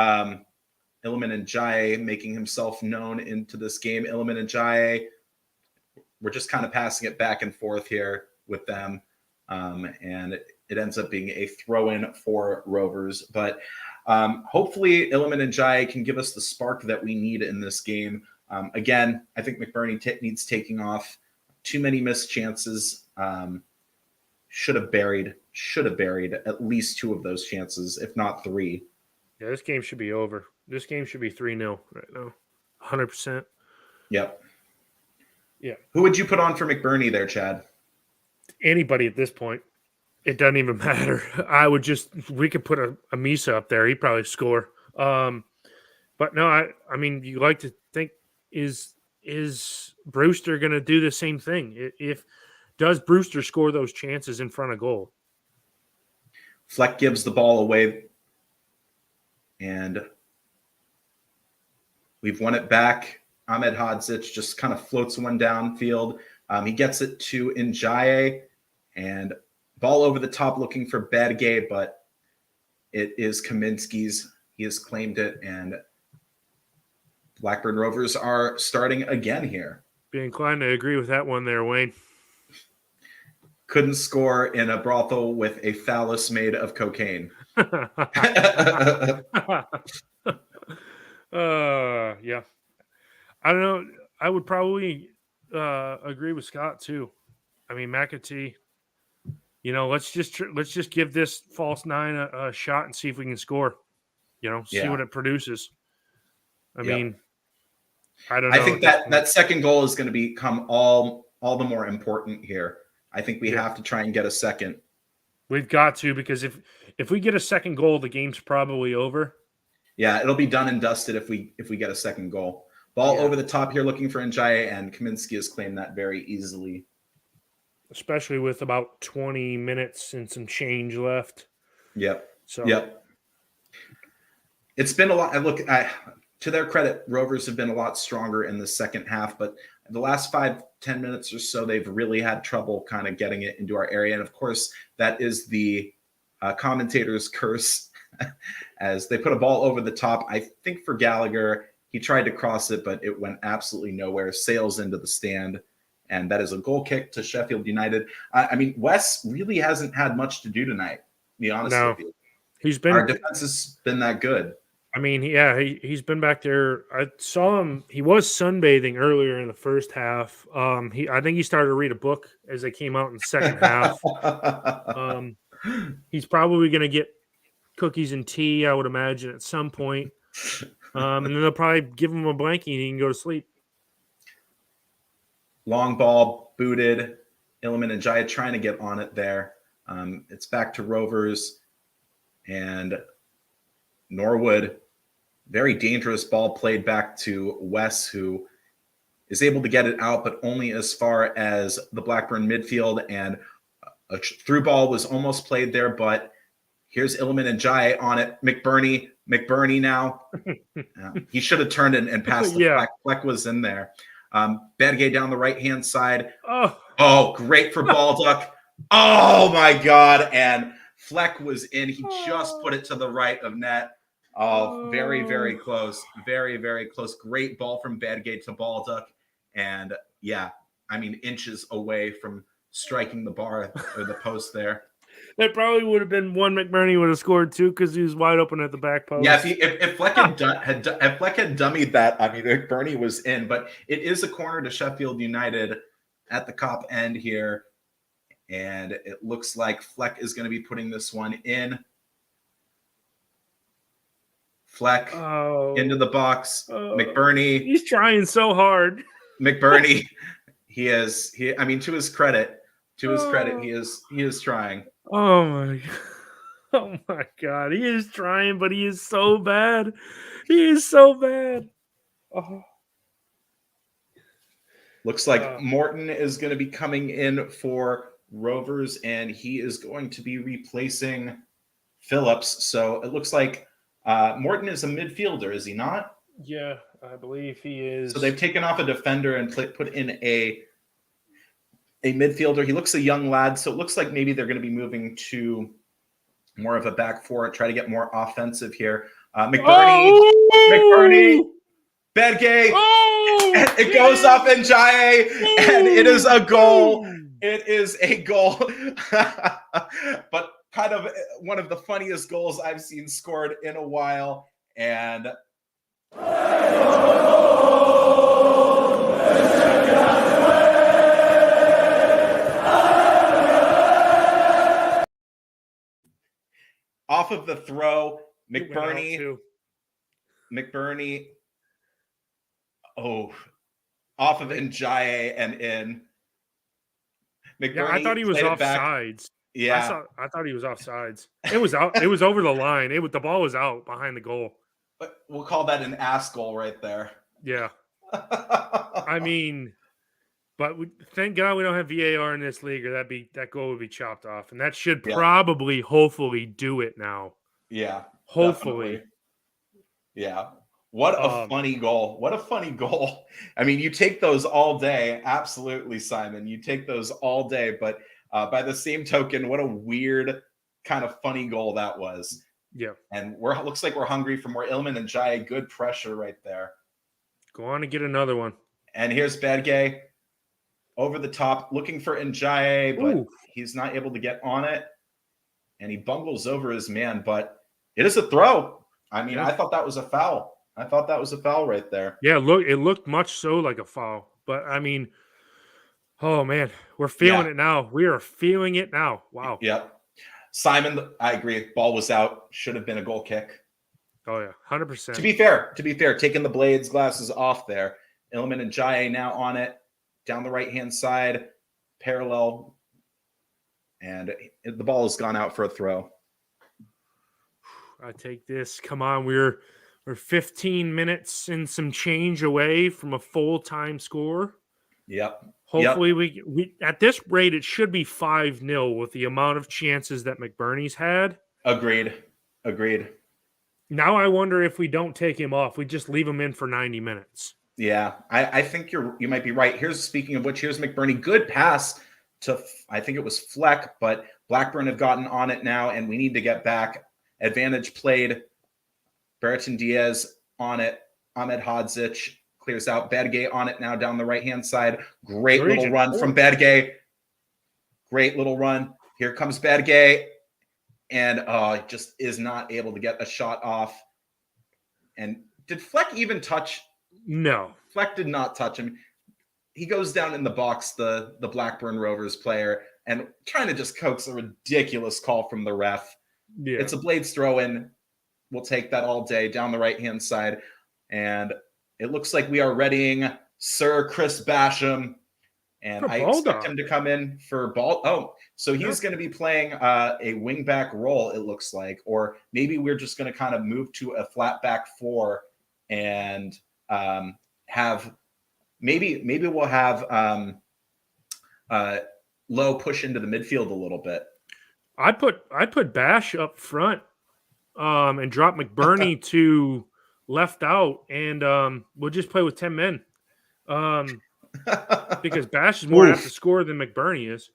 Illiman Ndiaye making himself known into this game. Illiman Ndiaye, we're just kind of passing it back and forth here with them. And it ends up being a throw-in for Rovers. But hopefully Illiman Ndiaye can give us the spark that we need in this game. Again, I think McBurney needs taking off. Too many missed chances. Should have buried at least 2 of those chances, if not 3. Yeah, this game should be over. This game should be 3-0 right now. 100%. Yep. Yeah. Who would you put on for McBurney there, Chad? Anybody at this point. It doesn't even matter. We could put a Misa up there. He'd probably score. But no, I mean, you like to think, is Brewster going to do the same thing? Does Brewster score those chances in front of goal? Fleck gives the ball away, and we've won it back. Ahmed Hadzic just kind of floats one downfield. He gets it to Ndiaye, and ball over the top looking for Badgay, but it is Kaminsky's. He has claimed it, and Blackburn Rovers are starting again here. Be inclined to agree with that one there, Wayne. Couldn't score in a brothel with a phallus made of cocaine. Yeah. I don't know. I would probably agree with Scott too. I mean, McAtee. Let's just give this false 9 a shot and see if we can score. See what it produces. I mean, I don't know. I think that second goal is going to become all the more important here. I think we have to try and get a second. We've got to, because if we get a second goal, the game's probably over. Yeah, it'll be done and dusted if we get a second goal. Ball over the top here looking for Ndiaye, and Kaminsky has claimed that very easily. Especially with about 20 minutes and some change left. Yep. It's been a lot. To their credit, Rovers have been a lot stronger in the second half, but the last 5-10 minutes or so, they've really had trouble kind of getting it into our area. And of course, that is the commentator's curse as they put a ball over the top. I think for Gallagher, he tried to cross it, but it went absolutely nowhere, sails into the stand. And that is a goal kick to Sheffield United. I mean, Wes really hasn't had much to do tonight, to be honest with you. Our defense has been that good. I mean, he's been back there. I saw him. He was sunbathing earlier in the first half. I think he started to read a book as they came out in the second half. He's probably going to get cookies and tea, I would imagine, at some point. And then they'll probably give him a blankie and he can go to sleep. Long ball, booted. Illiman Ndiaye trying to get on it there. It's back to Rovers. And Norwood, very dangerous ball played back to Wes, who is able to get it out, but only as far as the Blackburn midfield. And a through ball was almost played there, but Here's Illiman and Jai on it. McBurney now. He should have turned and passed the Fleck. Fleck was in there. Badgay down the right-hand side. Oh, great for Baldock. Oh, my God. And Fleck was in. He just put it to the right of net. Oh, very, very close. Very, very close. Great ball from Badgay to Baldock. And, yeah, I mean, inches away from striking the bar or the post there. That probably would have been one McBurney would have scored too because he was wide open at the back post. Yeah, if Fleck had dummied that, I mean, McBurney was in. But it is a corner to Sheffield United at the Cop end here. And it looks like Fleck is going to be putting this one in. Fleck into the box. McBurney. He's trying so hard. McBurney, I mean, to his credit, he is trying. Oh my God. He is trying, but he is so bad. He is so bad. Oh. Looks like Morton is going to be coming in for Rovers, and he is going to be replacing Phillips. So it looks like Morton is a midfielder, is he not? Yeah, I believe he is. So they've taken off a defender and put in a midfielder. He looks a young lad, so it looks like maybe they're going to be moving to more of a back four, try to get more offensive here. McBurney, Badgay, it goes off in Jai, and it is a goal. It is a goal. But kind of one of the funniest goals I've seen scored in a while. And off of the throw, McBurney, off of Njaye and in. McBurney, yeah, I thought he was offsides. Yeah, I thought he was offsides. It was out. It was over the line. The ball was out behind the goal. We'll call that an ass goal right there. Yeah, I mean, but thank God we don't have VAR in this league, or that goal would be chopped off, and that should probably, hopefully, do it now. Yeah, hopefully. Definitely. Yeah. What a funny goal. What a funny goal. I mean, you take those all day. Absolutely, Simon. You take those all day. But by the same token, what a weird kind of funny goal that was. Yeah. And looks like we're hungry for more. Illiman and Jai. Good pressure right there. Go on and get another one. And here's Badgay over the top, looking for Njaye, but he's not able to get on it. And he bungles over his man, but it is a throw. I mean, I thought that was a foul. Right there. Yeah, it looked much so like a foul. But, I mean, oh, man, we're feeling it now. We are feeling it now. Wow. Yep. Simon, I agree. Ball was out. Should have been a goal kick. Oh, yeah, 100%. To be fair, taking the blades glasses off there. Illiman and Njaye now on it. Down the right-hand side. Parallel. And the ball has gone out for a throw. I take this. Come on, we're 15 minutes and some change away from a full-time score. Yep. Hopefully we at this rate it should be 5-0 with the amount of chances that McBurney's had. Agreed. Now I wonder if we don't take him off, we just leave him in for 90 minutes. Yeah, I think you might be right. Speaking of which, here's McBurney. Good pass to, I think it was Fleck, but Blackburn have gotten on it now, and we need to get back. Advantage played. Brereton Diaz on it. Ahmed Hodzic clears out. Badgay on it now down the right-hand side. Great little run from Badgay. Great little run. Here comes Badgay. And just is not able to get a shot off. And did Fleck even touch? No. Fleck did not touch him. He goes down in the box, the Blackburn Rovers player, and trying to just coax a ridiculous call from the ref. Yeah. It's a blades throw in. We'll take that all day down the right-hand side. And it looks like we are readying Sir Chris Basham. And I expect him to come in for ball. Oh, so he's going to be playing a wing-back role, it looks like. Or maybe we're just going to kind of move to a flat back four and have maybe we'll have Lowe push into the midfield a little bit. I put Bash up front, and drop McBurney to left out, and we'll just play with 10 men. Because Bash is more apt to score than McBurney is.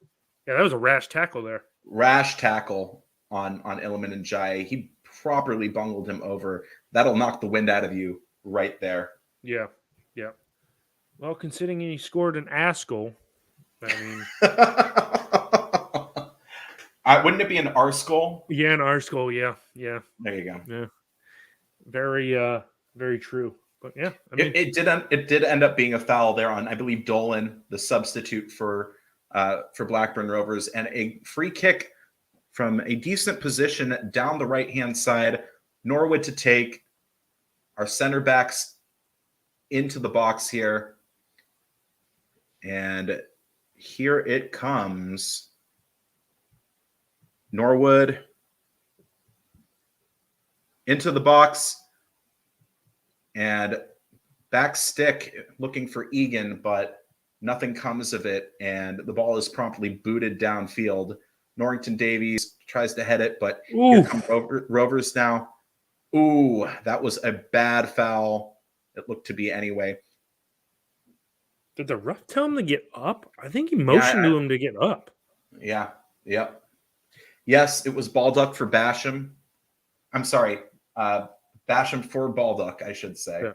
Yeah, that was a rash tackle there. Rash tackle on Illiman and Jai. He properly bungled him over. That'll knock the wind out of you right there. Yeah. Well, considering he scored an ass goal, I mean, wouldn't it be an arse goal? yeah, an arse goal. Yeah. There you go. Yeah, very true. But yeah, I mean, it did end up being a foul there on, I believe, Dolan, the substitute for Blackburn Rovers, and a free kick from a decent position down the right-hand side. Norwood to take. Our center backs into the box here. And here it comes. Norwood into the box. And back stick looking for Egan, but nothing comes of it. And the ball is promptly booted downfield. Norrington Davies tries to head it, but here come Rovers now. Ooh, that was a bad foul. It looked to be anyway. Did the ref tell him to get up? I think he motioned to him to get up. Yeah. Yep. Yes, it was Baldock for Basham. I'm sorry. Basham for Baldock, I should say. Yeah.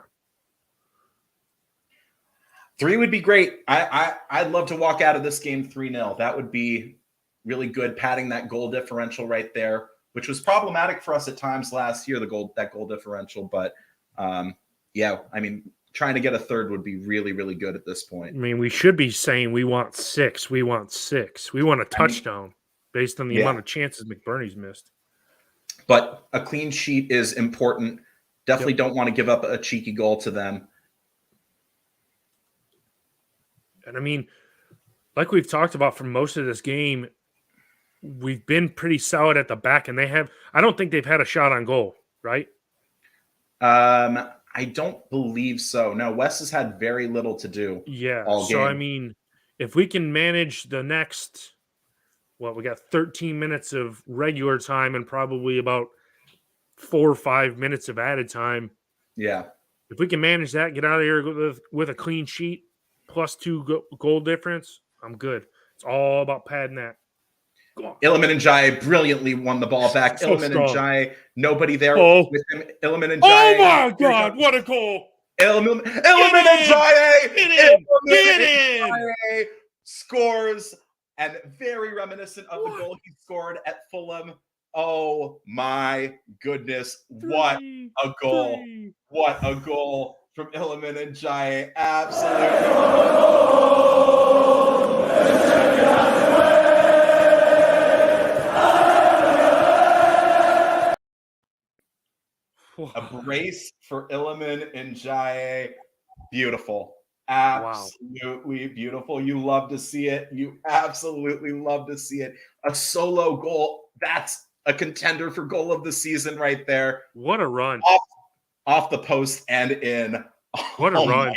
3 would be great. I'd love to walk out of this game 3-0. That would be really good, padding that goal differential right there, which was problematic for us at times last year, that goal differential. But yeah, I mean, trying to get a third would be really, really good at this point. I mean, we should be saying we want 6. We want 6. We want a touchdown based on the amount of chances McBurney's missed. But a clean sheet is important. Definitely don't want to give up a cheeky goal to them. And I mean, like we've talked about for most of this game, we've been pretty solid at the back, and I don't think they've had a shot on goal, right? I don't believe so. No, Wes has had very little to do. Yeah. All so, game. I mean, if we can manage the next, we got 13 minutes of regular time and probably about 4 or 5 minutes of added time. Yeah. If we can manage that, get out of here with a clean sheet, plus 2 goal difference, I'm good. It's all about padding that. Illiman and Jai brilliantly won the ball back. So Illiman strong. and Jai, nobody there with him. Illiman and Oh Jai. my God, what a goal! Illiman and Jai. Get in! Scores, and very reminiscent of the goal he scored at Fulham. Oh my goodness. What a goal. What a goal from Illiman and Jai. Absolutely. A brace for Illiman and Jai. Beautiful. Absolutely beautiful. You love to see it. You absolutely love to see it. A solo goal. That's a contender for goal of the season right there. What a run. Off the post and in. What a run.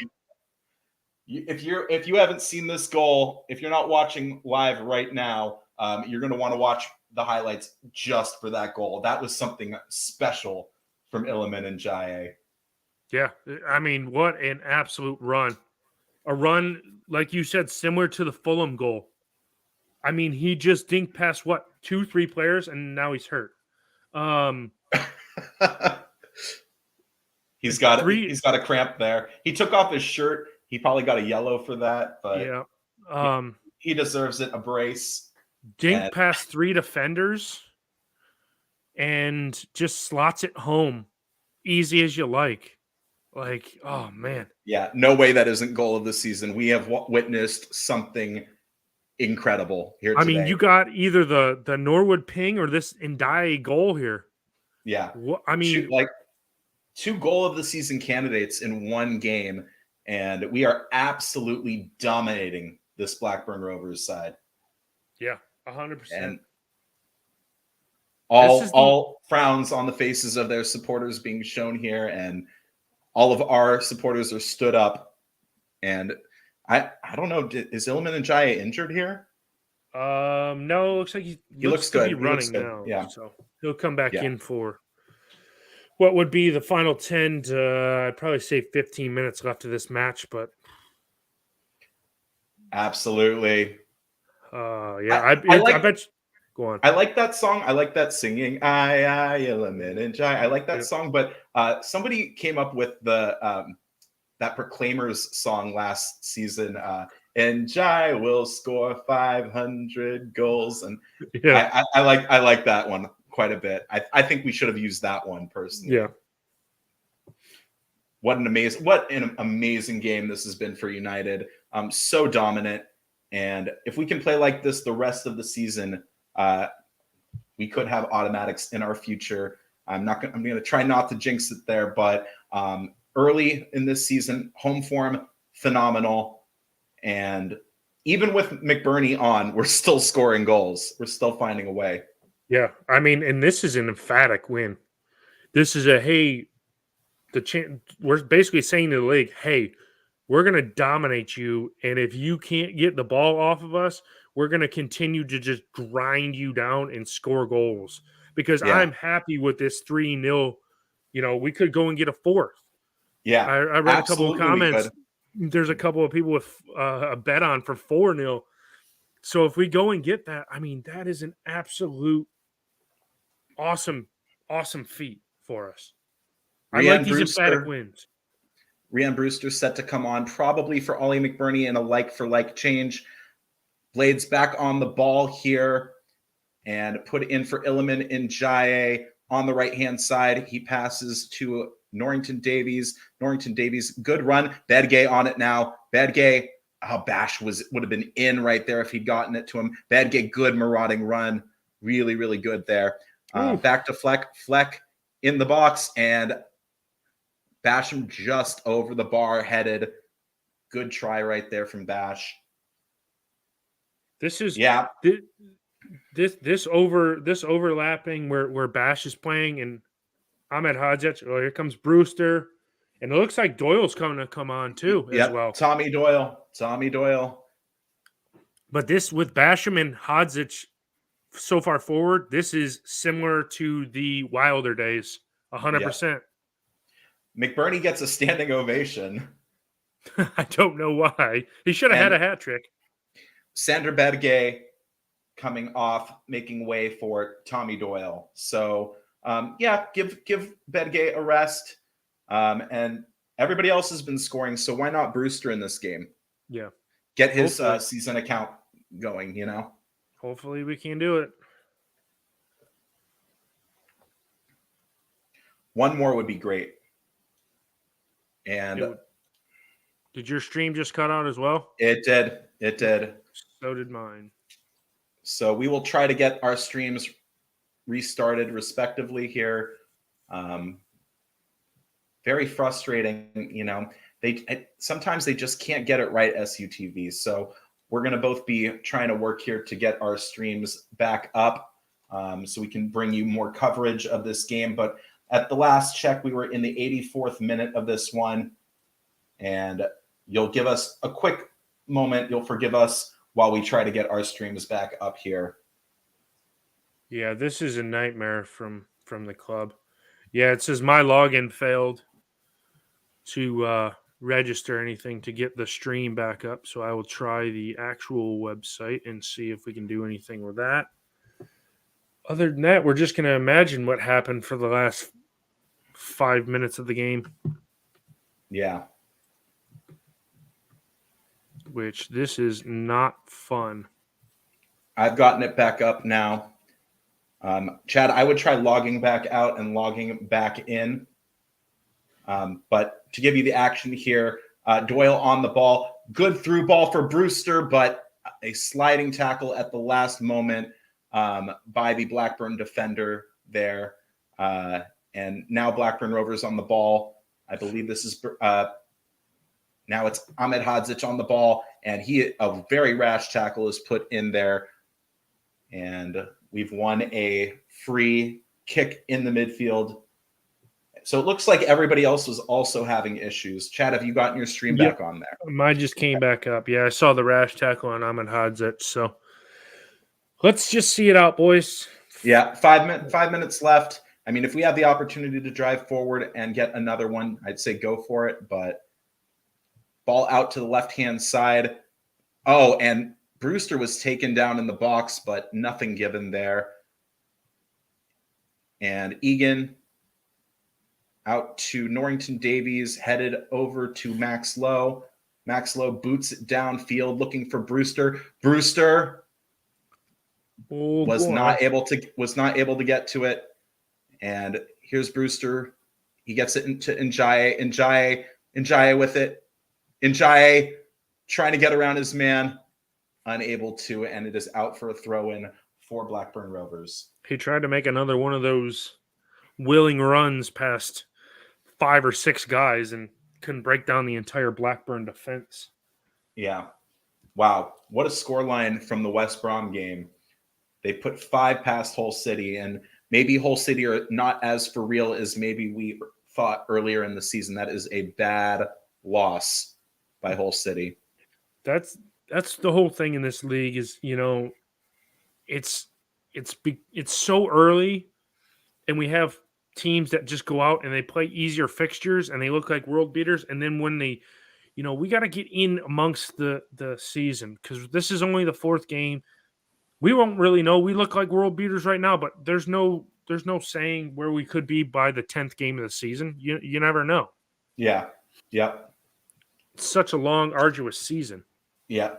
If you haven't seen this goal, if you're not watching live right now, you're going to want to watch the highlights just for that goal. That was something special from Illiman and Jai. Yeah, I mean, what an absolute run. A run, like you said, similar to the Fulham goal. I mean, he just dinked past, 2-3 players, and now he's hurt. He's got a cramp there. He took off his shirt. He probably got a yellow for that, but yeah. He deserves it, a brace. Dinked past 3 defenders and just slots it home. Easy as you like. Like, oh, man. Yeah, no way that isn't goal of the season. We have witnessed something incredible here today. I mean, you got either the Norwood ping or this Ndiaye goal here. Yeah. I mean, two goal of the season candidates in one game, and we are absolutely dominating this Blackburn Rovers side. Yeah, 100%. And all frowns on the faces of their supporters being shown here, and all of our supporters are stood up. And I don't know, is Illiman and Jai injured here? No, it looks like he looks to be good. He looks running good. now. Yeah. So he'll come back Yeah. in for what would be the final 10 to I'd probably say 15 minutes left of this match, but Absolutely. yeah, I I like bet you, go on. I like that song. I like that singing. I element and jai. I like that Yep. song, but somebody came up with the that Proclaimers song last season. And Jai will score 500 goals, and Yeah. I like that one quite a bit. I think we should have used that one personally. Yeah. What an amazing game this has been for United. So dominant, and if we can play like this the rest of the season, we could have automatics in our future. I'm going to try not to jinx it there, but early in this season, home form phenomenal, and even with McBurney on, we're still scoring goals. We're still finding a way. Yeah. I mean, and this is an emphatic win. This is we're basically saying to the league, hey, we're going to dominate you. And if you can't get the ball off of us, we're going to continue to just grind you down and score goals. Because Yeah. I'm happy with this 3-0. You know, we could go and get a fourth. Yeah. I read a couple of comments. Could. There's a couple of people with a bet on for 4-0. So if we go and get that, I mean, that is an absolute awesome feat for us. I like these emphatic wins. Rhian Brewster set to come on probably for Ollie McBurney in a like-for-like change. Blades back on the ball here and put in for Illiman in Jaye on the right-hand side. He passes to Norrington Davies. Norrington Davies, good run. Bedgay on it now. Bedgay, Bash would have been in right there if he'd gotten it to him. Bedgay, good marauding run. Really, really good there. Back to Fleck. Fleck in the box, and Basham just over the bar headed. Good try right there from Bash. This is this overlapping where Bash is playing and Ahmed Hadjic. Oh, here comes Brewster, and it looks like Doyle's coming to come on too as well. Tommy Doyle. But this with Basham and Hadjic so far forward, this is similar to the Wilder days, 100%. McBurney gets a standing ovation. I don't know why. He should have had a hat trick. Sander Bedgay coming off, making way for Tommy Doyle. So, give Bedgay a rest. And everybody else has been scoring, so why not Brewster in this game? Yeah. Get his season account going, you know? Hopefully we can do it. One more would be great. And did your stream just cut out as well? It did. So did mine. So we will try to get our streams restarted respectively here. Very frustrating, you know. Sometimes they just can't get it right, SUTV. So we're going to both be trying to work here to get our streams back up so we can bring you more coverage of this game. But at the last check, we were in the 84th minute of this one. And you'll give us a quick moment. You'll forgive us while we try to get our streams back up here. Yeah, this is a nightmare from the club. Yeah, it says my login failed to register anything to get the stream back up. So I will try the actual website and see if we can do anything with that. Other than that, we're just going to imagine what happened for the last 5 minutes of the game. Yeah. Which this is not fun. I've gotten it back up now. Chad, I would try logging back out and logging back in. But to give you the action here, Doyle on the ball. Good through ball for Brewster, but a sliding tackle at the last moment by the Blackburn defender there. And now Blackburn Rovers on the ball. I believe this is now it's Ahmed Hadjic on the ball, and a very rash tackle is put in there. And we've won a free kick in the midfield. So it looks like everybody else was also having issues. Chad, have you gotten your stream back on there? Mine just came back up. Yeah, I saw the rash tackle on Ahmed Hadjic. So Let's just see it out, boys. Yeah, 5 minutes left. I mean, if we have the opportunity to drive forward and get another one, I'd say go for it. But ball out to the left-hand side. Oh, and Brewster was taken down in the box, but nothing given there. And Egan out to Norrington Davies, headed over to Max Lowe. Max Lowe boots it downfield, looking for Brewster. Brewster was not able to get to it. And here's Brewster. He gets it into Njaye. Njaye with it. Njaye trying to get around his man. Unable to, and it is out for a throw-in for Blackburn Rovers. He tried to make another one of those willing runs past 5 or 6 guys and couldn't break down the entire Blackburn defense. Yeah. Wow. What a scoreline from the West Brom game. They put 5 past Hull City, and maybe Hull City are not as for real as maybe we thought earlier in the season. That is a bad loss by Hull City. That's the whole thing in this league is, it's so early, and we have teams that just go out and they play easier fixtures and they look like world beaters. And then when they, we got to get in amongst the season, because this is only the 4th game. We won't really know. We look like world beaters right now, but there's no saying where we could be by the 10th game of the season. You never know. Yeah. Yep. It's such a long, arduous season. Yeah.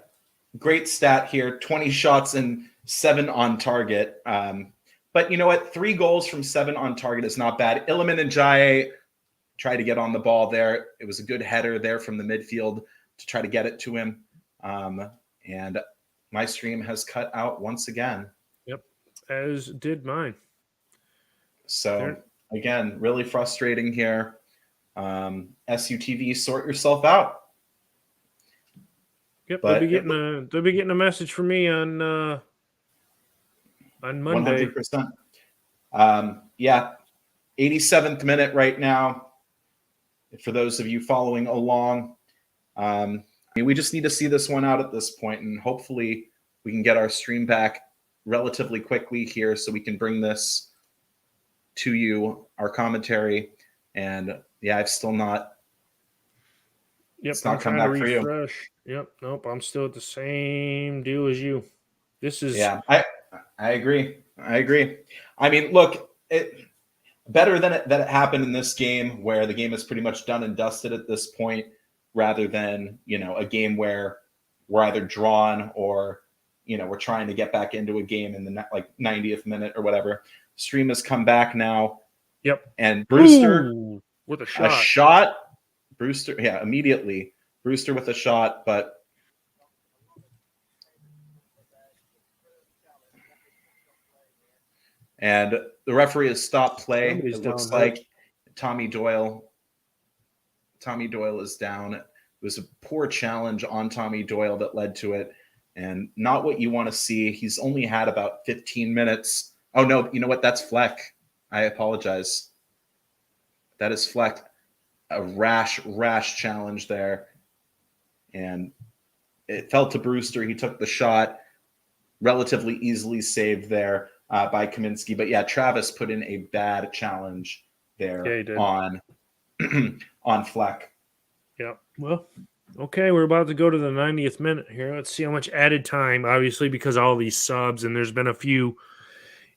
Great stat here. 20 shots and 7 on target. But you know what? 3 goals from 7 on target is not bad. Iliman and Njaye tried to get on the ball there. It was a good header there from the midfield to try to get it to him. And my stream has cut out once again. Yep, as did mine. So, again, really frustrating here. SUTV, sort yourself out. Yep, they'll be getting a message from me on Monday. 100%. Yeah, 87th minute right now. For those of you following along, we just need to see this one out at this point, and hopefully we can get our stream back relatively quickly here so we can bring this to you, our commentary. And yeah, I've still not. Yep, it's not come back for you. Yep, nope, I'm still at the same deal as you. This is I agree. I mean, look, better than that it happened in this game, where the game is pretty much done and dusted at this point, rather than a game where we're either drawn or we're trying to get back into a game in the 90th minute or whatever. Stream has come back now. Yep, and Brewster with a shot. Brewster, yeah, immediately. Brewster with a shot, but and the referee has stopped play. It looks like Tommy Doyle is down. It was a poor challenge on Tommy Doyle that led to it, and not what you want to see. He's only had about 15 minutes. Oh, no, you know what? That's Fleck. I apologize. That is Fleck. A rash challenge there. And it fell to Brewster. He took the shot, relatively easily saved there by Kaminsky. But yeah, Travis put in a bad challenge there on Fleck. Yeah. Well, okay, we're about to go to the 90th minute here. Let's see how much added time, obviously, because all these subs, and there's been a few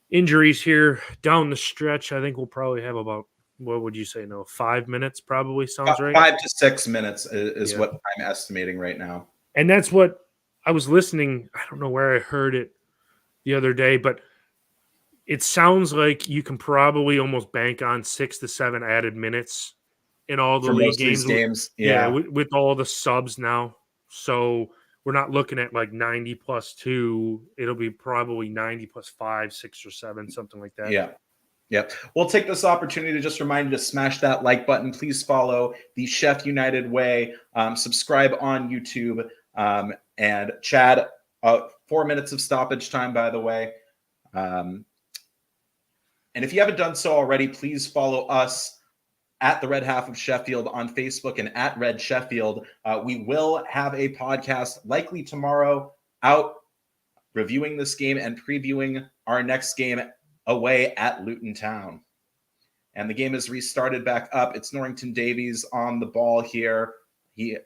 injuries here down the stretch. I think we'll probably have about, what would you say, 5 minutes probably sounds right? 5 to 6 minutes is what I'm estimating right now. And that's what I was listening. I don't know where I heard it the other day, but it sounds like you can probably almost bank on 6 to 7 added minutes in all the league games. Yeah. With all the subs now. So we're not looking at 90 plus 2. It'll be probably 90 plus 5, 6 or 7, something like that. Yeah. Yep. We'll take this opportunity to just remind you to smash that like button. Please follow the Sheff United Way. Subscribe on YouTube. And Chad, 4 minutes of stoppage time, by the way. And if you haven't done so already, please follow us at the Red Half of Sheffield on Facebook and at Red Sheffield. We will have a podcast likely tomorrow out reviewing this game and previewing our next game away at Luton Town. And the game is restarted back up. It's Norrington Davies on the ball here. He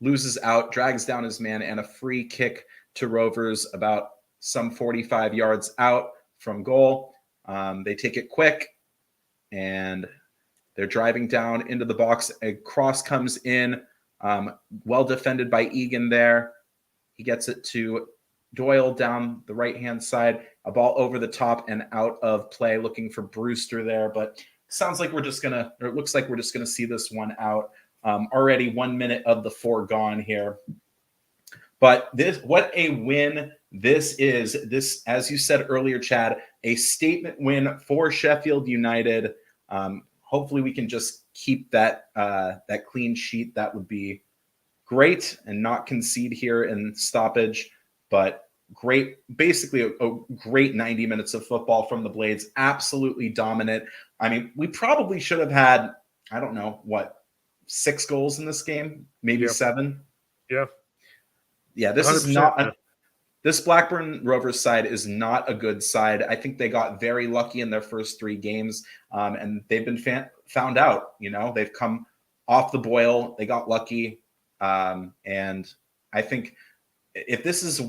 loses out, drags down his man, and a free kick to Rovers about some 45 yards out from goal. They take it quick, and they're driving down into the box. A cross comes in, well defended by Egan there. He gets it to Doyle down the right-hand side. A ball over the top and out of play, looking for Brewster there. But sounds like it looks like we're just gonna see this one out. Already 1 minute of the 4 gone here. But what a win this is. This, as you said earlier, Chad, a statement win for Sheffield United. Hopefully we can just keep that clean sheet. That would be great, and not concede here in stoppage. But great, basically a great 90 minutes of football from the Blades. Absolutely dominant. I mean, we probably should have had, I don't know, 6 goals in this game, maybe 7. Yeah. Yeah, this is not this Blackburn Rovers side is not a good side. I think they got very lucky in their first 3 games, and they've been found out. They've come off the boil. They got lucky, and I think if this is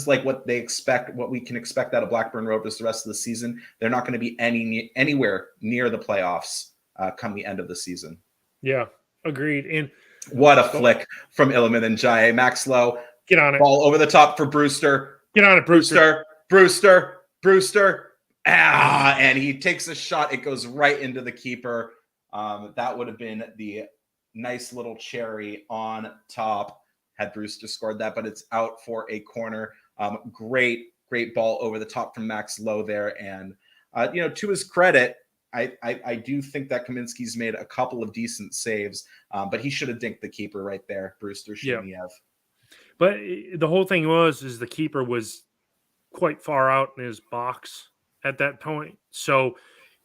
like what they expect, what we can expect out of Blackburn Rovers the rest of the season, they're not going to be anywhere near the playoffs come the end of the season. Yeah, agreed. And what a flick from Illiman and Jai. Max Lowe. Get on it. Ball over the top for Brewster. Get on it, Brewster. Brewster. And he takes a shot. It goes right into the keeper. That would have been the nice little cherry on top had Brewster scored that, but it's out for a corner. Great ball over the top from Max Lowe there. And, to his credit, I do think that Kaminsky's made a couple of decent saves, but he should have dinked the keeper right there. Brewster shouldn't have. But the whole thing is the keeper was quite far out in his box at that point. So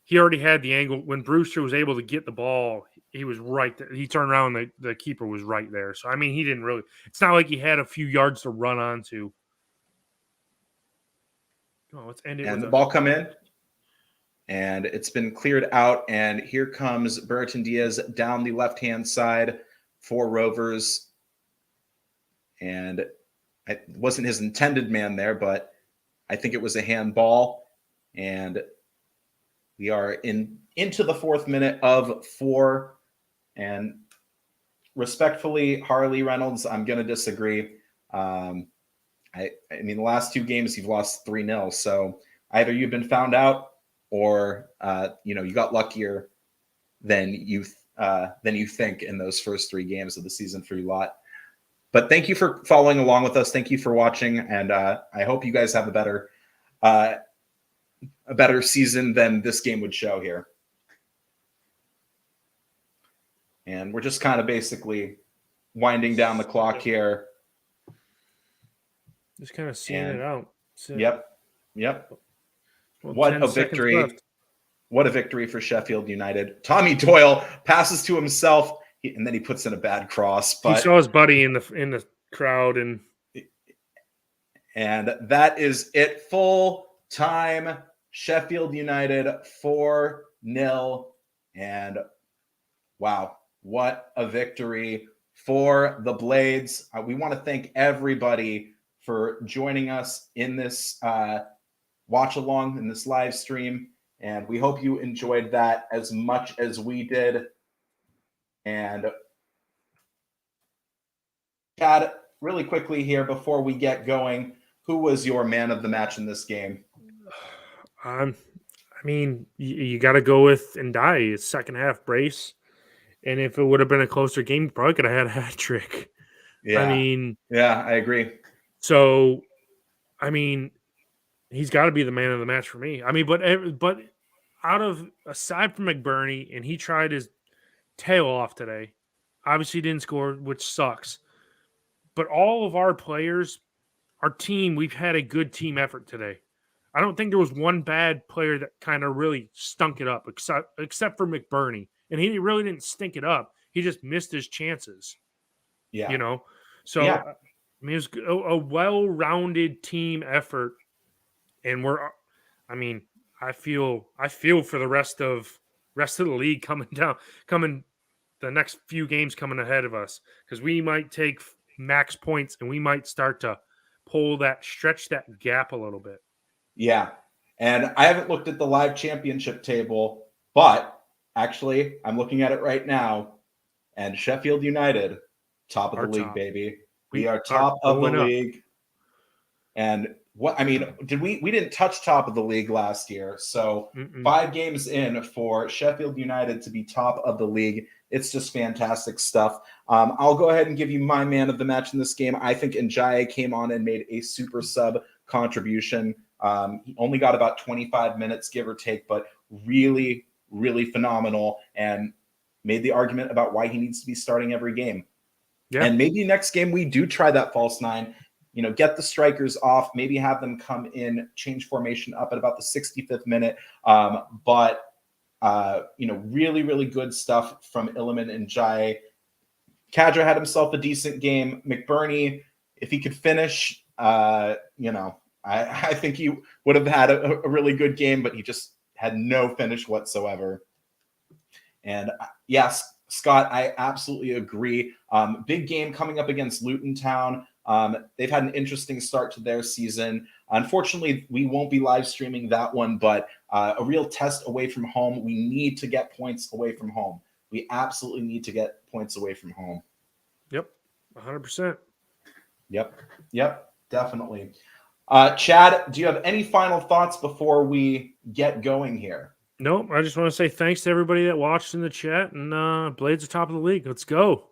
he already had the angle. When Brewster was able to get the ball, he was right there. He turned around, and the keeper was right there. So, I mean, he didn't really – it's not like he had a few yards to run onto. Let's end it. And the ball come in. And it's been cleared out. And here comes Burton Diaz down the left-hand side for Rovers. And it wasn't his intended man there, but I think it was a handball. And we are into the 4th minute of 4. And respectfully, Harley Reynolds, I'm going to disagree. I mean, the last 2 games you've lost 3-0. So either you've been found out, or you got luckier than you think in those first 3 games of the season for you lot. But thank you for following along with us. Thank you for watching, and I hope you guys have a better season than this game would show here. And we're just kind of basically winding down the clock here. Just kind of seeing it out. Yep. Well, what a victory. What a victory for Sheffield United. Tommy Doyle passes to himself, and then he puts in a bad cross. But he saw his buddy in the crowd, and that is it. Full time, Sheffield United 4-0. And wow, what a victory for the Blades. We want to thank everybody for joining us in this watch along in this live stream, and we hope you enjoyed that as much as we did. And Chad, really quickly here before we get going, who was your man of the match in this game? I mean, you got to go with Ndai. His second half brace, and if it would have been a closer game, probably could have had a hat trick. Yeah, I agree. So, I mean, he's got to be the man of the match for me. I mean, but aside from McBurney, and he tried his tail off today. Obviously didn't score, which sucks. But all of our players, our team, we've had a good team effort today. I don't think there was one bad player that kind of really stunk it up, except for McBurney. And he really didn't stink it up. He just missed his chances. Yeah. So I mean, it was a well-rounded team effort, and I feel for the rest of the league coming the next few games coming ahead of us, because we might take max points and we might start to stretch that gap a little bit. Yeah. And I haven't looked at the live championship table, but actually I'm looking at it right now, and Sheffield United, top of the league, baby. We are top of the league. And we didn't touch top of the league last year. So 5 games in for Sheffield United to be top of the league. It's just fantastic stuff. I'll go ahead and give you my man of the match in this game. I think Njaye came on and made a super sub contribution. He only got about 25 minutes, give or take, but really, really phenomenal, and made the argument about why he needs to be starting every game. Yeah. And maybe next game we do try that false 9, get the strikers off, maybe have them come in, change formation up at about the 65th minute. Really, really good stuff from Iliman and Njaye. Kadra had himself a decent game. McBurney, if he could finish, I think he would have had a really good game, but he just had no finish whatsoever. And yes, Scott, I absolutely agree. Big game coming up against Luton Town. They've had an interesting start to their season. Unfortunately, we won't be live streaming that one, but a real test away from home. We need to get points away from home. We absolutely need to get points away from home. Yep, 100%. Yep, definitely. Chad, do you have any final thoughts before we get going here? Nope, I just want to say thanks to everybody that watched in the chat, and Blades are top of the league. Let's go.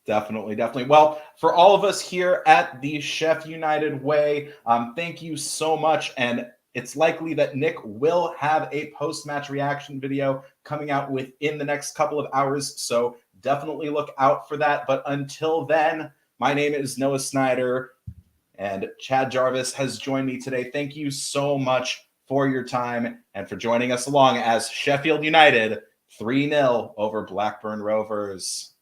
Definitely. Well, for all of us here at the Sheff United Way, thank you so much. And it's likely that Nick will have a post-match reaction video coming out within the next couple of hours. So definitely look out for that. But until then, my name is Noah Snyder, and Chad Jarvis has joined me today. Thank you so much for your time and for joining us along as Sheffield United 3-0 over Blackburn Rovers.